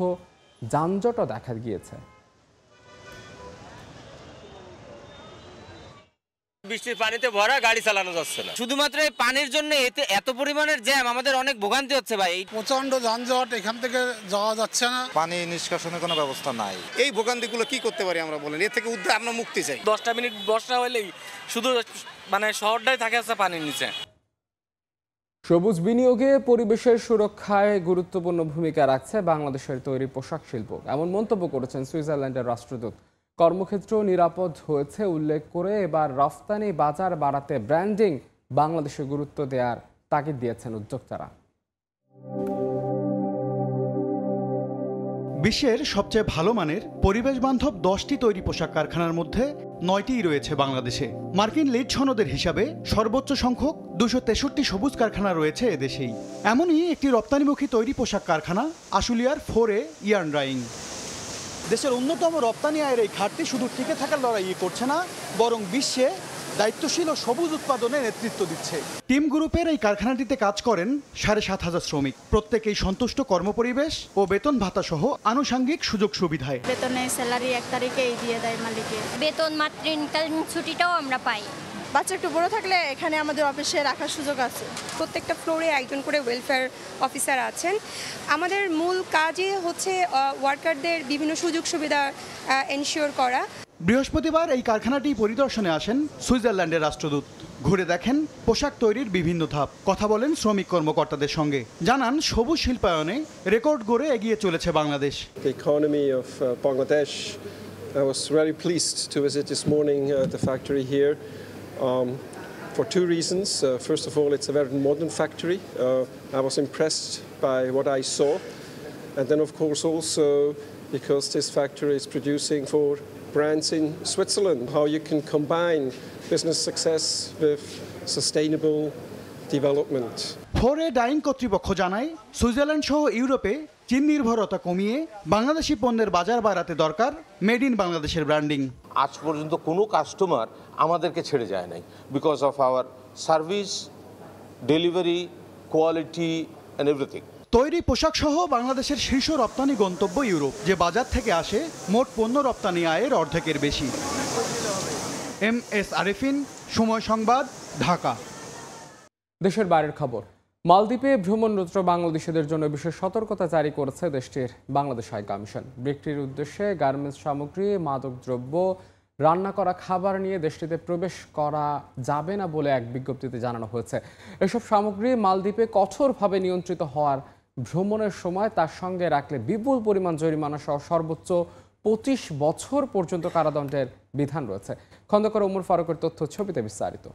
যানজটও দেখা গিয়েছে। বৃষ্টির পানিতে ভরা, গাড়ি চালানো যাচ্ছে না। শুধুমাত্র এই পানির জন্য এত পরিমাণের জ্যাম, আমাদের অনেক ভোগান্তি হচ্ছে ভাই। প্রচন্ড যানজট, এখান থেকে যাওয়া যাচ্ছে না। পানি নিষ্কাশনের কোনো ব্যবস্থা নাই। এই ভোগান্তিগুলো কি করতে পারি আমরা বলেন? এর থেকে উদ্ধার আমরা মুক্তি চাই। 10টা মিনিট বর্ষা হলেই শুধু শহরটাই থাকে আছে পানির নিচে। সবুজ বিনিয়োগে পরিবেশের সুরক্ষায় গুরুত্বপূর্ণ ভূমিকা রাখছে বাংলাদেশের তৈরি পোশাক শিল্প, এমন মন্তব্য করেছেন সুইজারল্যান্ডের রাষ্ট্রদূত। কর্মক্ষেত্র নিরাপদ হয়েছে উল্লেখ করে এবার রফতানি বাজার বাড়াতে ব্র্যান্ডিং বাংলাদেশে গুরুত্ব দেওয়ার তাগিদ দিয়েছেন উদ্যোক্তারা। বিশ্বের সবচেয়ে ভালো মানের পরিবেশ বান্ধব 10টি তৈরি পোশাক কারখানার মধ্যে 9টিই রয়েছে বাংলাদেশে। মার্কিন লিড সনদের হিসাবে সর্বোচ্চ সংখ্যক 263 সবুজ কারখানা রয়েছে এদেশেই। এমনই একটি রপ্তানিমুখী তৈরি পোশাক কারখানা আশুলিয়ার 4A ইয়ার্ন ড্রাইং। দেশের অন্যতম রপ্তানি আয়ের এই ঘাটতি শুধু টিকে থাকার লড়াই করছে না, বরং বিশ্বে দায়িত্বশীল ও সবুজ উৎপাদনে নেতৃত্ব দিচ্ছে। টিম গ্রুপের এই কারখানাটিতে কাজ করেন 7,500 শ্রমিক। প্রত্যেকেই সন্তুষ্ট কর্মপরিবেশ ও বেতন ভাতা সহ আনুষঙ্গিক সুযোগ সুবিধায়। বেতনের স্যালারি 1 তারিখেই দিয়ে দেয় মালিকে। বেতন মাতৃত্বকালীন ছুটিটাও আমরা পাই। বাচ্চা একটু বড় থাকলে এখানে আমাদের অফিসে রাখার সুযোগ আছে। প্রত্যেকটা ফ্লোরে একজন করে ওয়েলফেয়ার অফিসার আছেন। আমাদের মূল কাজই হচ্ছে ওয়ার্কারদের বিভিন্ন সুযোগ সুবিধা এনশিওর করা। বৃহস্পতিবার এই কারখানাটি পরিদর্শনে আসেন সুইজারল্যান্ডের রাষ্ট্রদূত। ঘুরে দেখেন পোশাক তৈরির বিভিন্ন ধাপ, কথা বলেন শ্রমিক কর্মকর্তাদের সঙ্গে। জানান সবুজ শিল্পায়নে রেকর্ড গড়ে এগিয়ে চলেছে Bangladesh. The economy of Bangladesh. I was very pleased to visit this morning the factory here for 2 reasons. First of all, it's a very modern factory. I was impressed by what I saw, and then of course also because this factory is producing for brands in Switzerland. How you can combine business success with sustainable development. 4A dyeing কর্তৃপক্ষ জানায় Switzerland সহ ইউরোপে চীন নির্ভরতা কমিয়ে বাংলাদেশি পণ্যের বাজার বাড়াতে দরকার মেড ইন বাংলাদেশের ব্র্যান্ডিং। আজ পর্যন্ত কোনো কাস্টমার আমাদেরকে ছেড়ে যায় নাই because of our service, delivery, quality and everything. তৈরি পোশাক সহ বাংলাদেশের শীর্ষ রপ্তানি গন্তব্য ইউরোপ, যে বাজার থেকে আসে মোট পণ্য রপ্তানি আয়ের অর্ধেকের বেশি। MS আরিফিন, সময় সংবাদ, ঢাকা। দেশের বাইরের খবর। মালদ্বীপে ভ্রমণরত বাংলাদেশিদের জন্য বিশেষ সতর্কতা জারি করেছে দেশটির বাংলাদেশ হাই কমিশন। বিক্রির উদ্দেশ্যে গার্মেন্টস সামগ্রী, মাদকদ্রব্য, রান্না করা খাবার নিয়ে দেশটিতে প্রবেশ করা যাবে না বলে এক বিজ্ঞপ্তিতে জানানো হয়েছে। এসব সামগ্রী মালদ্বীপে কঠোরভাবে নিয়ন্ত্রিত হওয়ার ভ্রমণের সময় তার সঙ্গে রাখলে বিপুল পরিমাণ জরিমানা সহ সর্বোচ্চ 25 বছর পর্যন্ত কারাদণ্ডের বিধান রয়েছে। খন্দকার ওমর ফারুকের তথ্য ছবিতে বিস্তারিত।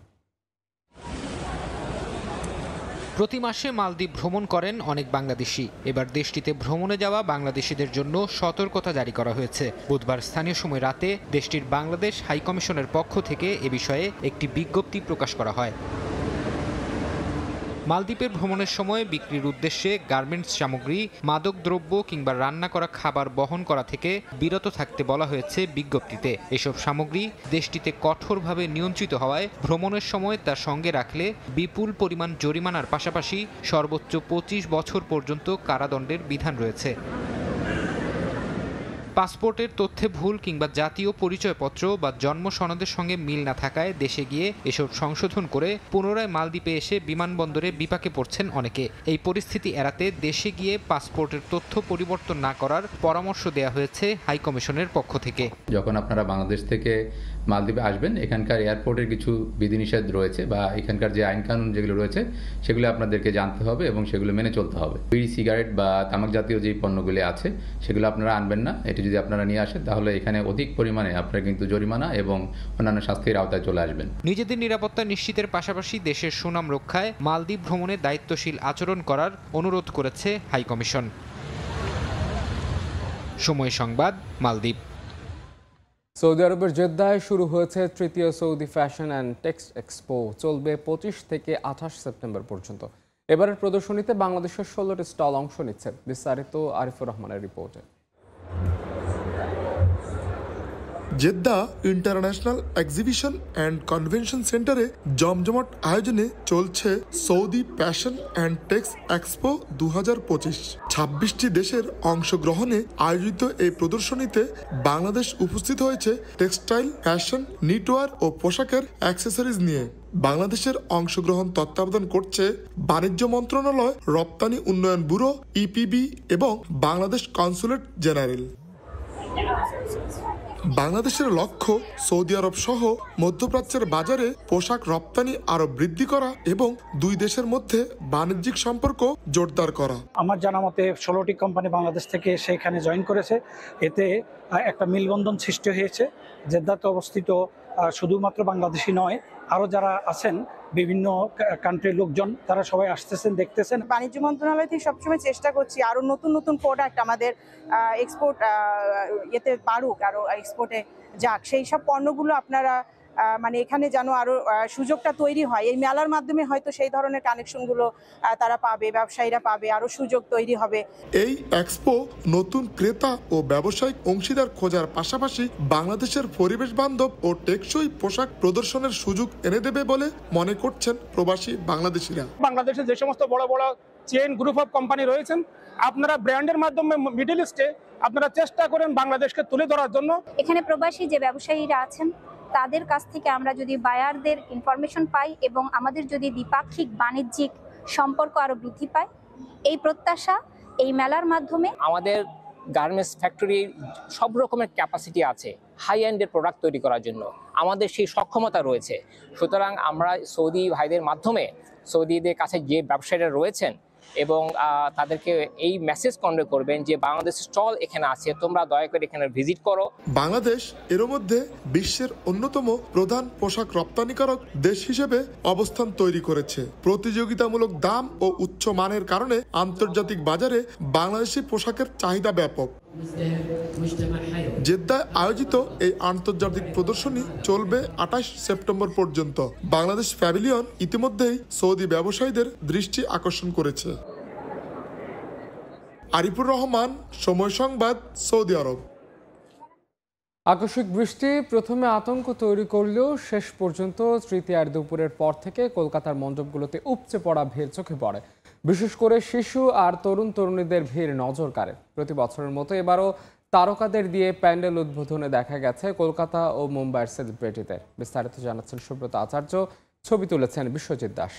প্রতি মাসে মালদ্বীপ ভ্রমণ করেন অনেক বাংলাদেশি। এবার দেশটিতে ভ্রমণে যাওয়া বাংলাদেশিদের জন্য সতর্কতা জারি করা হয়েছে। বুধবার স্থানীয় সময় রাতে দেশটির বাংলাদেশ হাই কমিশনের পক্ষ থেকে এ বিষয়ে একটি বিজ্ঞপ্তি প্রকাশ করা হয়। মালদ্বীপের ভ্রমণের সময় বিক্রির উদ্দেশ্যে গার্মেন্টস সামগ্রী, মাদকদ্রব্য কিংবা রান্না করা খাবার বহন করা থেকে বিরত থাকতে বলা হয়েছে বিজ্ঞপ্তিতে। এসব সামগ্রী দেশটিতে কঠোরভাবে নিয়ন্ত্রিত হওয়ায় ভ্রমণের সময় তার সঙ্গে রাখলে বিপুল পরিমাণ জরিমানার পাশাপাশি সর্বোচ্চ 25 বছর পর্যন্ত কারাদণ্ডের বিধান রয়েছে। পাসপোর্টের তথ্যে ভুল কিংবা জাতীয় পরিচয়পত্র বা জন্ম সনদের সঙ্গে মিল না থাকায় দেশে গিয়ে এসব সংশোধন করে পুনরায় মালদ্বীপে এসে বিমানবন্দরে বিপাকে পড়ছেন অনেকে। এই পরিস্থিতি এড়াতে দেশে গিয়ে পাসপোর্টের তথ্য পরিবর্তন না করার পরামর্শ দেওয়া হয়েছে হাই কমিশনের পক্ষ থেকে। যখন আপনারা বাংলাদেশ থেকে মালদ্বীপে আসবেন, এখানকার এয়ারপোর্টের কিছু বিধিনিষেধ রয়েছে বা এখানকার যে আইন কানুন যেগুলো রয়েছে সেগুলো আপনাদেরকে জানতে হবে এবং সেগুলো মেনে চলতে হবে। বিড়ি, সিগারেট বা তামাক জাতীয় যে পণ্যগুলি আছে সেগুলো আপনারা আনবেন না। এটি যদি আপনারা নিয়ে আসেন তাহলে এখানে অধিক পরিমাণে আপনারা কিন্তু জরিমানা এবং অন্যান্য শাস্তির আওতায় চলে আসবেন। নিজেদের নিরাপত্তা নিশ্চিতের পাশাপাশি দেশের সুনাম রক্ষায় মালদ্বীপ ভ্রমণে দায়িত্বশীল আচরণ করার অনুরোধ করেছে হাই কমিশন। সময় সংবাদ, মালদ্বীপ। সৌদি আরবের জেদ্দায় শুরু হয়েছে তৃতীয় Saudi fashion and text expo. চলবে 25 থেকে 28 সেপ্টেম্বর পর্যন্ত। এবারের প্রদর্শনীতে বাংলাদেশের 16টি স্টল অংশ নিচ্ছে। বিস্তারিত আরিফুর রহমানের রিপোর্টে। Jeddah international exhibition and convention সেন্টারে জমজমাট আয়োজনে চলছে Saudi fashion and text expo 2025। 26টি দেশের অংশগ্রহণে আয়োজিত এই প্রদর্শনীতে বাংলাদেশ উপস্থিত হয়েছে টেক্সটাইল, ফ্যাশন, নিটওয়ার ও পোশাকের অ্যাক্সেসরিজ নিয়ে। বাংলাদেশের অংশগ্রহণ তত্ত্বাবধান করছে বাণিজ্য মন্ত্রণালয়, রপ্তানি উন্নয়ন ব্যুরো, ইপিবি এবং বাংলাদেশ কনসুলেট জেনারেল। বাংলাদেশের লক্ষ্য সৌদি আরব সহ মধ্যপ্রাচ্যের বাজারে পোশাক রপ্তানি আরো বৃদ্ধি করা এবং দুই দেশের মধ্যে বাণিজ্যিক সম্পর্ক জোরদার করা। আমার জানা মতে 16টি কোম্পানি বাংলাদেশ থেকে সেখানে জয়েন করেছে। এতে একটা মেলবন্ধন সৃষ্টি হয়েছে। জেদ্দাতে অবস্থিত শুধুমাত্র বাংলাদেশি নয়, আরও যারা আছেন বিভিন্ন কান্ট্রির লোকজন, তারা সবাই আসতেছেন, দেখতেছেন। বাণিজ্য মন্ত্রণালয় থেকে সবসময় চেষ্টা করছি আরো নতুন নতুন প্রোডাক্ট আমাদের এক্সপোর্ট এতে পারুক, আরো এক্সপোর্টে যাক। সেই সব পণ্যগুলো আপনারা মানে এখানে যেন আরো সুযোগটা তৈরি হয়। এই মেলার মাধ্যমে হয়তো সেই ধরনের কানেকশনগুলো তারা পাবে, ব্যবসায়ীরা পাবে, আরো সুযোগ তৈরি হবে। এই এক্সপো নতুন ক্রেতা ও ব্যবসায়িক অংশীদার খোঁজার পাশাপাশি বাংলাদেশের পরিবেশ বান্ধব ও টেকসই পোশাক প্রদর্শনের সুযোগ এনে দেবে বলে মনে করছেন প্রবাসী বাংলাদেশিরা। বাংলাদেশের যে সমস্ত বড় বড় চেইন গ্রুপ অফ কোম্পানি রয়েছেন, আপনারা ব্র্যান্ডের মাধ্যমে মিডল ইস্টে আপনারা চেষ্টা করেন বাংলাদেশকে তুলে ধরার জন্য। এখানে প্রবাসী যে ব্যবসায়ীরা আছেন তাদের কাছ থেকে আমরা যদি বায়ারদের ইনফরমেশন পাই এবং আমাদের যদি দ্বিপাক্ষিক বাণিজ্যিক সম্পর্ক আরো বৃদ্ধি পায়, এই প্রত্যাশা এই মেলার মাধ্যমে। আমাদের গার্মেন্টস ফ্যাক্টরির সব রকমের ক্যাপাসিটি আছে হাই এন্ডের প্রোডাক্ট তৈরি করার জন্য, আমাদের সেই সক্ষমতা রয়েছে। সুতরাং আমরা সৌদি ভাইদের মাধ্যমে সৌদিদের কাছে যে ব্যবসায়ীরা রয়েছেন এবং তাদেরকে এই মেসেজ কনভে করবেন যে বাংলাদেশের স্টল এখানে আছে, তোমরা দয়া করে এখানে ভিজিট করো। বাংলাদেশ এর মধ্যে বিশ্বের অন্যতম প্রধান পোশাক রপ্তানিকারক দেশ হিসেবে অবস্থান তৈরি করেছে। প্রতিযোগিতামূলক দাম ও উচ্চ মানের কারণে আন্তর্জাতিক বাজারে বাংলাদেশি পোশাকের চাহিদা ব্যাপক। জেদ্দায় আয়োজিত এই আন্তর্জাতিক প্রদর্শনী চলবে 28 সেপ্টেম্বর পর্যন্ত। বাংলাদেশ প্যাভিলিয়ন ইতিমধ্যেই সৌদি ব্যবসায়ীদের দৃষ্টি আকর্ষণ করেছে। আরিফুর রহমান, সময় সংবাদ, সৌদি আরব। আকস্মিক বৃষ্টি প্রথমে আতঙ্ক তৈরি করলেও শেষ পর্যন্ত তৃতীয়ার দুপুরের পর থেকে কলকাতার মণ্ডপগুলোতে উপচে পড়া ভিড় চোখে পড়ে। বিশেষ করে শিশু আর তরুণ তরুণীদের ভিড় নজর কাড়ে। প্রতি বছরের মতো এবারও তারকাদের দিয়ে প্যান্ডেল উদ্বোধনে দেখা গেছে কলকাতা ও মুম্বাইয়ের সেলিব্রিটিদের। বিস্তারিত জানাচ্ছেন সুব্রত আচার্য, ছবি তুলেছেন বিশ্বজিৎ দাস।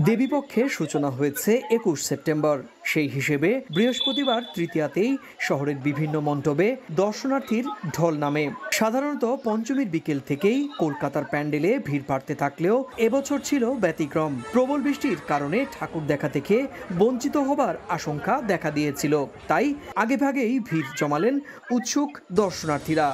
দেবীপক্ষের সূচনা হয়েছে ২১ সেপ্টেম্বর। সেই হিসেবে বৃহস্পতিবার তৃতীয়াতেই শহরের বিভিন্ন মণ্ডপে দর্শনার্থীর ঢল নামে। সাধারণত পঞ্চমীর বিকেল থেকেই কলকাতার প্যান্ডেলে ভিড় বাড়তে থাকলেও এবছর ছিল ব্যতিক্রম। প্রবল বৃষ্টির কারণে ঠাকুর দেখা থেকে বঞ্চিত হবার আশঙ্কা দেখা দিয়েছিল, তাই আগেভাগেই ভিড় জমালেন উৎসুক দর্শনার্থীরা।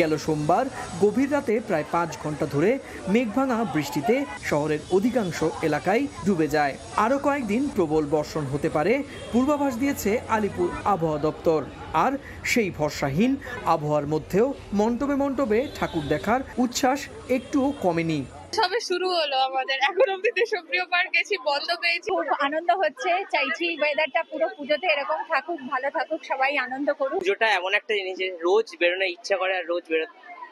গেল সোমবার গভীর রাতে প্রায় ৫ ঘন্টা ধরে মেঘভাঙা বৃষ্টিতে শহরের অধিকাংশ এলাকায় ডুবে যায়। আরও কয়েকদিন প্রবল বর্ষণ হতে পারে পূর্বাভাস দিয়েছে আলিপুর আবহাওয়া দপ্তর। আর সেই ভরসাহীন আবহাওয়ার মধ্যেও মণ্ডপে মণ্ডপে ঠাকুর দেখার উচ্ছ্বাস একটুও কমেনি। সবে শুরু হলো আমাদের, এখন অব্দি দেশপ্রিয় পার্ক গেছি, বন্ধ পেয়েছি, খুব আনন্দ হচ্ছে। চাইছি ওয়েদারটা পুরো পুজোতে এরকম থাকুক, ভালো থাকুক, সবাই আনন্দ করুক। পুজোটা এমন একটা জিনিস রোজ বেরোনোর ইচ্ছা করে আর রোজ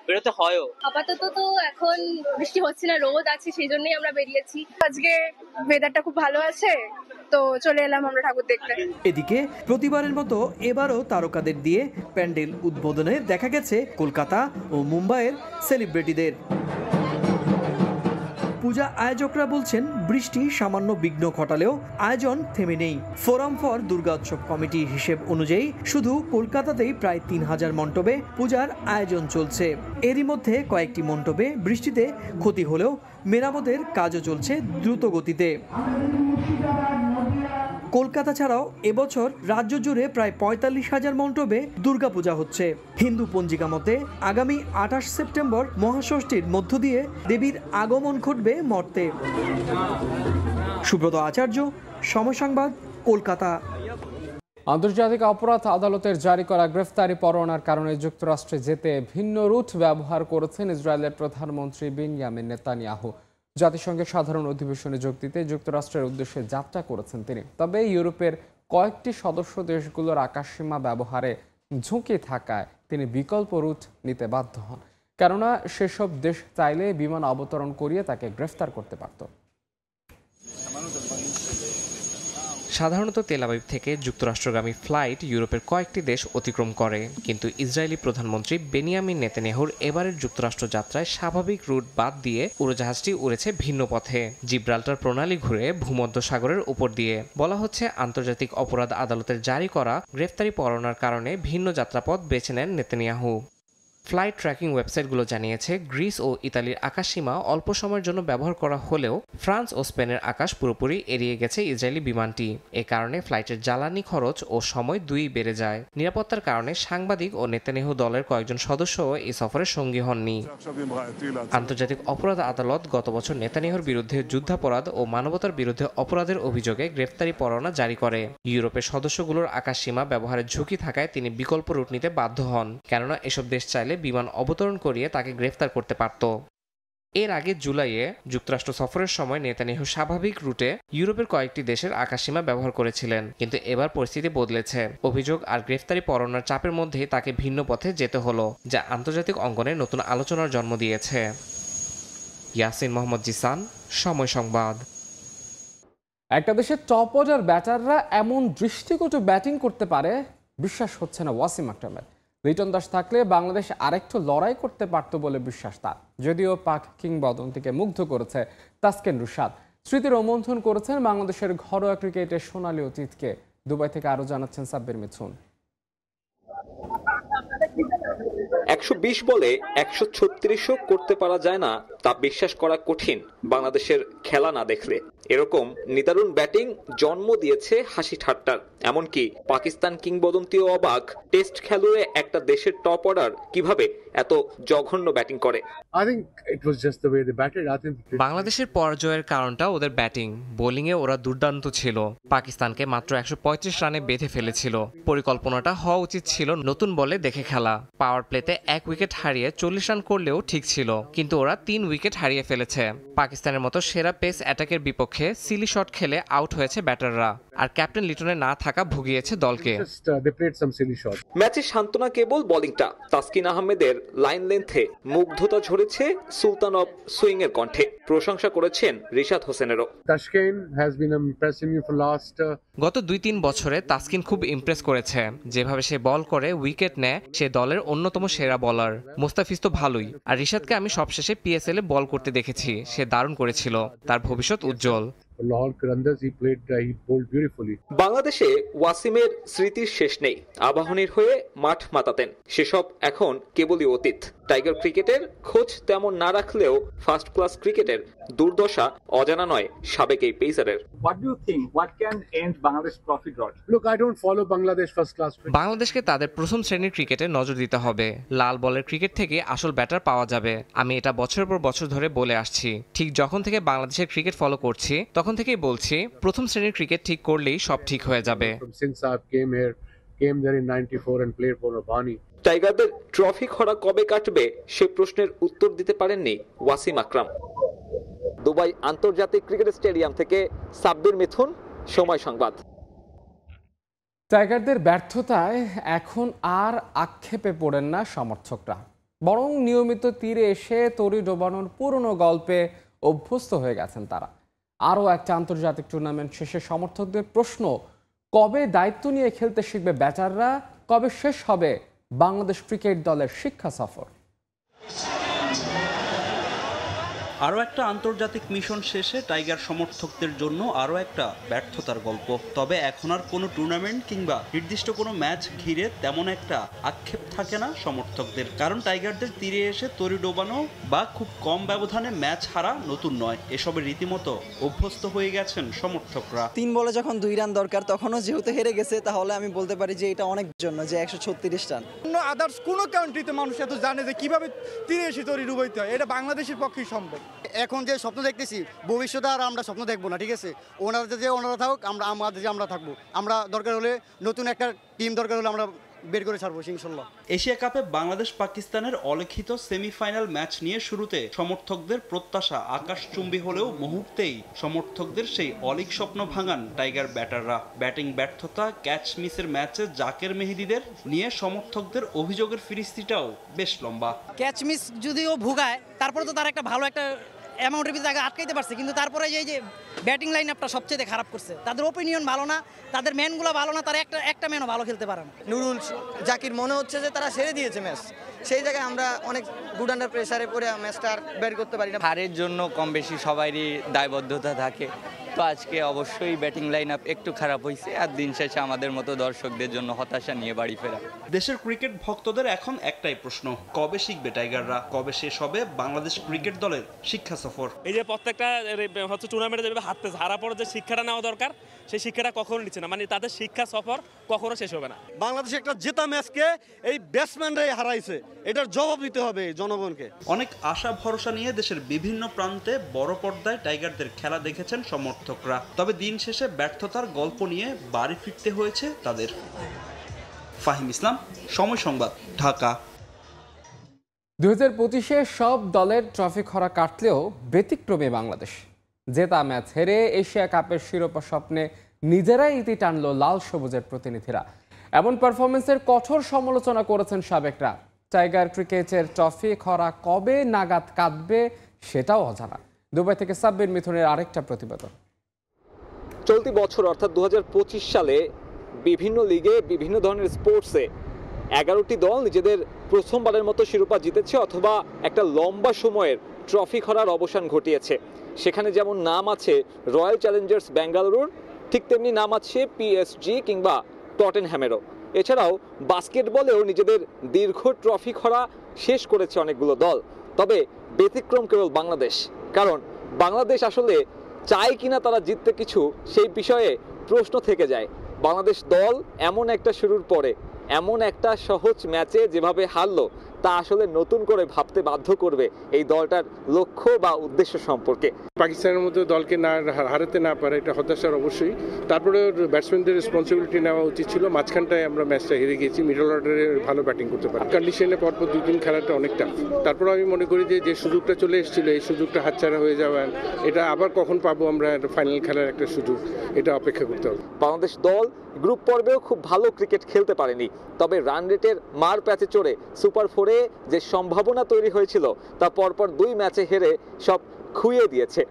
বেরোতে হয়ও। আপাতত তো এখন বৃষ্টি হচ্ছে না, রোদ আছে, সেই জন্যই আমরা বেরিয়েছি। আজকে ওয়েদারটা খুব ভালো আছে, তো চলে এলাম আমরা ঠাকুর দেখতে। এদিকে প্রতিবারের মতো এবারও তারকাদের দিয়ে প্যান্ডেল উদ্বোধনে দেখা গেছে কলকাতা ও মুম্বাইয়ের সেলিব্রিটিদের। পূজা আয়োজকরা বলছেন বৃষ্টি সামান্য বিঘ্ন ঘটালেও আয়োজন থেমে নেই। ফোরাম ফর দুর্গা উৎসব কমিটির হিসেব অনুযায়ী শুধু কলকাতাতেই প্রায় ৩,০০০ মণ্ডপে পূজার আয়োজন চলছে। এরই মধ্যে কয়েকটি মণ্ডপে বৃষ্টিতে ক্ষতি হলেও মেরামতের কাজও চলছে দ্রুত গতিতে। কলকাতা ছাড়াও এবছর রাজ্য জুড়ে প্রায় ৪৫,০০০ মণ্ডপে দুর্গাপূজা হচ্ছে। হিন্দু পঞ্জিকা মতে আগামী ২৮ সেপ্টেম্বর মহাষষ্ঠীর মধ্য দিয়ে দেবীর আগমন ঘটবে মর্তে। সুব্রত আচার্য, সময় সংবাদ, কলকাতা। আন্তর্জাতিক অপরাধ আদালতের জারি করা গ্রেফতারি পরোয়ানার কারণে যুক্তরাষ্ট্রে যেতে ভিন্ন রুট ব্যবহার করেছেন ইসরায়েলের প্রধানমন্ত্রী বেনিয়ামিন নেতানিয়াহু। জাতিসংঘের সাধারণ অধিবেশনে যোগ দিতে যুক্তরাষ্ট্রের উদ্দেশ্যে যাত্রা করেছেন তিনি। তবে ইউরোপের কয়েকটি সদস্য দেশগুলোর আকাশসীমা ব্যবহারে ঝুঁকি থাকায় তিনি বিকল্প রুট নিতে বাধ্য হন, কেননা সেসব দেশ চাইলে বিমান অবতরণ করিয়ে তাকে গ্রেফতার করতে পারত। সাধারণত তেল আবিব থেকে যুক্তরাষ্ট্রগামী ফ্লাইট ইউরোপের কয়েকটি দেশ অতিক্রম করে, কিন্তু ইসরায়েলি প্রধানমন্ত্রী বেনিয়ামিন নেতানিয়াহুর এবারের যুক্তরাষ্ট্র যাত্রায় স্বাভাবিক রুট বাদ দিয়ে উড়োজাহাজটি উড়েছে ভিন্ন পথে, জিব্রাল্টার প্রণালী ঘুরে ভূমধ্যসাগরের উপর দিয়ে। বলা হচ্ছে আন্তর্জাতিক অপরাধ আদালতের জারি করা গ্রেফতারি পরোয়ানার কারণে ভিন্ন যাত্রাপথ বেছে নেন নেতানিয়াহু। ফ্লাইট ট্র্যাকিং ওয়েবসাইটগুলো জানিয়েছে গ্রিস ও ইতালির আকাশসীমা অল্প সময়ের জন্য ব্যবহার করা হলেও ফ্রান্স ও স্পেনের আকাশ পুরোপুরি এড়িয়ে গেছে ইসরায়েলি বিমানটি। এ কারণে ফ্লাইটের জ্বালানি খরচ ও সময় দুই বেড়ে যায়। নিরাপত্তার কারণে সাংবাদিক ও নেতানিয়াহু দলের কয়েকজন সদস্যও এই সফরের সঙ্গী হননি। আন্তর্জাতিক অপরাধ আদালত গত বছর নেতানিয়াহুর বিরুদ্ধে যুদ্ধাপরাধ ও মানবতার বিরুদ্ধে অপরাধের অভিযোগে গ্রেফতারি পরোয়ানা জারি করে। ইউরোপের সদস্যগুলোর আকাশসীমা ব্যবহারের ঝুঁকি থাকায় তিনি বিকল্প রুট নিতে বাধ্য হন, কেননা এসব দেশ চাইলে বিমান অবতরণ করিয়ে তাকে গ্রেফতার করতে পারত। এর আগে জুলাইয়ে যুক্তরাষ্ট্র সফরের সময় নেতানিয়াহু স্বাভাবিক রুটে ইউরোপের কয়েকটি দেশের আকাশসীমা ব্যবহার করেছিলেন, কিন্তু এবার পরিস্থিতি বদলেছে। অভিযোগ আর গ্রেফতারি পরোয়ানার চাপের মধ্যেই তাকে ভিন্ন পথে যেতে হলো, যা আন্তর্জাতিক অঙ্গনে নতুন আলোচনার জন্ম দিয়েছে। ইয়াসিন মোহাম্মদ জিসান, সময় সংবাদ। একটা দেশের টপ অর্ডার ব্যাটাররা এমন দৃষ্টিকটু ব্যাটিং করতে পারে বিশ্বাস হচ্ছে না ওয়াসিম আকরামের। লিটন দাস থাকলে বাংলাদেশ আরেকটু লড়াই করতে পারত বলে বিশ্বাস তার। যদিও পাক কিংবদন্তিকে মুগ্ধ করেছে তাসকিন রুশাদ, স্মৃতি রোমন্থন করেছেন বাংলাদেশের ঘরোয়া ক্রিকেটের সোনালী অতীতকে। দুবাই থেকে আরো জানাচ্ছেন সাব্বির মিথুন। 120 বলে 136ও করতে পারা যায় না তা বিশ্বাস করা কঠিন বাংলাদেশের খেলা না দেখলে। এরকম নিদারুণ ব্যাটিং জন্ম দিয়েছে হাসি ঠাট্টার। এমনকি পাকিস্তান কিংবদন্তিও অবাক, টেস্ট খেলুড়ে একটা দেশের টপ অর্ডার কিভাবে এত জঘন্য ব্যাটিং করে। বাংলাদেশের পরাজয়ের কারণটা ওদের ব্যাটিং। বোলিংয়ে ওরা দুর্দান্ত ছিল, পাকিস্তানকে মাত্র 135 রানে বেঁধে ফেলেছিল। পরিকল্পনাটা হওয়া উচিত ছিল নতুন বলে দেখে খেলা। পাওয়ার প্লেতে 1 উইকেট হারিয়ে 40 রান করলেও ঠিক ছিল, কিন্তু ওরা 3 উইকেট হারিয়ে ফেলেছে। পাকিস্তানের মতো সেরা পেস অ্যাটাকের বিপক্ষে সিলি শট খেলে আউট হয়েছে ব্যাটাররা, আর ক্যাপ্টেন লিটনের না থাকা ভুগিয়েছে দলকে। ম্যাচে সান্ত্বনা কেবল বোলিংটা। তাসকিন আহমেদের লাইন লেন্থে মুগ্ধতা ঝরেছে সুলতান অফ সুইং এর কণ্ঠে। প্রশংসা করেছেন রিশাদ হোসেনেরও। গত 2-3 বছরে তাসকিন খুব ইমপ্রেস করেছে। যেভাবে সে বল করে, উইকেট নেয়, সে দলের অন্যতম সেরা বলার। মুস্তাফিজ তো ভালোই, আর রিশাদকে আমি সবশেষে পিএসএল এ বল করতে দেখেছি, সে দারুণ করেছিল। তার ভবিষ্যৎ উজ্জ্বল। বাংলাদেশে ওয়াসিমের স্মৃতির শেষ নেই। আবাহনীর হয়ে মাঠ মাতাতেন, সেসব এখন কেবলই অতীত। টাইগার ক্রিকেটের খোঁজ তেমন না রাখলেও ফার্স্ট ক্লাস ক্রিকেটের দুর্দশা অজানা নয় সাবেক এই পেসারের। বাংলাদেশকে তাদের প্রথম শ্রেণীর ক্রিকেটে নজর দিতে হবে। লাল বলের ক্রিকেট থেকে আসল ব্যাটার পাওয়া যাবে। আমি এটা বছরের পর বছর ধরে বলে আসছি। ঠিক যখন থেকে বাংলাদেশের ক্রিকেট ফলো করছি, তখন থেকেই বলছি প্রথম শ্রেণীর ক্রিকেট ঠিক করলেই সব ঠিক হয়ে যাবে। টাইগারদের ট্রফি খরা কবে কাটবে সে প্রশ্নের উত্তর দিতে পারেননি ওয়াসিম আকরাম। দুবাই আন্তর্জাতিক ক্রিকেট স্টেডিয়াম থেকে সাব্বির মিথুন, সময় সংবাদ। টাইগারদের ব্যর্থতায় এখন আর আক্ষেপে পড়েন না সমর্থকরা, বরং নিয়মিত তীরে এসে তরি ডোবানোর পুরনো গল্পে অভ্যস্ত হয়ে গেছেন তারা। আরও একটা আন্তর্জাতিক টুর্নামেন্ট শেষে সমর্থকদের প্রশ্ন, কবে দায়িত্ব নিয়ে খেলতে শিখবে ব্যাটাররা, কবে শেষ হবে বাংলাদেশ ক্রিকেট দলের শিক্ষা সফর। আরও একটা আন্তর্জাতিক মিশন শেষে টাইগার সমর্থকদের জন্য আরও একটা ব্যর্থতার গল্প। তবে এখন আর কোনো টুর্নামেন্ট কিংবা নির্দিষ্ট কোনো ম্যাচ ঘিরে তেমন একটা আক্ষেপ থাকে না সমর্থকদের, কারণ টাইগারদের তীরে এসে তরি ডোবানো বা খুব কম ব্যবধানে ম্যাচ হারা নতুন নয়। এসবের রীতিমতো অভ্যস্ত হয়ে গেছেন সমর্থকরা। 3 বলে যখন 2 রান দরকার, তখনও যেহেতু হেরে গেছে, তাহলে আমি বলতে পারি যে এটা অনেক জন্য যে 136 রান। আদার্স কোনো কান্ট্রিতে মানুষ এত জানে যে কিভাবে তীরে এসে তরি ডুবাইতে হয়, এটা বাংলাদেশের পক্ষেই সম্ভব। এখন যে স্বপ্ন দেখতেছি, ভবিষ্যতে আর আমরা স্বপ্ন দেখবো না, ঠিক আছে? ওনারা থাকুক, আমরা থাকবো। আমরা দরকার হলে নতুন একটা টিম দরকার হলে আমরা বের করে ছাড়বো ইনশাল্লাহ। এশিয়া কাপে বাংলাদেশ পাকিস্তানের অলিখিত সেমিফাইনাল ম্যাচ নিয়ে শুরুতে সমর্থকদের প্রত্যাশা আকাশচুম্বী হলেও মুহূর্তেই সমর্থকদের সেই অলিক স্বপ্ন ভাঙান টাইগার ব্যাটাররা। ব্যাটিং ব্যর্থতা, ক্যাচ মিসের ম্যাচে জাকের মেহেদিদের নিয়ে সমর্থকদের অভিযোগের ফিরিস্তিটাও বেশ লম্বা। ক্যাচ মিস যদিও ভুগায়, তারপরে তো তার একটা ভালো একটা অ্যামাউন্টের ভিতরে আগে আটকাইতে পারছে, কিন্তু তারপরে যে ব্যাটিং লাইন আপটা সবচেয়ে খারাপ করছে। তাদের ওপিনিয়ন ভালো না, তাদের ম্যানগুলো ভালো না, তারা একটা ম্যানও ভালো খেলতে পারে না। নুরুল, জাকির মনে হচ্ছে যে তারা ছেড়ে দিয়েছে ম্যাচ, সেই জায়গায় আমরা অনেক গুড আন্ডার প্রেসারে পড়ে ম্যাচটা আর বের করতে পারি না। হারের জন্য কম বেশি সবারই দায়বদ্ধতা থাকে, তো আজকে অবশ্যই ব্যাটিং লাইন আপ একটু খারাপ হয়েছে, আর দিন শেষে আমাদের মতো দর্শকদের জন্য হতাশা নিয়ে বাড়ি ফেরা। দেশের ক্রিকেট ভক্তদের এখন একটাই প্রশ্ন, কবে শিখবে টাইগাররা, কবে শেষ হবে বাংলাদেশ ক্রিকেট দলের শিক্ষা সফর। এই যে প্রত্যেকটা টুর্নামেন্টে যেভাবে হারতেছে, হারা পরে যে শিক্ষাটা নেওয়া দরকার সেই শিক্ষাটা কখনো নিচ্ছে না, মানে তাদের শিক্ষা সফর কখনো শেষ হবে না। বাংলাদেশ একটা জেতা ম্যাচকে এই ব্যাটসম্যানরাই হারাইছে, এটার জবাব দিতে হবে জনগণকে। অনেক আশা ভরসা নিয়ে দেশের বিভিন্ন প্রান্তে বড় পর্দায় টাইগারদের খেলা দেখেছেন সমর্থকরা, তবে দিন শেষে ব্যর্থতার গল্প নিয়ে বাড়ি ফিরতে হয়েছে তাদের। ফাহিম ইসলাম, সময় সংবাদ, ঢাকা। 2025-এ সব দলের ট্রফি খরা কাটলেও ব্যতিক্রমী বাংলাদেশ। জেতা ম্যাচ হেরে এশিয়া কাপের শিরোপা স্বপ্নে নিজেরাই ইতি টানল লাল সবুজের প্রতিনিধিরা। এমন পারফরমেন্সের কঠোর সমালোচনা করেছেন সাবেকরা। টাইগার ক্রিকেটের ট্রফি খরা কবে নাগাদ কাটবে সেটাও অজানা। দুবাই থেকে সাব্বির মিথুনের আরেকটা প্রতিবেদন। চলতি বছর অর্থাৎ 2025 সালে বিভিন্ন লিগে বিভিন্ন ধরনের স্পোর্টসে 11টি দল নিজেদের প্রথমবারের মতো শিরোপা জিতেছে অথবা একটা লম্বা সময়ের ট্রফি খরার অবসান ঘটিয়েছে। সেখানে যেমন নাম আছে রয়্যাল চ্যালেঞ্জার্স বেঙ্গালুরুর, ঠিক তেমনি নাম আছে পিএসজি কিংবা টটেনহ্যামেরও। এছাড়াও বাস্কেটবলেও নিজেদের দীর্ঘ ট্রফি খরা শেষ করেছে অনেকগুলো দল। তবে ব্যতিক্রম কেবল বাংলাদেশ, কারণ বাংলাদেশ আসলে চায় কিনা তারা জিততে কিছু, সেই বিষয়ে প্রশ্ন থেকে যায়। বাংলাদেশ দল এমন একটা শুরুর পরে এমন একটা সহজ ম্যাচে যেভাবে হারলো তা আসলে নতুন করে ভাবতে বাধ্য করবে এই দলটার লক্ষ্য বা উদ্দেশ্য সম্পর্কে। পাকিস্তানের মতো দলকে না হারাতে না পারে এটা হতাশার অবশ্যই। তারপরে ব্যাটসম্যানদের রেসপন্সিবিলিটি নেওয়া উচিত ছিল। মাঝখানটায় আমরা ম্যাচটা হেরে গেছি, মিডল অর্ডারে ভালো ব্যাটিং করতে পারি। কন্ডিশনে পরপর 2 দিন খেলাটা অনেক টাফ। তারপরে আমি মনে করি যে সুযোগটা চলে এসেছিল এই সুযোগটা হাতছাড়া হয়ে যাওয়া, এটা আবার কখন পাবো আমরা ফাইনাল খেলার একটা সুযোগ, এটা অপেক্ষা করতে হবে। বাংলাদেশ দল গ্রুপ পর্বেও খুব ভালো ক্রিকেট খেলতে পারেনি, তবে রান রেটের মার প্যাচে চড়ে সুপার 4-এ যে সম্ভাবনা তৈরি হয়েছিল তা পরপর 2 ম্যাচে হেরে সব খুইয়ে দিয়েছে।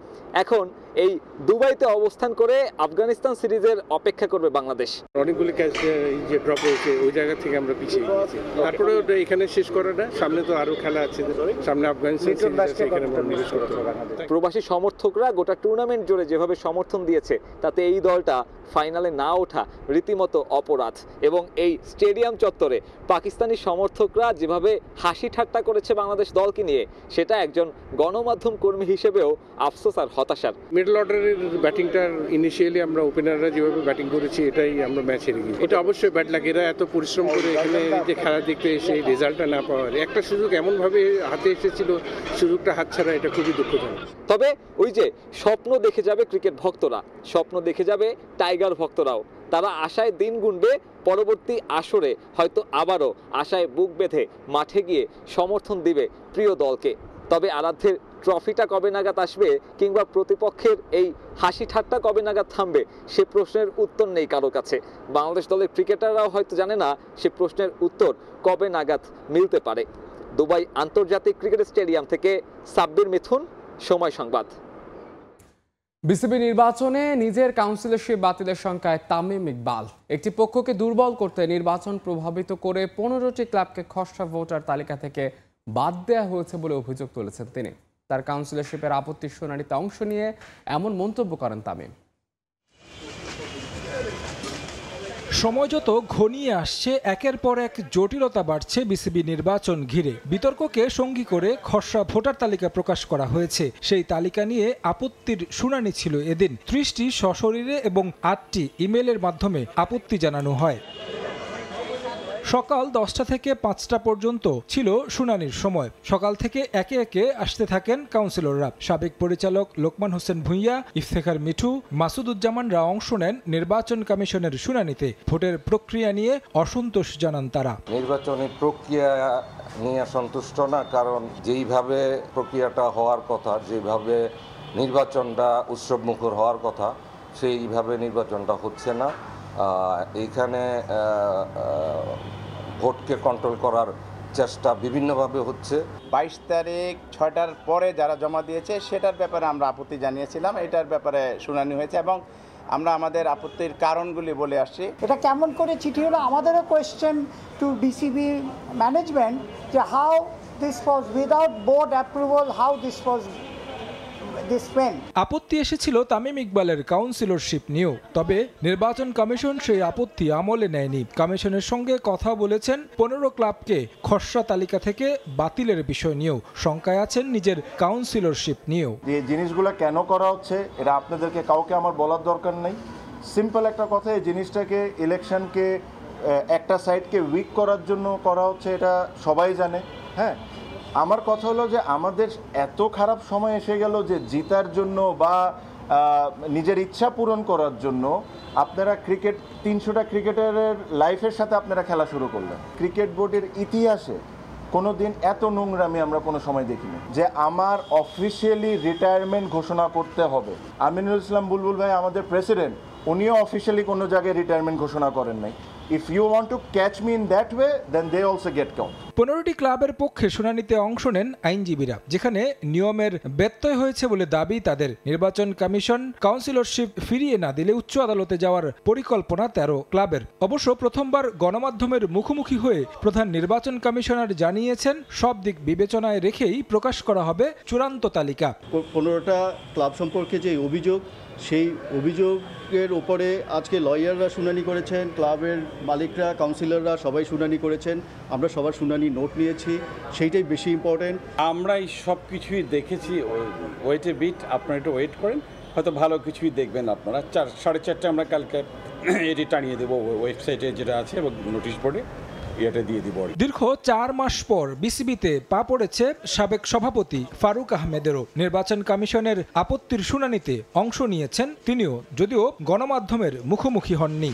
এখন এই দুবাইতে অবস্থান করে আফগানিস্তান সিরিজের অপেক্ষা করবে বাংলাদেশ। অনেকগুলি ক্যাচ যে ড্রপ হয়েছে ওই জায়গা থেকে আমরা পিছিয়ে গেছি। তারপরে এখানে শেষ করাটা, সামনে তো আরো খেলা আছে, সামনে আফগানিস্তান সিরিজ আছে, এখানে আমরা নিবেশ করতে হবে। প্রবাসী সমর্থকরা গোটা টুর্নামেন্ট জুড়ে যেভাবে সমর্থন দিয়েছে তাতে এই দলটা ফাইনালে না ওঠা রীতিমতো অপরাধ। এবং এই স্টেডিয়াম চত্বরে পাকিস্তানি সমর্থকরা যেভাবে হাসি ঠাট্টা করেছে বাংলাদেশ দলকে নিয়ে, সেটা একজন গণমাধ্যম কর্মী হিসেবেও আফসোস আর হতাশার। মিডল অর্ডারের ব্যাটিংটার ইনিশিয়ালি আমরা ওপেনাররা যেভাবে ব্যাটিং করেছি এটাই আমরা ম্যাচ হেরে গেছি। এটা অবশ্যই ব্যাড লাগে। এরা এত পরিশ্রম করে এখানে যে খেলা দেখতে এসে রেজাল্টটা না পাওয়ার একটা সুযোগ এমনভাবে হাতে এসেছিল, সুযোগটা হাতছাড়া, এটা খুবই দুঃখজনক। তবে ওই যে স্বপ্ন দেখে যাবে ক্রিকেট ভক্তরা, স্বপ্ন দেখে যাবে টাইগার ভক্তরাও। তারা আশায় দিন গুনবে পরবর্তী আসরে হয়তো আবারও আশায় বুক বেঁধে মাঠে গিয়ে সমর্থন দিবে প্রিয় দলকে। তবে আরাধ্যের ট্রফিটা কবে নাগাদ আসবে কিংবা প্রতিপক্ষের এই হাসি ঠাট্টা কবে নাগাদ থামবে সে প্রশ্নের উত্তর নেই কারো কাছে। বাংলাদেশ দলের ক্রিকেটাররাও হয়তো জানে না সে প্রশ্নের উত্তর কবে নাগাদ মিলতে পারে। দুবাই আন্তর্জাতিক ক্রিকেট স্টেডিয়াম থেকে সাব্বির মিথুন, সময় সংবাদ। বিসিবি নির্বাচনে নিজের কাউন্সিলরশিপ বাতিলের শঙ্কায় তামিম ইকবাল। একটি পক্ষকে দুর্বল করতে নির্বাচন প্রভাবিত করে 15টি ক্লাবকে খসড়া ভোটার তালিকা থেকে বাদ দেওয়া হয়েছে বলে অভিযোগ তুলেছেন তিনি। তার কাউন্সিলরশিপের আপত্তির শুনানিতে অংশ নিয়ে এমন মন্তব্য করেন তামিম। সময় যত ঘনিয়ে আসছে একের পর এক জটিলতা বাড়ছে বিসিবি নির্বাচন ঘিরে। বিতর্ককে সঙ্গী করে খসড়া ভোটার তালিকা প্রকাশ করা হয়েছে। সেই তালিকা নিয়ে আপত্তির শুনানি ছিল এদিন। 30টি সশরীরে এবং 8টি ইমেইলের মাধ্যমে আপত্তি জানানো হয়। সকাল 10টা থেকে 5টা পর্যন্ত ছিল শুনানির সময়। সকাল থেকে একে একে আসতে থাকেন কাউন্সিলররা। সাবেক পরিচালক লোকমান হোসেন ভূঁইয়া, ইফতেখার মিঠু, মাসুদুজ্জামানরা অংশ নেন নির্বাচন কমিশনের শুনানিতে। ভোটের প্রক্রিয়া নিয়ে অসন্তোষ জানান তারা। নির্বাচনী প্রক্রিয়া নিয়ে সন্তুষ্ট না, কারণ যেইভাবে প্রক্রিয়াটা হওয়ার কথা, যেভাবে নির্বাচনটা উৎসবমুখর হওয়ার কথা, সেইভাবে নির্বাচনটা হচ্ছে না। এইখানে ভোটকে কন্ট্রোল করার চেষ্টা বিভিন্নভাবে হচ্ছে। 22 তারিখ 6টার পরে যারা জমা দিয়েছে সেটার ব্যাপারে আমরা আপত্তি জানিয়েছিলাম। এটার ব্যাপারে শুনানি হয়েছে এবং আমরা আমাদের আপত্তির কারণগুলি বলে আসছি। এটা কেমন করে চিঠি হলো, আমাদেরও কোয়েশ্চেন টু বিসিবি ম্যানেজমেন্ট যে how this was without board approval, how this was. আপত্তি এসেছিল তামিম ইকবালের কাউন্সিলরশিপ নিয়েও, তবে নির্বাচন কমিশন সেই আপত্তি আমলে নেয়নি। কমিশনের সঙ্গে কথা বলেছেন 15 ক্লাবকে খসড়া তালিকা থেকে বাতিলের বিষয় নিয়েও। শঙ্কায় আছেন নিজের কাউন্সিলরশিপ নিয়েও। এই জিনিসগুলো কেন করা হচ্ছে এটা আপনাদেরকে কাউকে আমার বলার দরকার নেই। সিম্পল একটা কথা, এই জিনিসটাকে ইলেকশনকে একটা সাইডকে উইক করার জন্য করা হচ্ছে, এটা সবাই জানে। হ্যাঁ, আমার কথা হলো যে আমাদের এত খারাপ সময় এসে গেল যে জিতার জন্য বা নিজের ইচ্ছা পূরণ করার জন্য আপনারা 300টা ক্রিকেটারের লাইফের সাথে আপনারা খেলা শুরু করলেন। ক্রিকেট বোর্ডের ইতিহাসে কোনো দিন এত নোংরামি আমরা কোনো সময় দেখিনি যে আমার অফিসিয়ালি রিটায়ারমেন্ট ঘোষণা করতে হবে। আমিনুল ইসলাম বুলবুল ভাই আমাদের প্রেসিডেন্ট, উনিও অফিসিয়ালি কোনো জায়গায় রিটায়ারমেন্ট ঘোষণা করেন নাই। If you want to catch me in that way, then they also get count. 15টি ক্লাবের পক্ষে শুনানিতে অংশ নেন আইনজীবীরা, যেখানে নিয়মের ব্যত্যয় হয়েছে বলে দাবি তাদের। নির্বাচন কমিশন কাউন্সিলরশিপ ফিরিয়ে না দিলে উচ্চ আদালতে যাওয়ার পরিকল্পনা 13 ক্লাবের। অবশ্য প্রথমবার গণমাধ্যমের মুখোমুখি হয়ে প্রধান নির্বাচন কমিশনার জানিয়েছেন সব দিক বিবেচনায় রেখেই প্রকাশ করা হবে চূড়ান্ত তালিকা। 15টা ক্লাব সম্পর্কে যে অভিযোগ, সেই অভিযোগের উপরে আজকে লয়াররা শুনানি করেছেন, ক্লাবের মালিকরা, কাউন্সিলররা সবাই শুনানি করেছেন। আমরা সবার শুনানি আমি নোট নিয়েছি, সেইটাই বেশি ইম্পর্টেন্ট। আমরা এই সব কিছুই দেখেছি, ওয়েটে বিট, আপনারা একটু ওয়েট করেন, হয়তো ভালো কিছুই দেখবেন আপনারা। 4:30 আমরা কালকে এটি টানিয়ে দেবো ওয়েবসাইটে যেটা আছে এবং নোটিশ বোর্ডে এটা দিয়ে দিব। দীর্ঘ 4 মাস পর বিসিবিতে পা পড়েছে সাবেক সভাপতি ফারুক আহমেদেরও। নির্বাচন কমিশনের আপত্তির শুনানিতে অংশ নিয়েছেন তিনিও, যদিও গণমাধ্যমের মুখোমুখি হননি।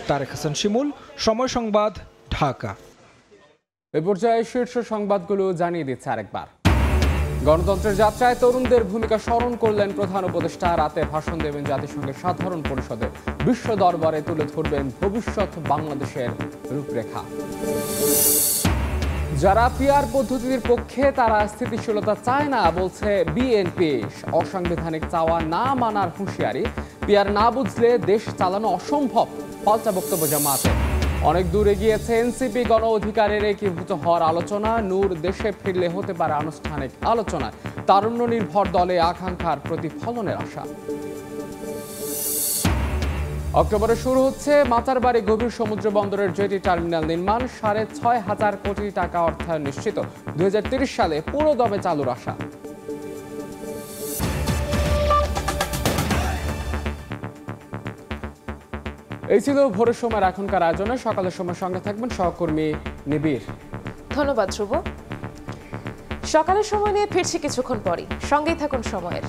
তারেক হাসান শিমুল, সময় সংবাদ, ঢাকা। এ পর্যায়ে শীর্ষ সংবাদগুলো জানিয়ে দিচ্ছে আরেকবার। গণতন্ত্রের যাত্রায় তরুণদের ভূমিকা স্মরণ করলেন প্রধান উপদেষ্টা। রাতে ভাষণ দেবেন জাতিসংঘের সাধারণ পরিষদে। বিশ্ব দরবারে তুলে ধরবেন ভবিষ্যৎ বাংলাদেশের রূপরেখা। যারা পিআর পদ্ধতির পক্ষে তারা স্থিতিশীলতা চায় না বলছে বিএনপি। অসাংবিধানিক চাওয়া না মানার হুঁশিয়ারি। পিআর না বুঝলে দেশ চালানো অসম্ভব, পাল্টা বক্তব্য জামায়াতে। অনেক দূরে গিয়েছে এনসিপি। গণ অধিকারের একীভূত হওয়ার আলোচনা। নূর দেশে ফিরলে হতে পারে আনুষ্ঠানিক আলোচনা। তারুণ্য নির্ভর দলে আকাঙ্ক্ষার প্রতিফলনের আশা। অক্টোবরে শুরু হচ্ছে মাতারবাড়ি গভীর সমুদ্র বন্দরের জেটি টার্মিনাল নির্মাণ। 6,500 কোটি টাকা অর্থায়ন নিশ্চিত। 2030 সালে পুরো দমে চালুর আশা। এই ছিল ভোরের সময়ের এখনকার আয়োজনে। সকালের সময় সঙ্গে থাকবেন সহকর্মী নিবিড়। ধন্যবাদ ধ্রুব। সকালের সময় নিয়ে ফিরছি কিছুক্ষণ পরই, সঙ্গেই থাকুন সময়ের।